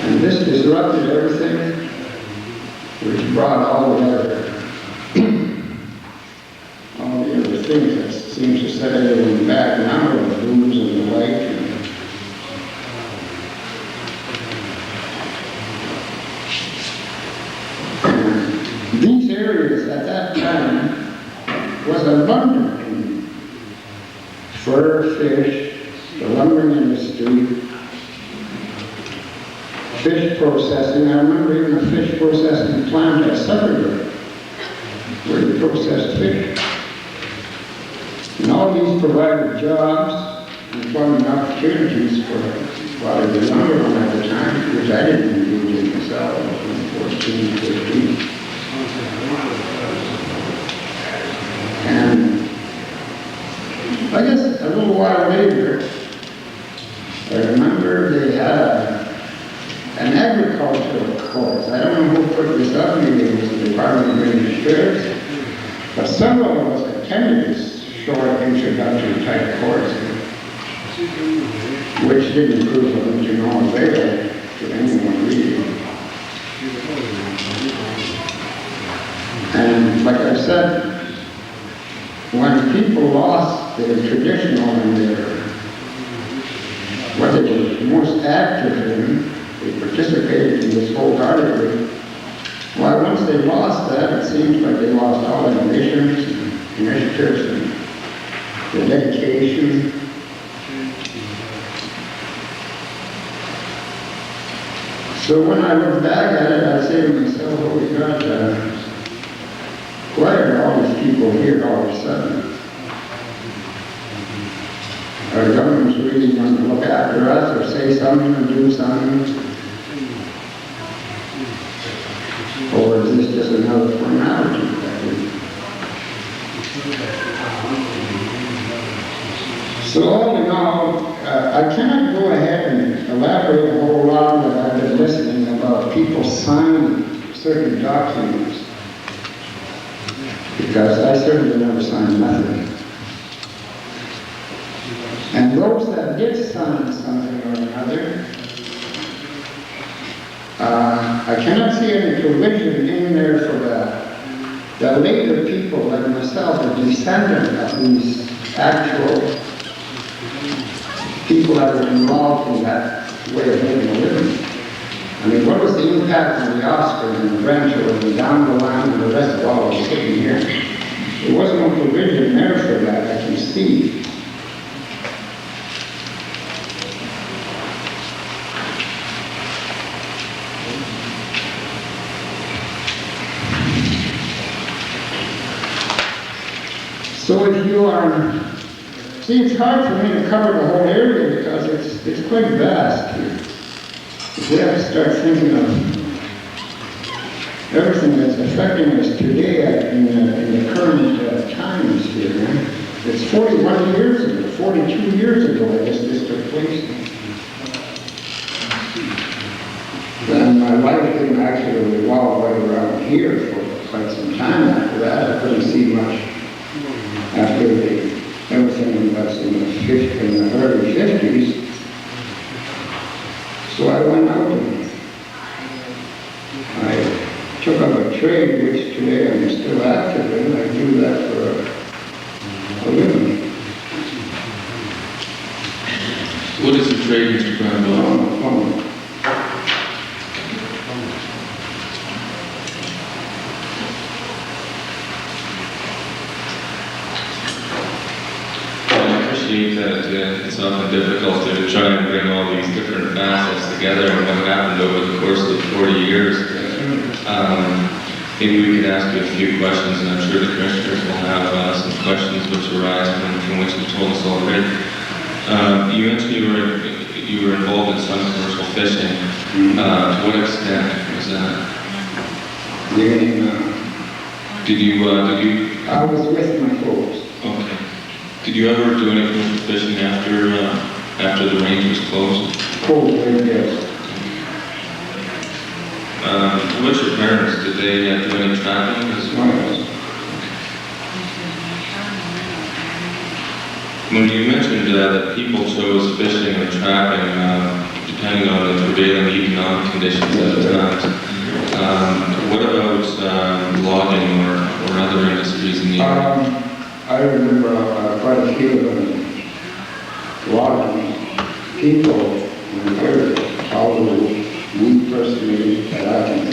And this disrupted everything, which brought all the other things that seems to set everyone back now, the booze and the like. And these areas at that time was abundant in fur, fish, the lumbering industry, fish processing. I remember even a fish processing plant at Suffolk, where they processed fish. And all these provided jobs and employment opportunities for what I was younger on at the time, which I didn't engage in myself when 14, 15. And I guess a little while later, I remember they had an agricultural course. I don't know who put this up, maybe it was the Department of British Affairs, but several of us attended this short introductory type course, which didn't prove of much no avail to anyone reading. And like I said, when people lost their traditional and their, what they were most active in, they participated in this wholeheartedly. Well, once they lost that, it seems like they lost all innovations and initiatives and the dedication. So when I look back at it, I say to myself, holy God, why are all these people here all of a sudden? Are governments really going to look after us or say something or do something? Or is this just another formality? So all in all, I cannot go ahead and elaborate a whole lot, but I've been listening about people signing certain documents, because I certainly never signed nothing. And those that did sign something or another, I cannot see any provision in there for the later people like myself, a descendant of these actual people that were involved in that way of making a living. I mean, what was the impact on the offspring and the grandchildren and down the line and the rest of all of us sitting here? There was no provision there for that, I can see. So if you are, see, it's hard for me to cover the whole area because it's quite vast here. If we have to start thinking of everything that's affecting us today in the current times here, it's 41 years ago, 42 years ago, I guess this took place. And my life didn't actually revolve right around here for quite some time after that. I couldn't see much after everything was in the early 50s. So I went out and I took up a trade, which today I'm still active in. I do that for a living. What is the trade, Mr. Brown? That it's often difficult to try and bring all these different facets together and what happened over the course of the 40 years. Maybe we could ask you a few questions, and I'm sure the commissioners will have some questions which arise from what you told us already. You mentioned you were involved in some commercial fishing. To what extent was that? Did you? I was with my folks. Okay. Did you ever do any commercial fishing after the range was closed? Cold, yes. What's your parents? Did they do any trapping as well? When you mentioned that people chose fishing or trapping depending on the prevailing economic conditions at the time, what about logging or other industries in the area? I remember quite a few of them, a lot of people in the area, although we personally, that I can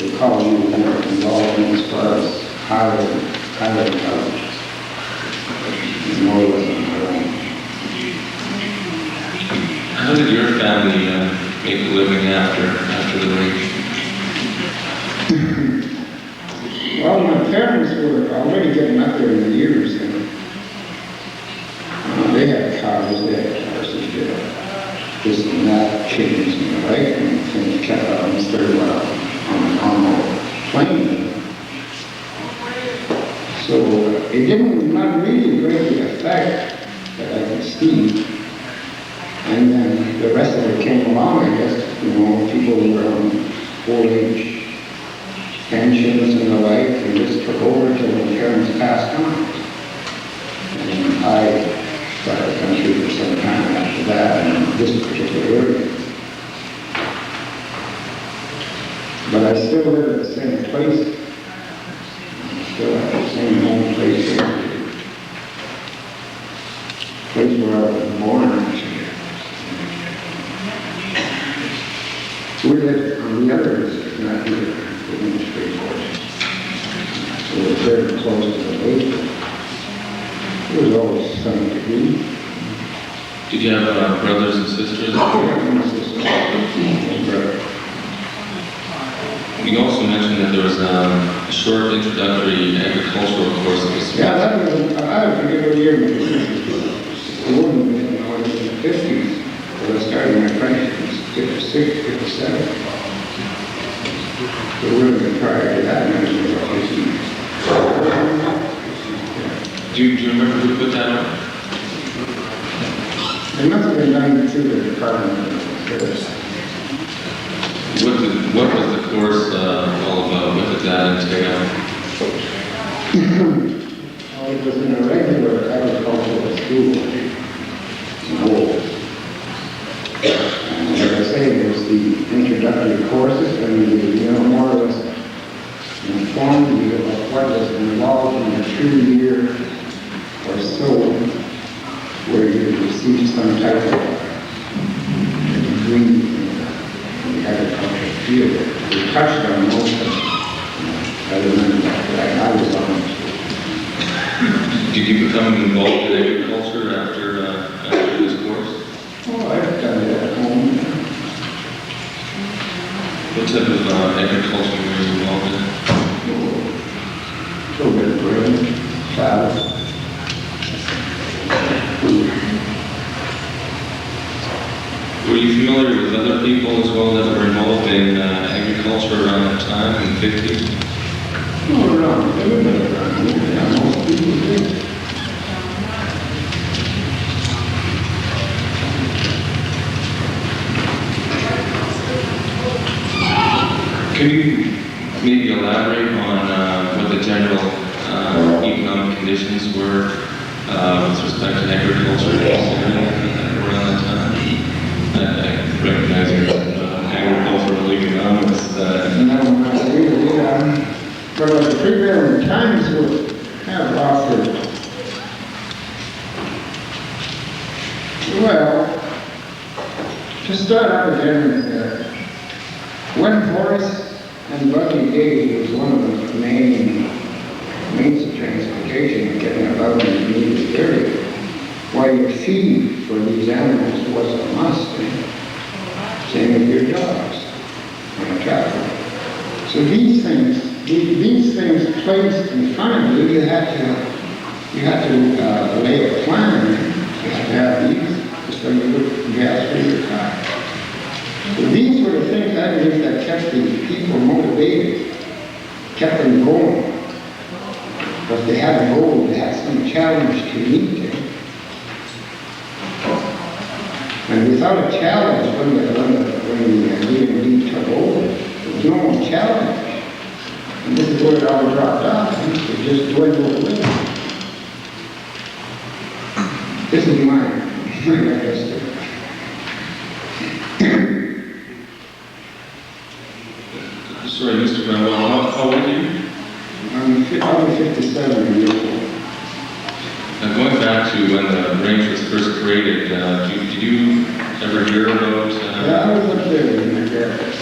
recall, we were involved in as far as hiring college. More or less on our own. How did your family make a living after the range? Well, my parents were already getting up there in the years, and they had cows, they had horses, they had this and that, chickens and the like, and things kept on very well on the plain. So it didn't not really greatly affect that I could see. And then the rest of it came along, I guess, people were on 4-H pensions and the like, and just took over till the parents passed on. And I started the country for some time after that in this particular area. But I still live at the same place. I still have the same home place here. Place where I was born, actually. We lived on the other district, not here. So we're very close to the lake. There was always something to do. Did you have brothers and sisters? You also mentioned that there was a short introductory agricultural course that was... Yeah, that was, I forget what year it was. It wasn't in the 50s. When I started my apprenticeship, it was 56, 57. So really prior to that, I was about 15. Do you remember who put that on? It must have been done through the Department of Affairs. What was the course all about? What did that entail? Well, it was in a regular agricultural school. And like I say, there's the introductory courses, and you know, more or less informed you about what was involved in a 2-year or so, where you receive some type of degree in the agricultural field. We touched on most of it. I remember that I was on it. Did you become involved in agriculture after this course? Oh, I've done it at home. What type of agriculture were you involved in? A little bit of grain, salad. Were you familiar with other people as well that were involved in agriculture around that time in the 50s? Oh, around, everybody around here, yeah, most people did. Can you maybe elaborate on what the general economic conditions were with respect to agriculture in this area around that time? I recognize you're agricultural economics. But the prevailing times were kind of offered. Well, to start out again, when horse and buggy days was one of the main means of transportation, getting about in the immediate area, why your feed for these animals was a must. Same with your dogs and cattle. So these things placed in front of you, you had to lay a plan. You had to have these so you would gas for your car. So these were the things, I believe, that kept the people motivated, kept them going. Because they had a goal, they had some challenge to meet. And without a challenge, when the DMD took over, there was no more challenge. And this is where it all dropped off. It just dwindled away. This is my history. Sorry, Mr. Brown, how old are you? I'm 57 years old. Now, going back to when the range was first created, did you ever hear about... Yeah, I was up there in the garage.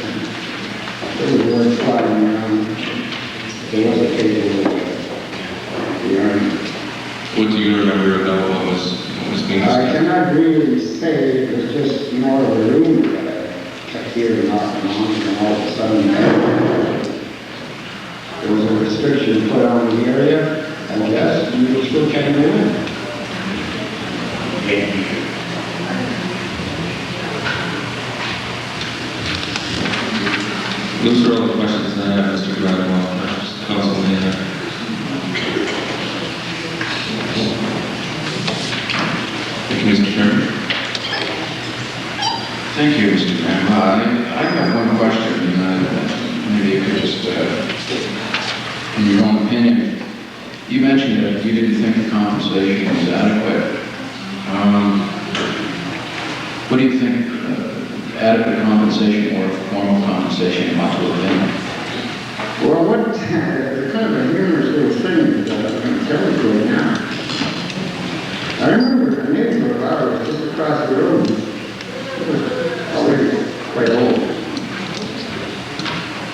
There was one flying around. There was a cable with the army. What do you remember about what was being discussed? I cannot really say. It was just more of a rumor that I kept hearing off and on, and all of a sudden there was a restriction put on the area, I guess, and we still came in. Those are all the questions that I have, Mr. Gradwell. Council may have. Thank you, Mr. Chairman. Thank you, Mr. Graham. I have one question, maybe you could just, in your own opinion, you mentioned that you didn't think the compensation was adequate. What do you think adequate compensation or formal compensation ought to have been? Well, what kind of a humorous little thing that I'm going to tell you right now. I remember a neighbor of ours just across the road, he was already quite old.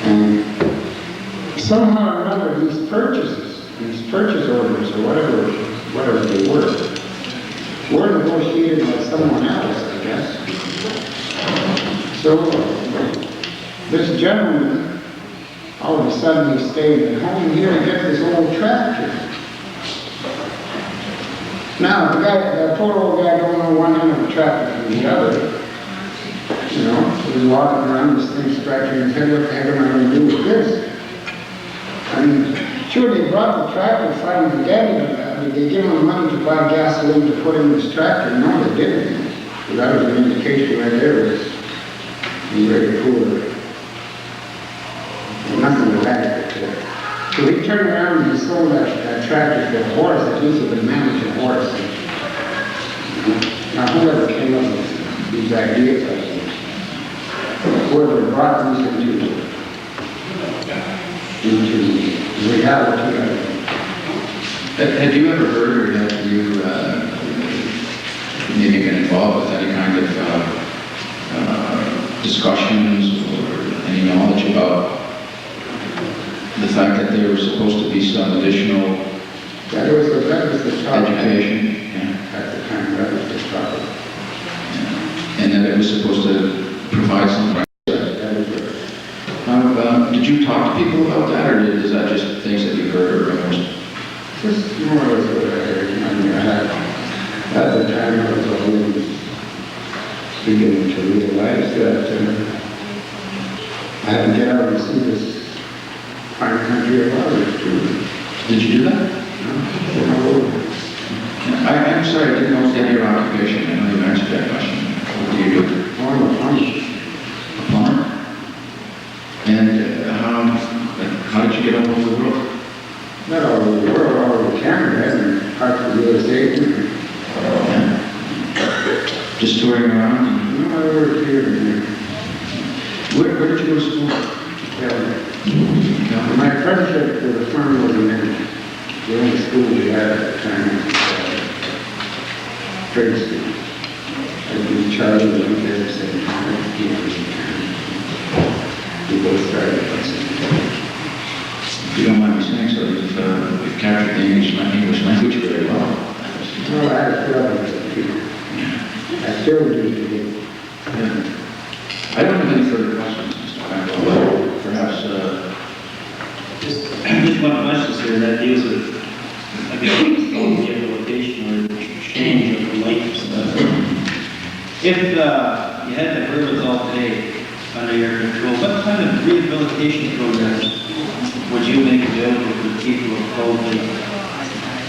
And somehow or another, these purchase orders or whatever whatever they were negotiated by someone else, I guess. So, this gentleman, all of a sudden he stayed at home here and get this old tractor. Now, the poor old guy don't know one end of the tractor from the other. You know, so he's walking around this thing scratching his head, what the heck am I going to do with this? I mean, sure, they brought the tractor, finally they gave him the money to buy gasoline to put in this tractor. No, they didn't. So that was an indication right there was he's very poor. Nothing to that. So he turned around and he sold that tractor for a horse. At least he could manage a horse. Now, whoever came up with these ideas, I think, whoever brought these into reality, I think. Had you ever heard, or have you maybe been involved with any kind of discussions or any knowledge about the fact that there was supposed to be some additional That was the topic. education? Yeah. At the time, that was the topic. And that it was supposed to provide some. Did you talk to people about that, or is that just things that you heard or rumors? Just more or less what I heard. I mean, at the time I was always beginning to realize that I had to get out and see this fine country of ours too. Did you do that? I'm sorry, I didn't know that your occupation. I know you answered that question. What do you do? I'm a plumber. A plumber? And how did you get all over the world? Not all over the world, all over Canada and parts of the USA. Yeah. Just touring around? And No, I worked here and there. where did you go to school? Yeah. My apprenticeship to the firm was in energy. The only school we had at the time was trade school. I'd be Charlie and went there at the same time. We both started at the same time. If you don't mind me saying so, you've captured the English language very well. Well, I had to put up with it, too. I still do today. Yeah. I don't have any further questions, Mr. Campbell. Perhaps, Just one question, sir, that deals with, I guess, the rehabilitation or change of the life stuff. If you had the wherewithal today under your control, what kind of rehabilitation programs would you make available to people of Cold Lake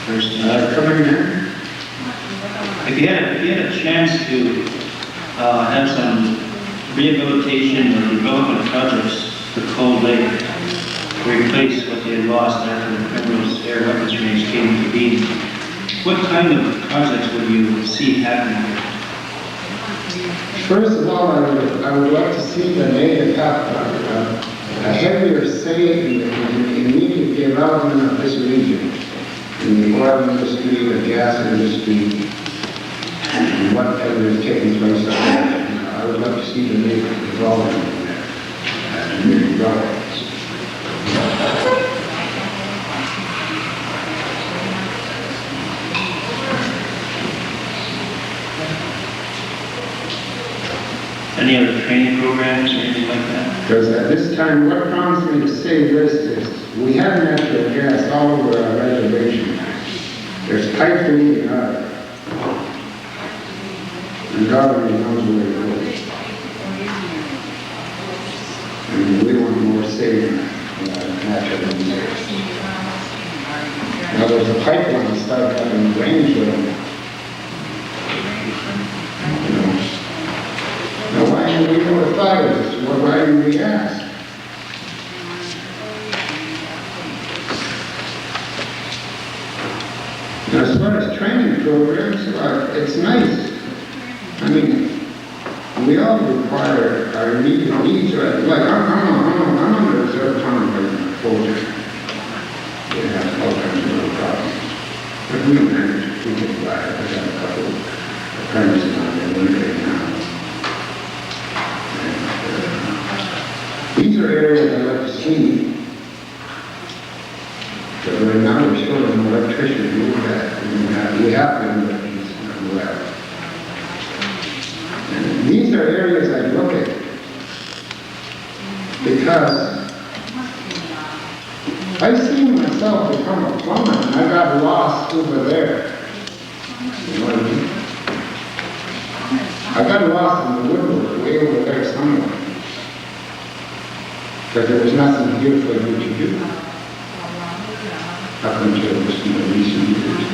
First Nation? Coming in? If you had a chance to have some rehabilitation or development projects for Cold Lake to replace what they had lost after the Primrose Air Weapons Range came into being, what kind of projects would you see happening? First of all, I would like to see the native have a heavier say in the immediate development of this region, in the oil industry, the gas industry, and whatever is taking place up there. I would like to see the native development in there, and the developments. Any other training programs or anything like that? Because at this time, what prompts me to say this is, we have natural gas all over our reservation. There's pipes leading out. And God only knows where it goes. And we want more say in natural resources. Now there's a pipeline stuck up in Rangeville. Now, why didn't we notify us? Well, why didn't we ask? Now, as far as training programs, it's nice. I mean, we all require our immediate needs, right? Like, I'm on the reserve farm right now, full-time. We have all kinds of little problems. But we manage, we get by. I got a couple of apprentices on there right now. These are areas I'd like to see. But right now we're short of an electrician, we have been looking as well. And these are areas I look at because I see myself become a plumber and I got lost over there. You know what I mean? I got lost in the woodwork way over there somewhere. Because there was nothing here for you to do. Up until this recent years.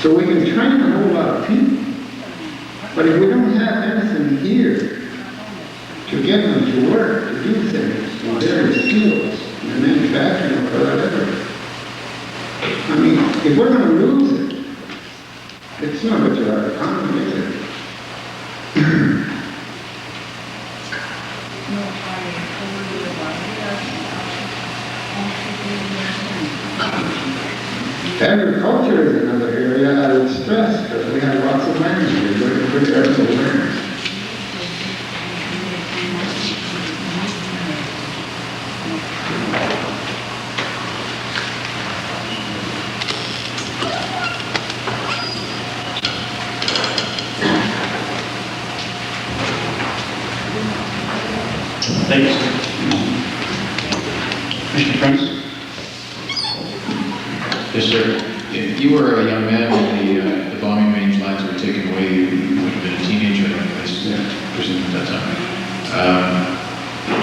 So we can train a whole lot of people. But if we don't have anything here to get them to work, to do things, in various fields, in manufacturing or whatever, I mean, if we're going to lose it, it's not good to our economy, is it? Agriculture is another area I would stress, because we have lots of land here, we're there to learn. Thank you, sir. Mr. Prince? Yes, sir. If you were a young man when the bombing range lines were taken away, you would have been a teenager, I presume at that time.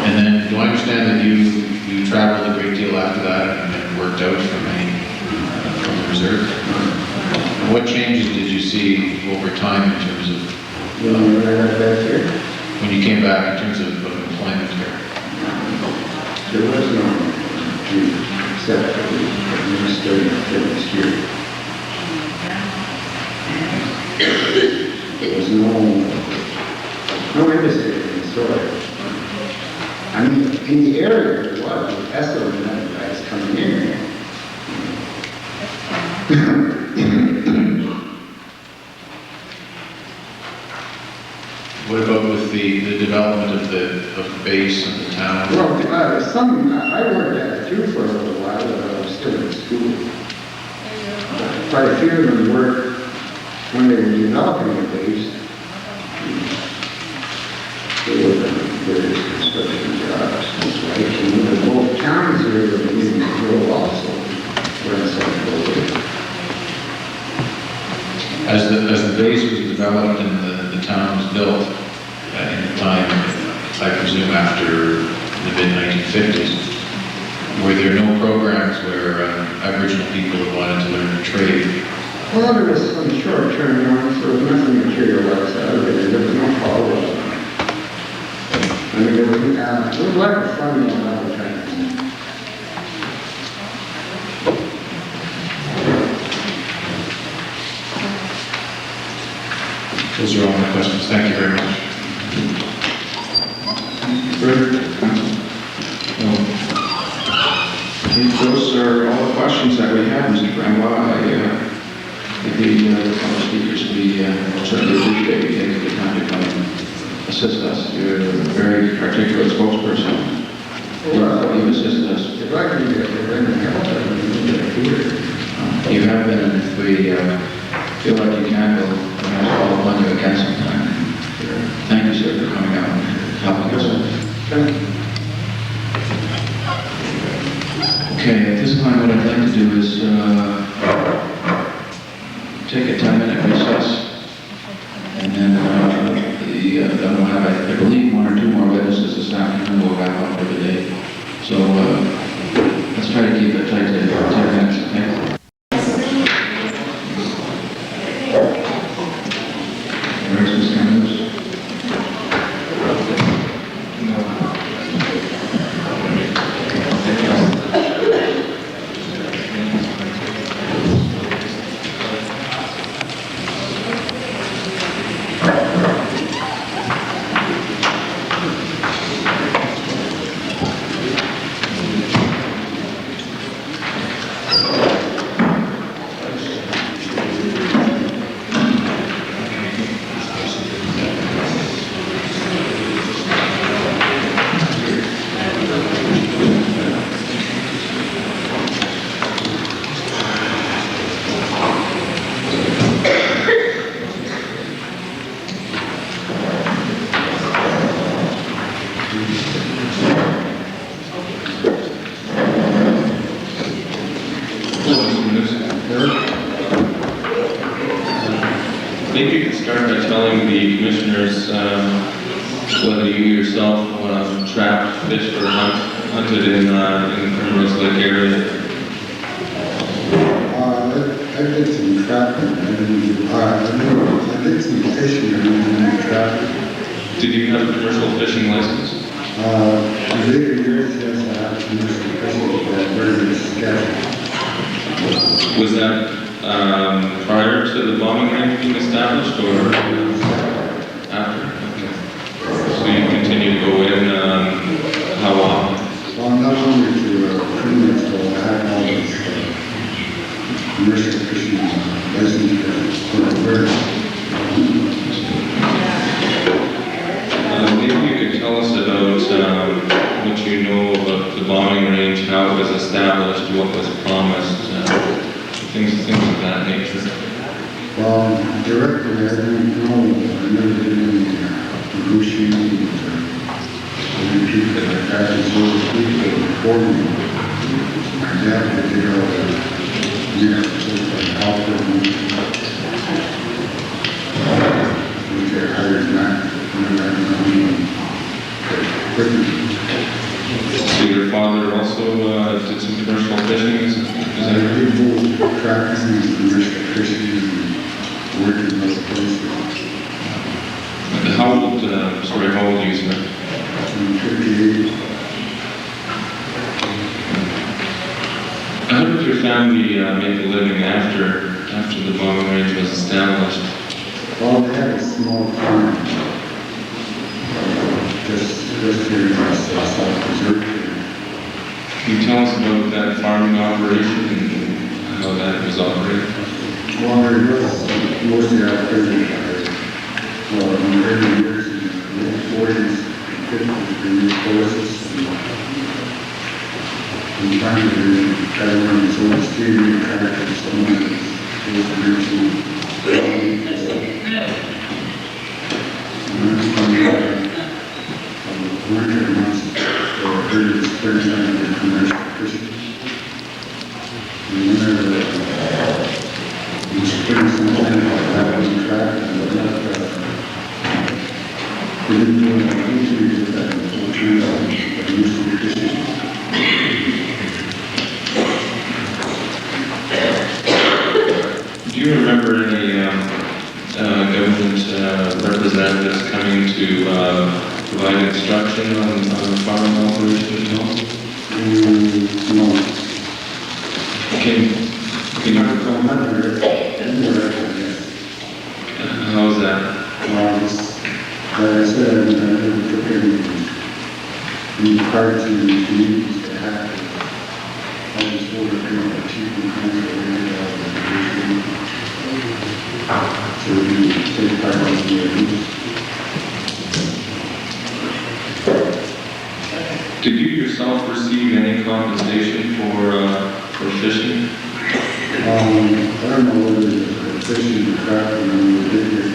And then, do I understand that you traveled a great deal after that and worked out from the reserve? And what changes did you see over time in terms of when you came back in terms of employment here? There was no except for the administrative fitness here. There was no industry in the soil. I mean, in the area there was, with Essex and other guys coming in. What about with the development of the base and the town? Well, I worked at it too for a little while, but I was still in school. Quite a few of them worked when they were developing the base. They were in various construction jobs, right? And the whole towns here were beginning to grow also. As the base was developed and the town was built in the time, I presume after the mid-1950s, were there no programs where Aboriginal people wanted to learn a trade? Well, there was some short-term ones, there was nothing materialized out of it, there was no follow-up. I mean, it was like a funding and all the time. Those are all my questions. Thank you very much. Further? Those are all the questions that we have, Mr. Brembaugh. I think the fellow speakers, we certainly appreciate you taking the time to come and assist us. You're a very articulate spokesperson. You've assisted us. If I can get any help, I can get here. You have been, and if we feel like you can, we'll perhaps follow up on you again sometime. Thank you, sir, for coming out and helping us. Thank you. Okay, at this time, what I'd like to do is take a 10-minute recess, and then then we'll have, I believe, one or two more witnesses this afternoon. We'll wrap up for the day. So let's try to keep it tight to 10 minutes, okay? Where's Ms. Cummings? yourself trapped, fished, or hunted in the Primrose Lake area? I did some trapping, and I did some fishing and trapping. Did you have a commercial fishing license? In later years, yes, I have commercial fishing for very schedule. Was that prior to the bombing range being established, or after? Okay. So you continue to go in, how often? Well, not only to criminals, but I have all this commercial fishing license for the birds. Maybe you could tell us about what you know about the bombing range, how it was established, what was promised, things of that nature. Well, directly, I don't know. I never did any negotiating or any people like that. It's all the people before me. My dad did all the Alfred and we get hired back. So your father also did some commercial fishing? Is I that did both trapping and commercial fishing and working in those places. How old are you, sir? I'm 58. How did your family make a living after the bombing range was established? Well, they had a small farm, just here in South Missouri. Can you tell us about that farming operation and how that was operated? Well, it was mostly operated by, in the early years, in the late 40s, 50s, they used horses and trying to try to run his own steering tractors, someone was producing. Winter months, early springtime, and commercial fishing. And whenever in spring, sometime I was trapped and we didn't do anything with that until trees, but usually fishing. Do you remember any government representatives coming to provide instruction on farming operations at all? No. Can you how's that? Like I said, I never took any part in the meetings that happened. I just ordered the chief and council so we take part in the meetings. Did you yourself receive any compensation for fishing? I don't know whether it's fishing or trapping, and we did get,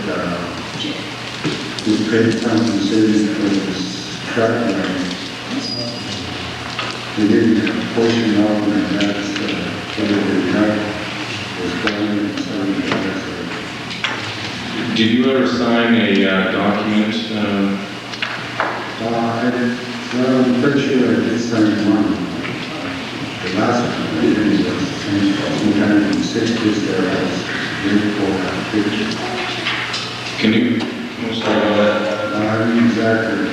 we paid compensation for this trap line. They didn't have a portion of it, and that's whether they got was $470. Did you ever sign a document? I'm pretty sure I did sign one. The last one I did was sometime in the 60s there was airport. Can you start on that? I mean exactly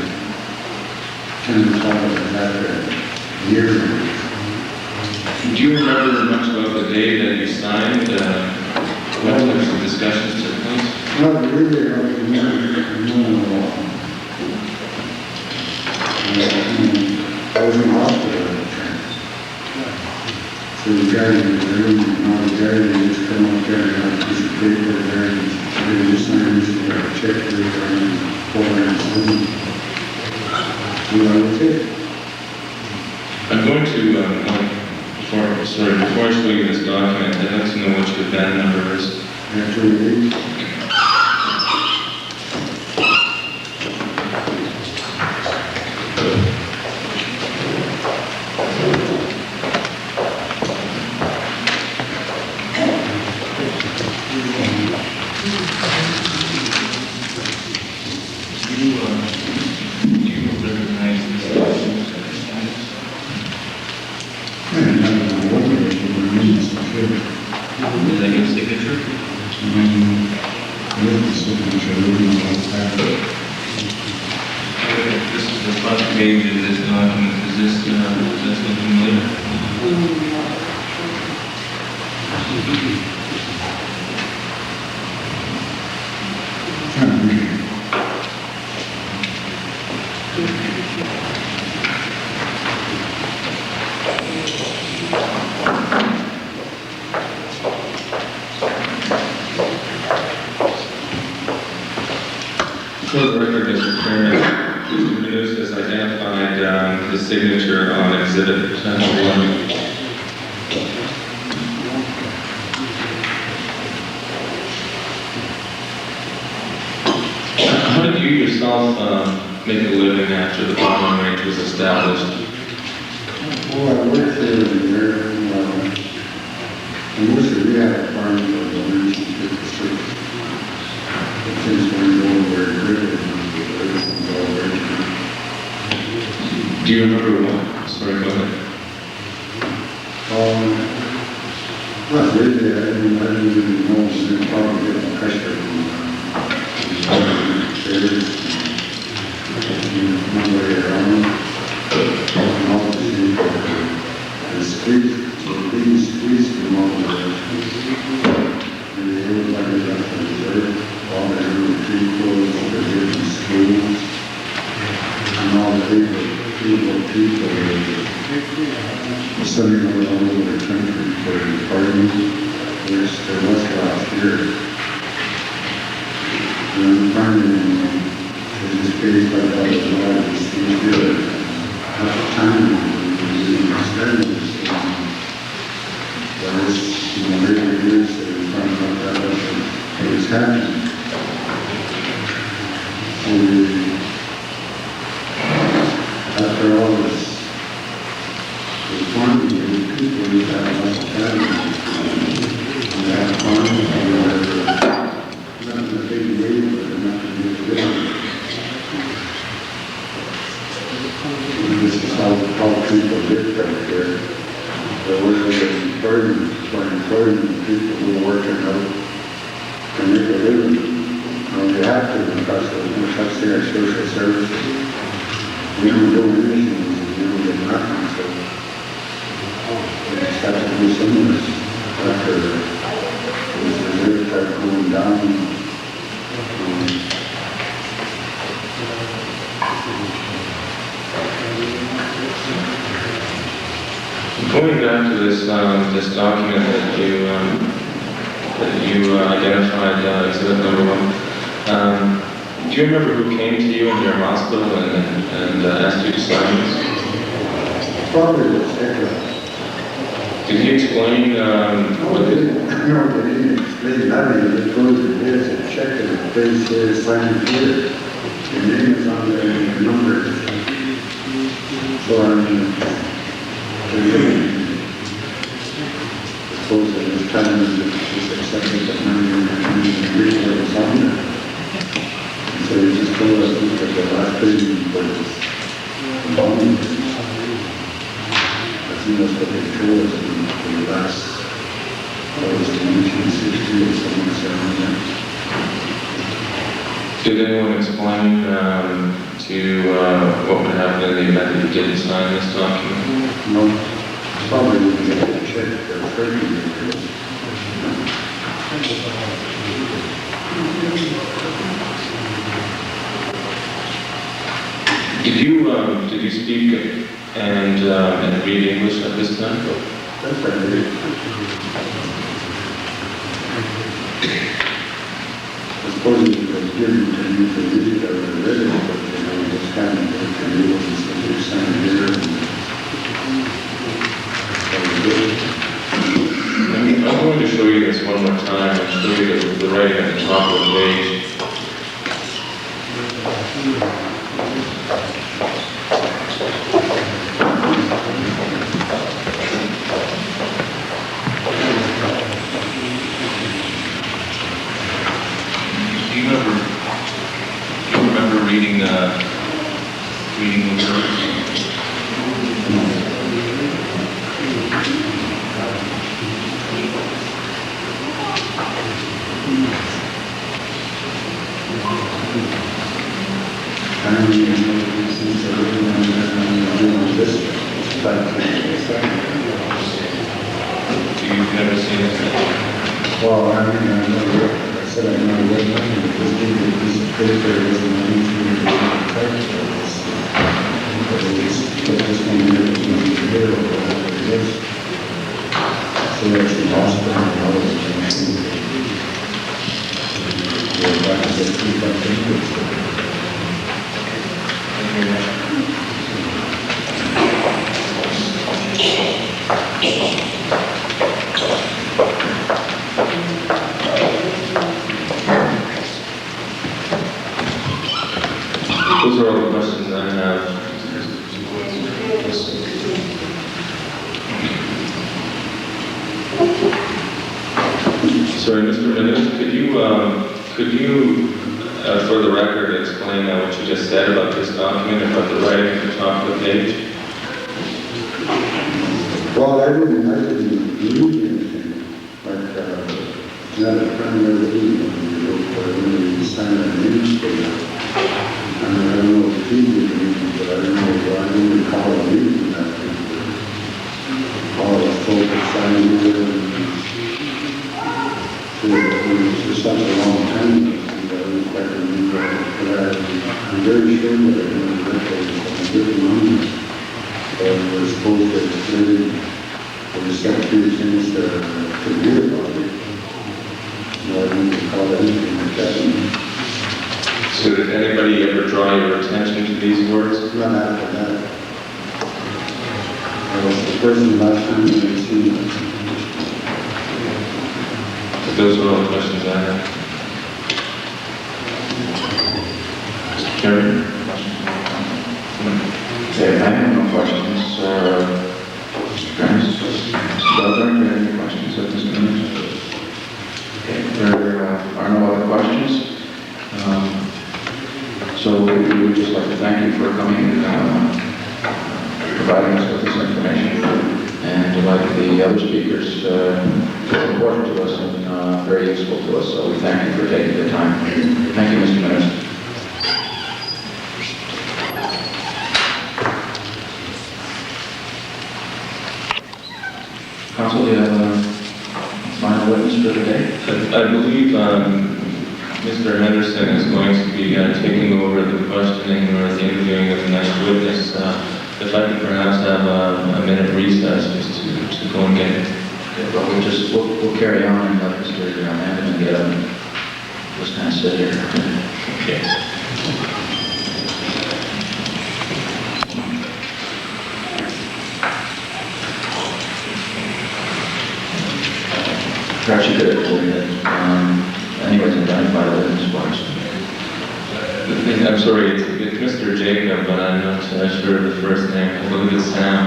10 to 12 exactly years. Do you remember much about the day that you signed? What types of discussions took place? Not really, I don't remember. I was in the hospital at the time. So the guy in the room, all the guys, they just come up there and have a piece of paper there, and they just sign this, they got a check for it, and $470. So that was it. I'm going to, before I show you this document, I'd like to know what your band number is. Actually, Do you the front page of this document, is this something familiar? For the record, Mr. Chairman, Mr. News has identified the signature on Exhibit 1. How did you yourself make a living after the bombing range was established? Well, I worked there in there, and mostly we had a farm for the 1956. The things weren't going very good, and everything was all very good. Do you remember what? Sorry, go ahead. Not really, I didn't even know, so they probably get the pressure from one way around, and obviously, the squeeze, the big squeeze from all the and they were like that for the earth, all the people, all the different schools, and all the people sending all over the country for the party, which there was last year. And finally, it was based on all the laws, things good. At the time, it was in the standards. There was, later years, they were finding out that it was happening. And after all this, the farming, the people who had a lot of time, and they had farming, and they were not in a big way, but not in a big way. And this is how people lived out there. There was employment people who were working out to make a living. Well, they have to, because they don't touch their social services. We don't do anything, we don't get nothing, so we just have to do some of this. After the rate started going down, Going back to this this document that you identified, Exhibit number 1, do you remember who came to you in your hospital and asked you to sign this? probably the second. Did he explain what They didn't explain nothing, they just go to this and check it, they say sign here. Your name is on there, and your number. So I mean, suppose at this time, it's accepted that money and agree what was on there. So they just told us that the last thing was bonding. I think that's what they told us in the last, that was in 1960 or something around there. Did anyone explain to what would happen in the event that you didn't sign this document? No, probably wouldn't get a check for 30 years. Did you speak and read English at this time? That's right. I suppose it was given to me to read or read it, but just kind of like to read and so they signed here and that was good. I'm going to show you this one more time and show you the writing at the top of the page. Do you remember reading the words? I don't even know if this is district. You've never seen it? Well, I mean, I know, I said I know what, because they did this paper, it was in 1985. But it's just one year, it was 1 year, or whatever it is. So it's in hospital, and all of it. We're back to the 3 Those are all the questions I have. Sorry, Mr. Minnis, could you, for the record, explain what you just said about this document, about the writing at the top of the page? Well, I didn't read anything, but not a primary reading, when you sign a newspaper. I mean, I don't know if he did reading, but I don't know, I don't recall reading that. All the folks that signed it, and it was for such a long time, I don't quite remember, but I'm very sure that I remember that there was some good money. We're supposed to explain for the secretary things to read about it. No, I don't recall anything like that. So did anybody ever draw your attention to these words? Not after that. That was the first and last time we had seen it. But those are all the questions I have. Mr. Chairman? Okay, I have no questions. Mr. Grimes, Mr. Belder, do you have any questions at this minute? Okay, there are no other questions. So we would just like to thank you for coming and providing us with this information. And like the other speakers, it's important to us and very useful to us. So we thank you for taking the time. Thank you, Mr. Minister. Council, do you have a final witness for today? I believe Mr. Henderson is going to be taking over the questioning or the interviewing of the next witness. If I could perhaps have a minute recess just to go and get it. Okay, but we'll carry on and let Mr. Anderson get up and just kind of sit here. Okay. Perhaps you could have told me that anyways identify the witness for us. I'm sorry, it's Mr. Jacob, but I'm not sure of the first name. I believe it's Sam.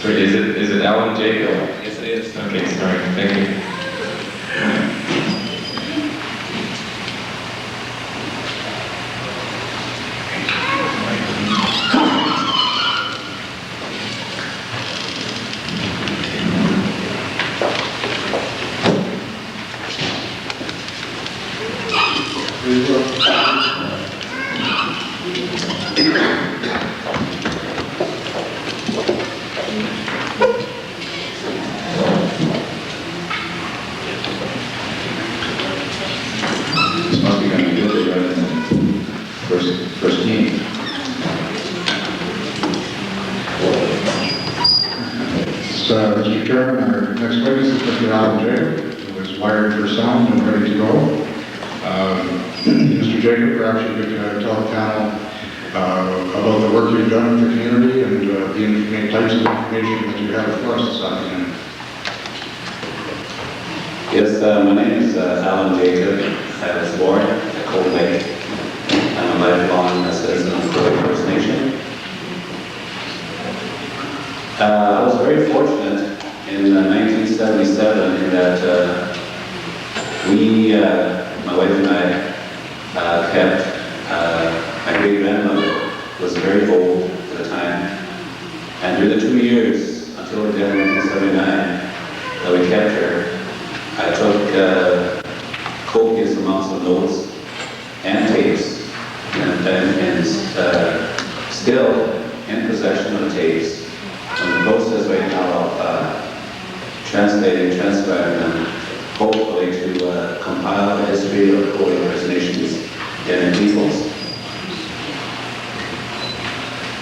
Sorry, is it Alan Jacob? Yes, it is. Okay, sorry. Thank you. This must be going to be good rather than first team. Mr. Chairman, our next witness is Mr. Alan Jacob, who is wired for sound and ready to go. Mr. Jacob, perhaps you could tell the panel about the work you've done in the community and the types of information that you have for us this afternoon. Yes, my name is Alan Jacob. I was born at Cold Lake. I'm a lifelong citizen of the First Nation. I was very fortunate in 1977 in that my wife and I, kept my great-grandmother, was very old at the time, and during the 2 years until her death in 1979 that we kept her, I took translating, transcribing, and hopefully to compile the history of Holy First Nations Indian peoples.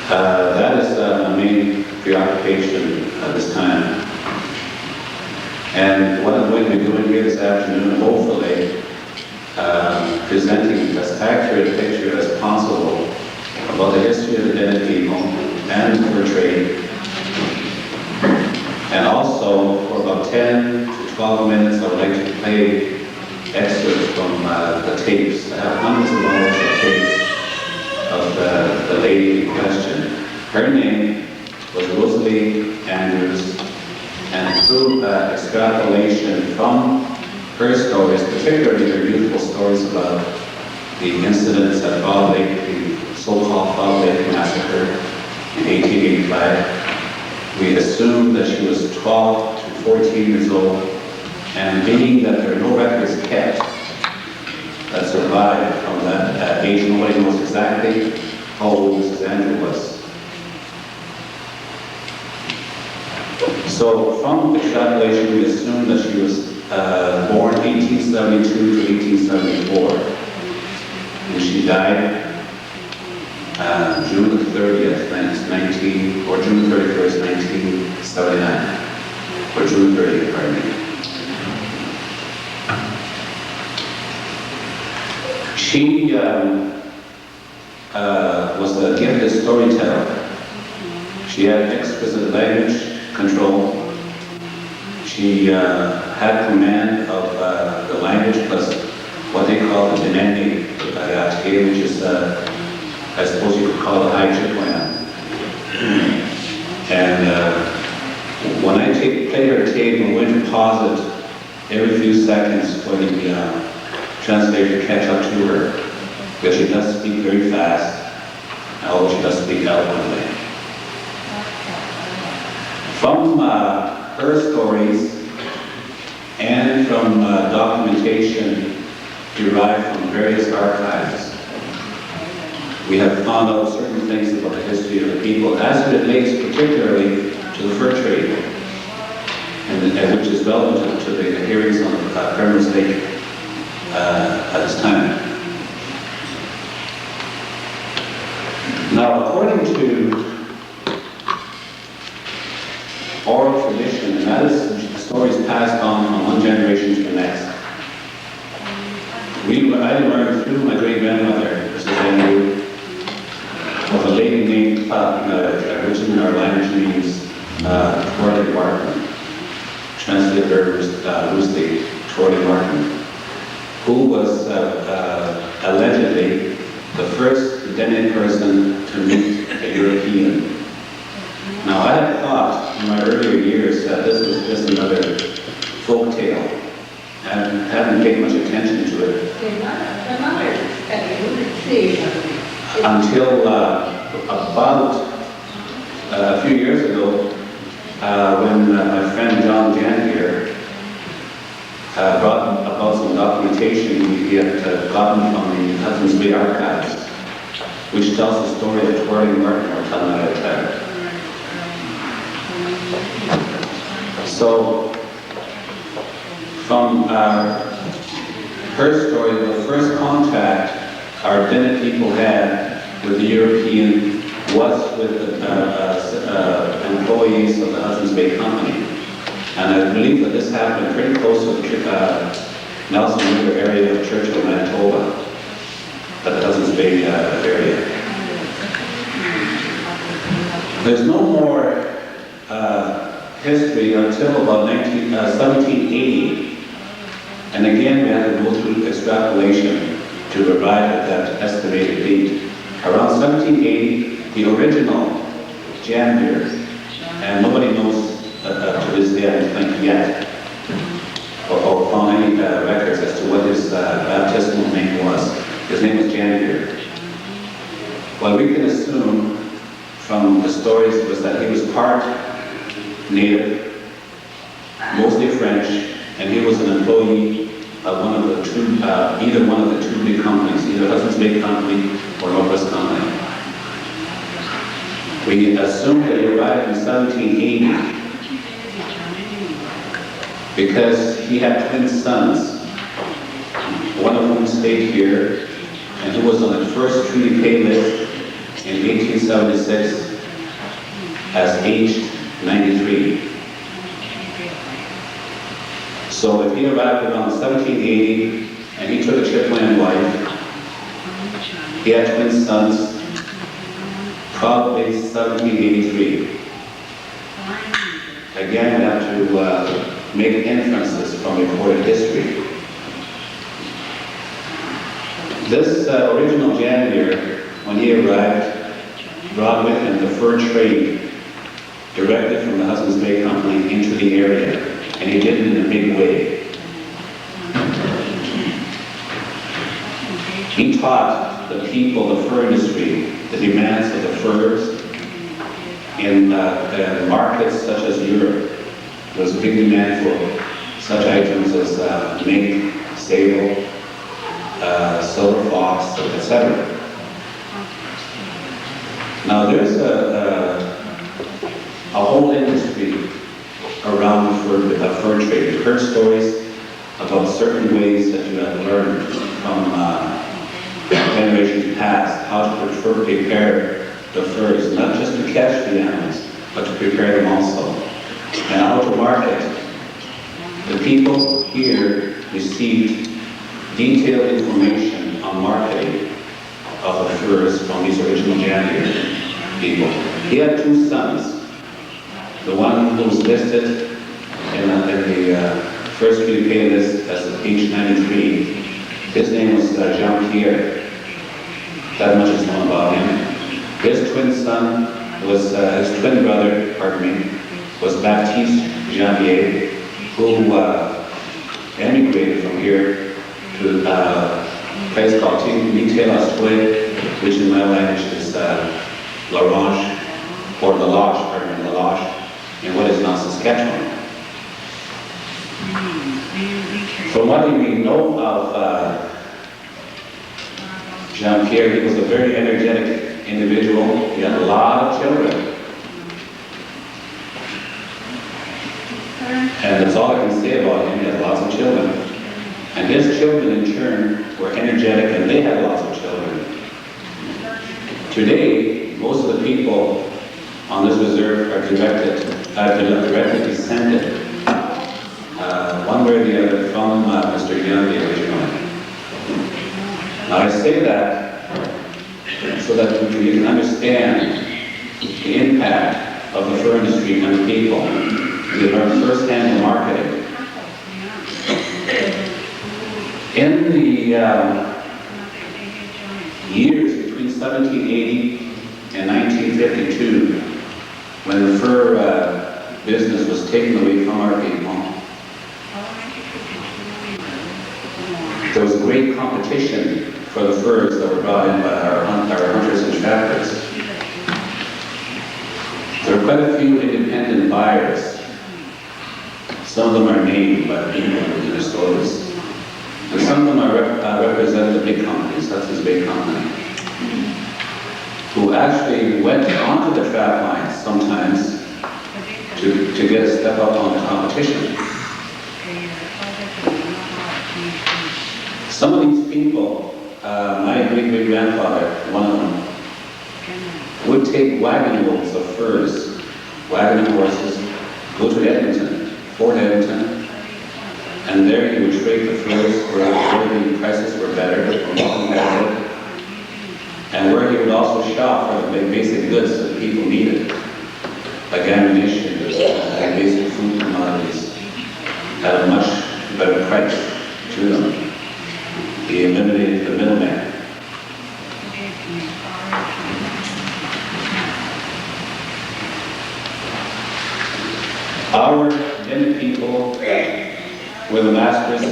That is my main preoccupation at this time. And what I'm going to be doing here this afternoon, hopefully, presenting as accurate a picture as possible about the history of the Bennett people and the fur trade. And also, for about 10 to 12 minutes, I would like to play excerpts from the tapes. I have hundreds of hours of tapes of the lady in question. Her name was Rosalie Andrews, and through extrapolation from her stories, particularly her beautiful stories about the incidents at Bald Lake, the so-called Bald Lake Massacre in 1885, we assumed that she was 12 to 14 years old, and being that there are no records kept that survived from that age, nobody knows exactly how old Mrs. Andrews was. So from extrapolation, we assume that she was born 1872 to 1874, and she died June 30th, 19, or June 31st, 1979, or June 30th, pardon me. She was a gifted storyteller. She had exquisite language control. She had command of the language plus what they call the Denende, which is, I suppose you could call it high Chippewa. And when I play her tape, I'm going to pause it every few seconds for the translator to catch up to her, because she does speak very fast, although she does speak eloquently. From her stories and from documentation derived from various archives, we have found out certain things about the history of the people as it relates particularly to the fur trade, and which is relevant to the hearings on Primrose Lake at this time. Now, according to oral tradition, and that is stories passed on from one generation to the next. I learned through my great-grandmother, Mrs. Andrew, of a lady named, which in our language means Torley Martin, translated loosely, Torley Martin, who was allegedly the first Dene person to meet a European. Now, I had thought in my earlier years that this was just another folk tale, and hadn't paid much attention to it until about a few years ago, when my friend John Janvier brought about some documentation he had gotten from the Hudson's Bay Archives, which tells the story of Twirling Martin or Talmud. So, from her story, the first contact our Bennett people had with the European was with the employees of the Hudson's Bay Company. And I believe that this happened pretty close to the Nelson River area of Churchill, Manitoba, at the Hudson's Bay area. There's no more history until about 1780, and again we had to go through extrapolation to arrive at that estimated date. Around 1780, the original Janvier, and nobody knows to this day, I think, yet, or found any records as to what his baptismal name was. His name was Janvier. Well, we can assume from the stories was that he was part native, mostly French, and he was an employee of one of the two, either one of the two big companies, either Hudson's Bay Company or Northwest Company. We assume that he arrived in 1780, because he had twin sons, one of whom stayed here, and who was on the first treaty pay list in 1876 as aged 93. So if he arrived around 1780 and he took a Chippewa wife, he had twin sons, probably 1783. Again, we have to make inferences from recorded history. This original janitor, when he arrived, brought with him the fur trade directly from the Hudson's Bay Company into the area, and he did it in a big way. He taught the people, the fur industry, the demands of the furs in markets such as Europe. There was a big demand for such items as mink, sable, silver fox, etc. Now there's a whole industry around the fur trade. You've heard stories about certain ways that you have learned from generations past how to prepare the furs, not just to catch the animals, but to prepare them also, and how to market. The people here received detailed information on marketing of the furs from these original janitor people. He had two sons. The one who was listed in the first treaty pay list as age 93, his name was Jean-Pierre. That much is known about him. His twin son was, his twin brother, was Baptiste Janvier, who emigrated from here to a place called Tigny-Tell-Osway, which in my language is La Roche, or La Loche, in what is now Saskatchewan. From what we know of Jean-Pierre, he was a very energetic individual. He had a lot of children. And that's all I can say about him. He had lots of children. And his children, in turn, were energetic, and they had lots of children. Today, most of the people on this reserve are directly descended, one way or the other, from Mr. Young, the original. Now I say that so that you can understand the impact of the fur industry on the people. We learn firsthand the marketing. In the years between 1780 and 1952, when the fur business was taken away from our people, there was a great competition for the furs that were brought in by our hunters and trappers. There were quite a few independent buyers. Some of them are named by the people in their stories. And some of them are represented the big companies, that's his big company, who actually went onto the trap lines sometimes to get a step up on the competition. Some of these people, my great-great-grandfather, one of them, would take wagon loads of furs, wagon and horses, go to Edmonton, Fort Edmonton, and there he would trade the furs where the prices were better, or more competitive, and where he would also shop for the basic goods that people needed, like ammunition, like basic food commodities, at a much better price to them. He eliminated the middleman. Our Indian people were the masters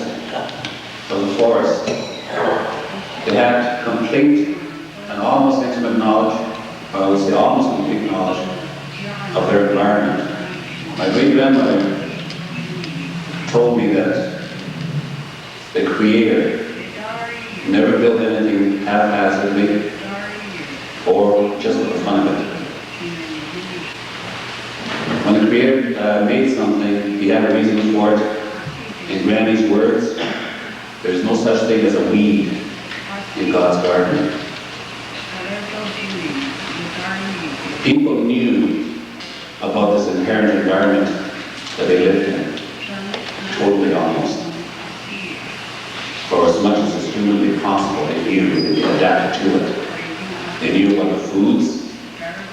of the forest. They had complete and almost intimate knowledge, or I would say almost complete knowledge, of their environment. My great-grandmother told me that the Creator never built anything haphazardly or just for the fun of it. When the Creator made something, he had a reason for it, In Granny's words, there's no such thing as a weed in God's garden. People knew about this inherent environment that they lived in, totally almost. For as much as is humanly possible, they knew they adapted to it. They knew about the foods,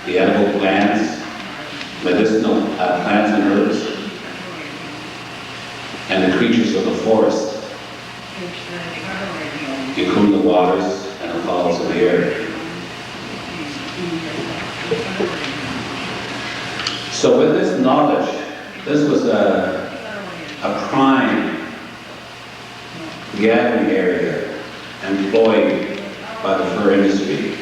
the edible plants, medicinal plants and herbs, and the creatures of the forest, including the waters and the fowls of the air. So with this knowledge, this was a prime gathering area employed by the fur industry.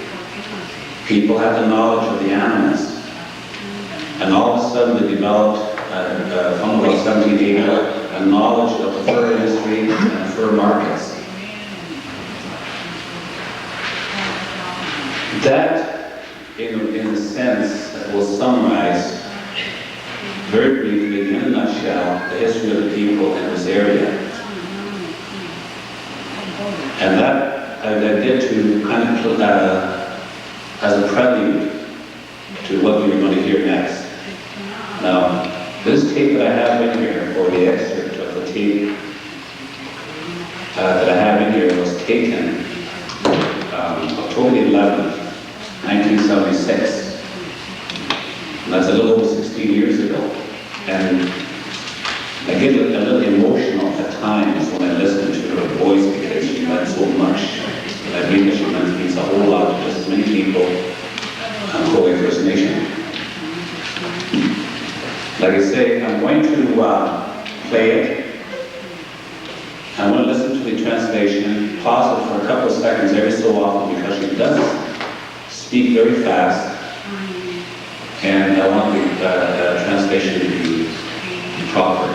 People had the knowledge of the animals, and all of a sudden they developed, from about 1780, a knowledge of the fur industry and fur markets. That, in a sense, will summarize very briefly, in a nutshell, the history of the people in this area. And that I did to kind of put as a prelude to what we were going to hear next. Now, this tape that I have in here, or the excerpt of the tape that I have in here, was taken October 11th, 1976. And that's a little over 16 years ago. And I get a little emotional at times when I listen to her voice because she meant so much. And I believe that she means a whole lot to just as many people on Holy First Nation. Like I say, I'm going to play it. I want to listen to the translation, pause it for a couple of seconds every so often because she does speak very fast. And I want the translation to be proper.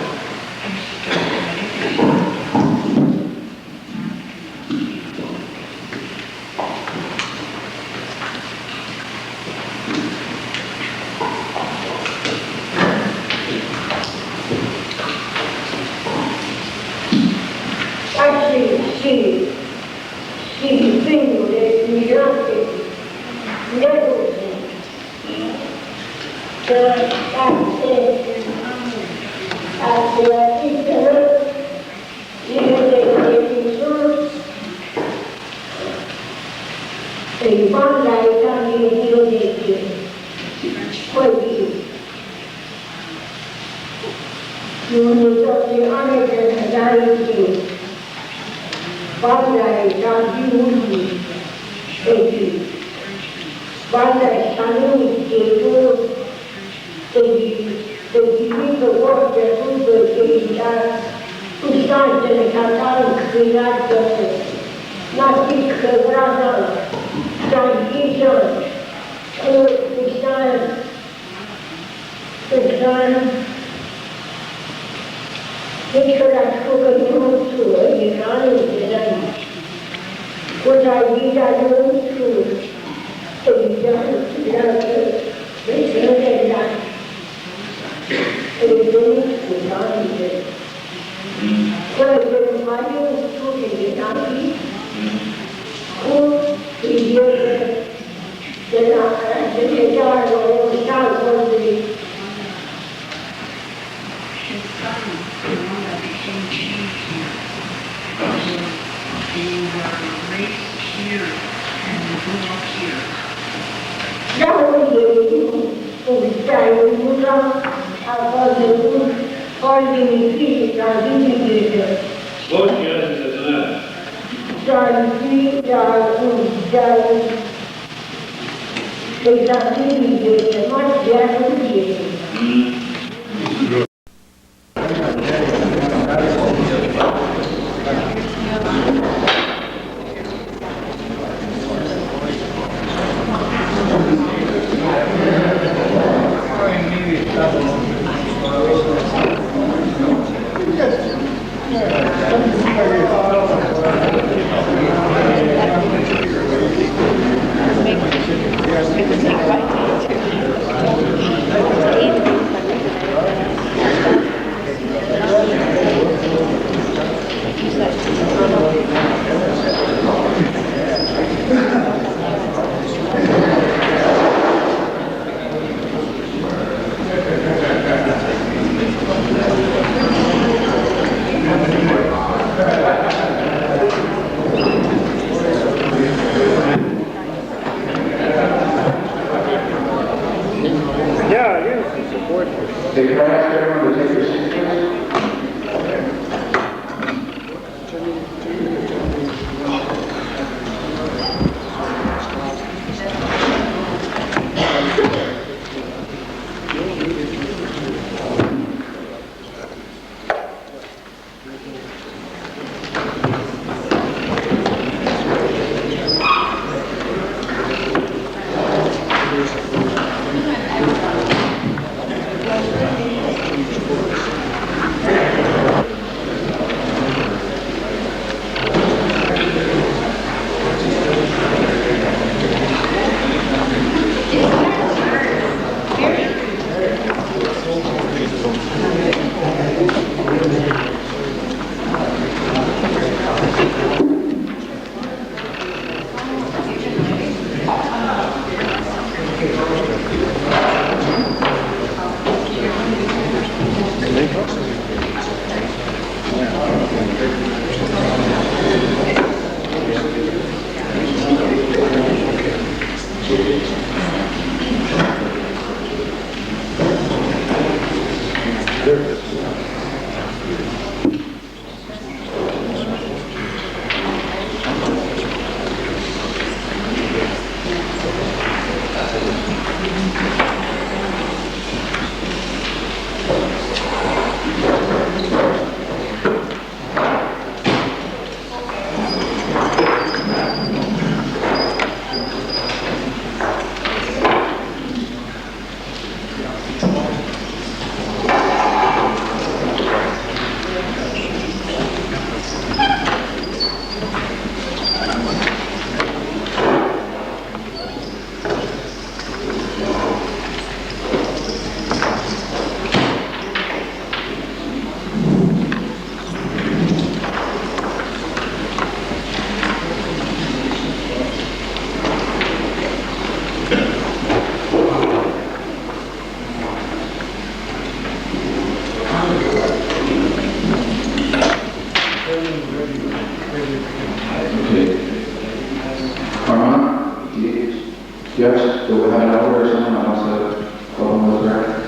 Yes, do we have an order or someone that wants to go on with that?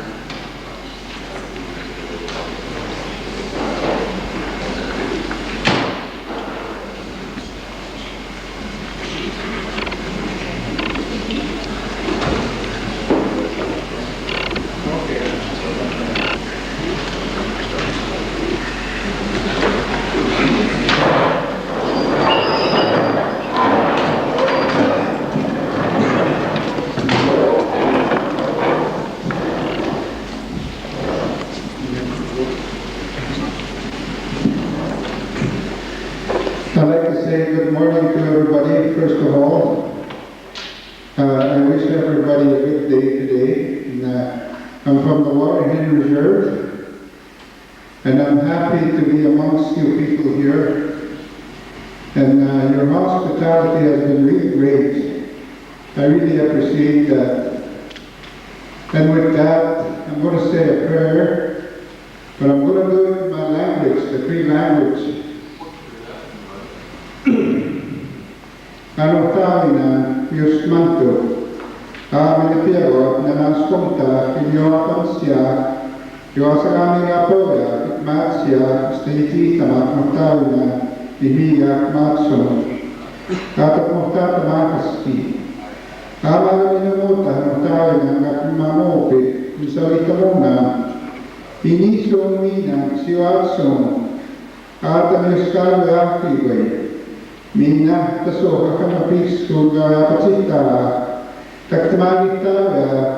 I'd like to say good morning to everybody, first of all. I wish everybody a good day today. And, I'm from the Waterhen Reserve, and I'm happy to be amongst you people here. And your hospitality has been really great. I really appreciate that. And with that, I'm going to say a prayer, but I'm going to do it in my language, the Cree language. Anotavina, jos mantu, aamina piego, nämä skonta, jo kansia, jo asagamina poja, matsia, steitiitamat, notavina, imiga, matson, kato mohtata makasti. Aamina muuta, notavina, nakuma moopi, misalita muna, inisun mina, siuatsun, aata myös kalve ahtivoi. Minä tässä on kana piskuga ja patsitaa. Taktamanitaa ja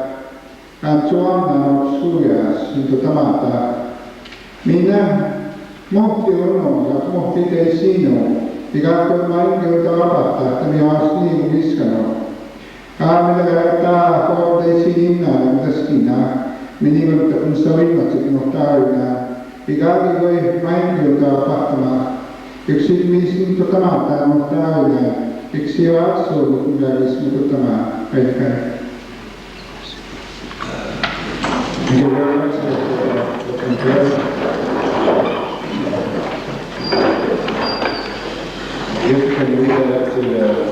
antsuanna sujas into tamata. Minä mohti ono ja mohti tei sinu. Ikakko mainkiota vapattaa, että minä olis niin viskano. Aamilla käyttää kohdei sininna ja mitäskina. Minä kun sitä viimatsit nohtaina. Ikakki voi mainkiota vapattamaan. Yksi mihin tämä on täynnä, yksi on absoluutti mutta tämä kaikkea. Thank you very much for the prayer. If you can read that to the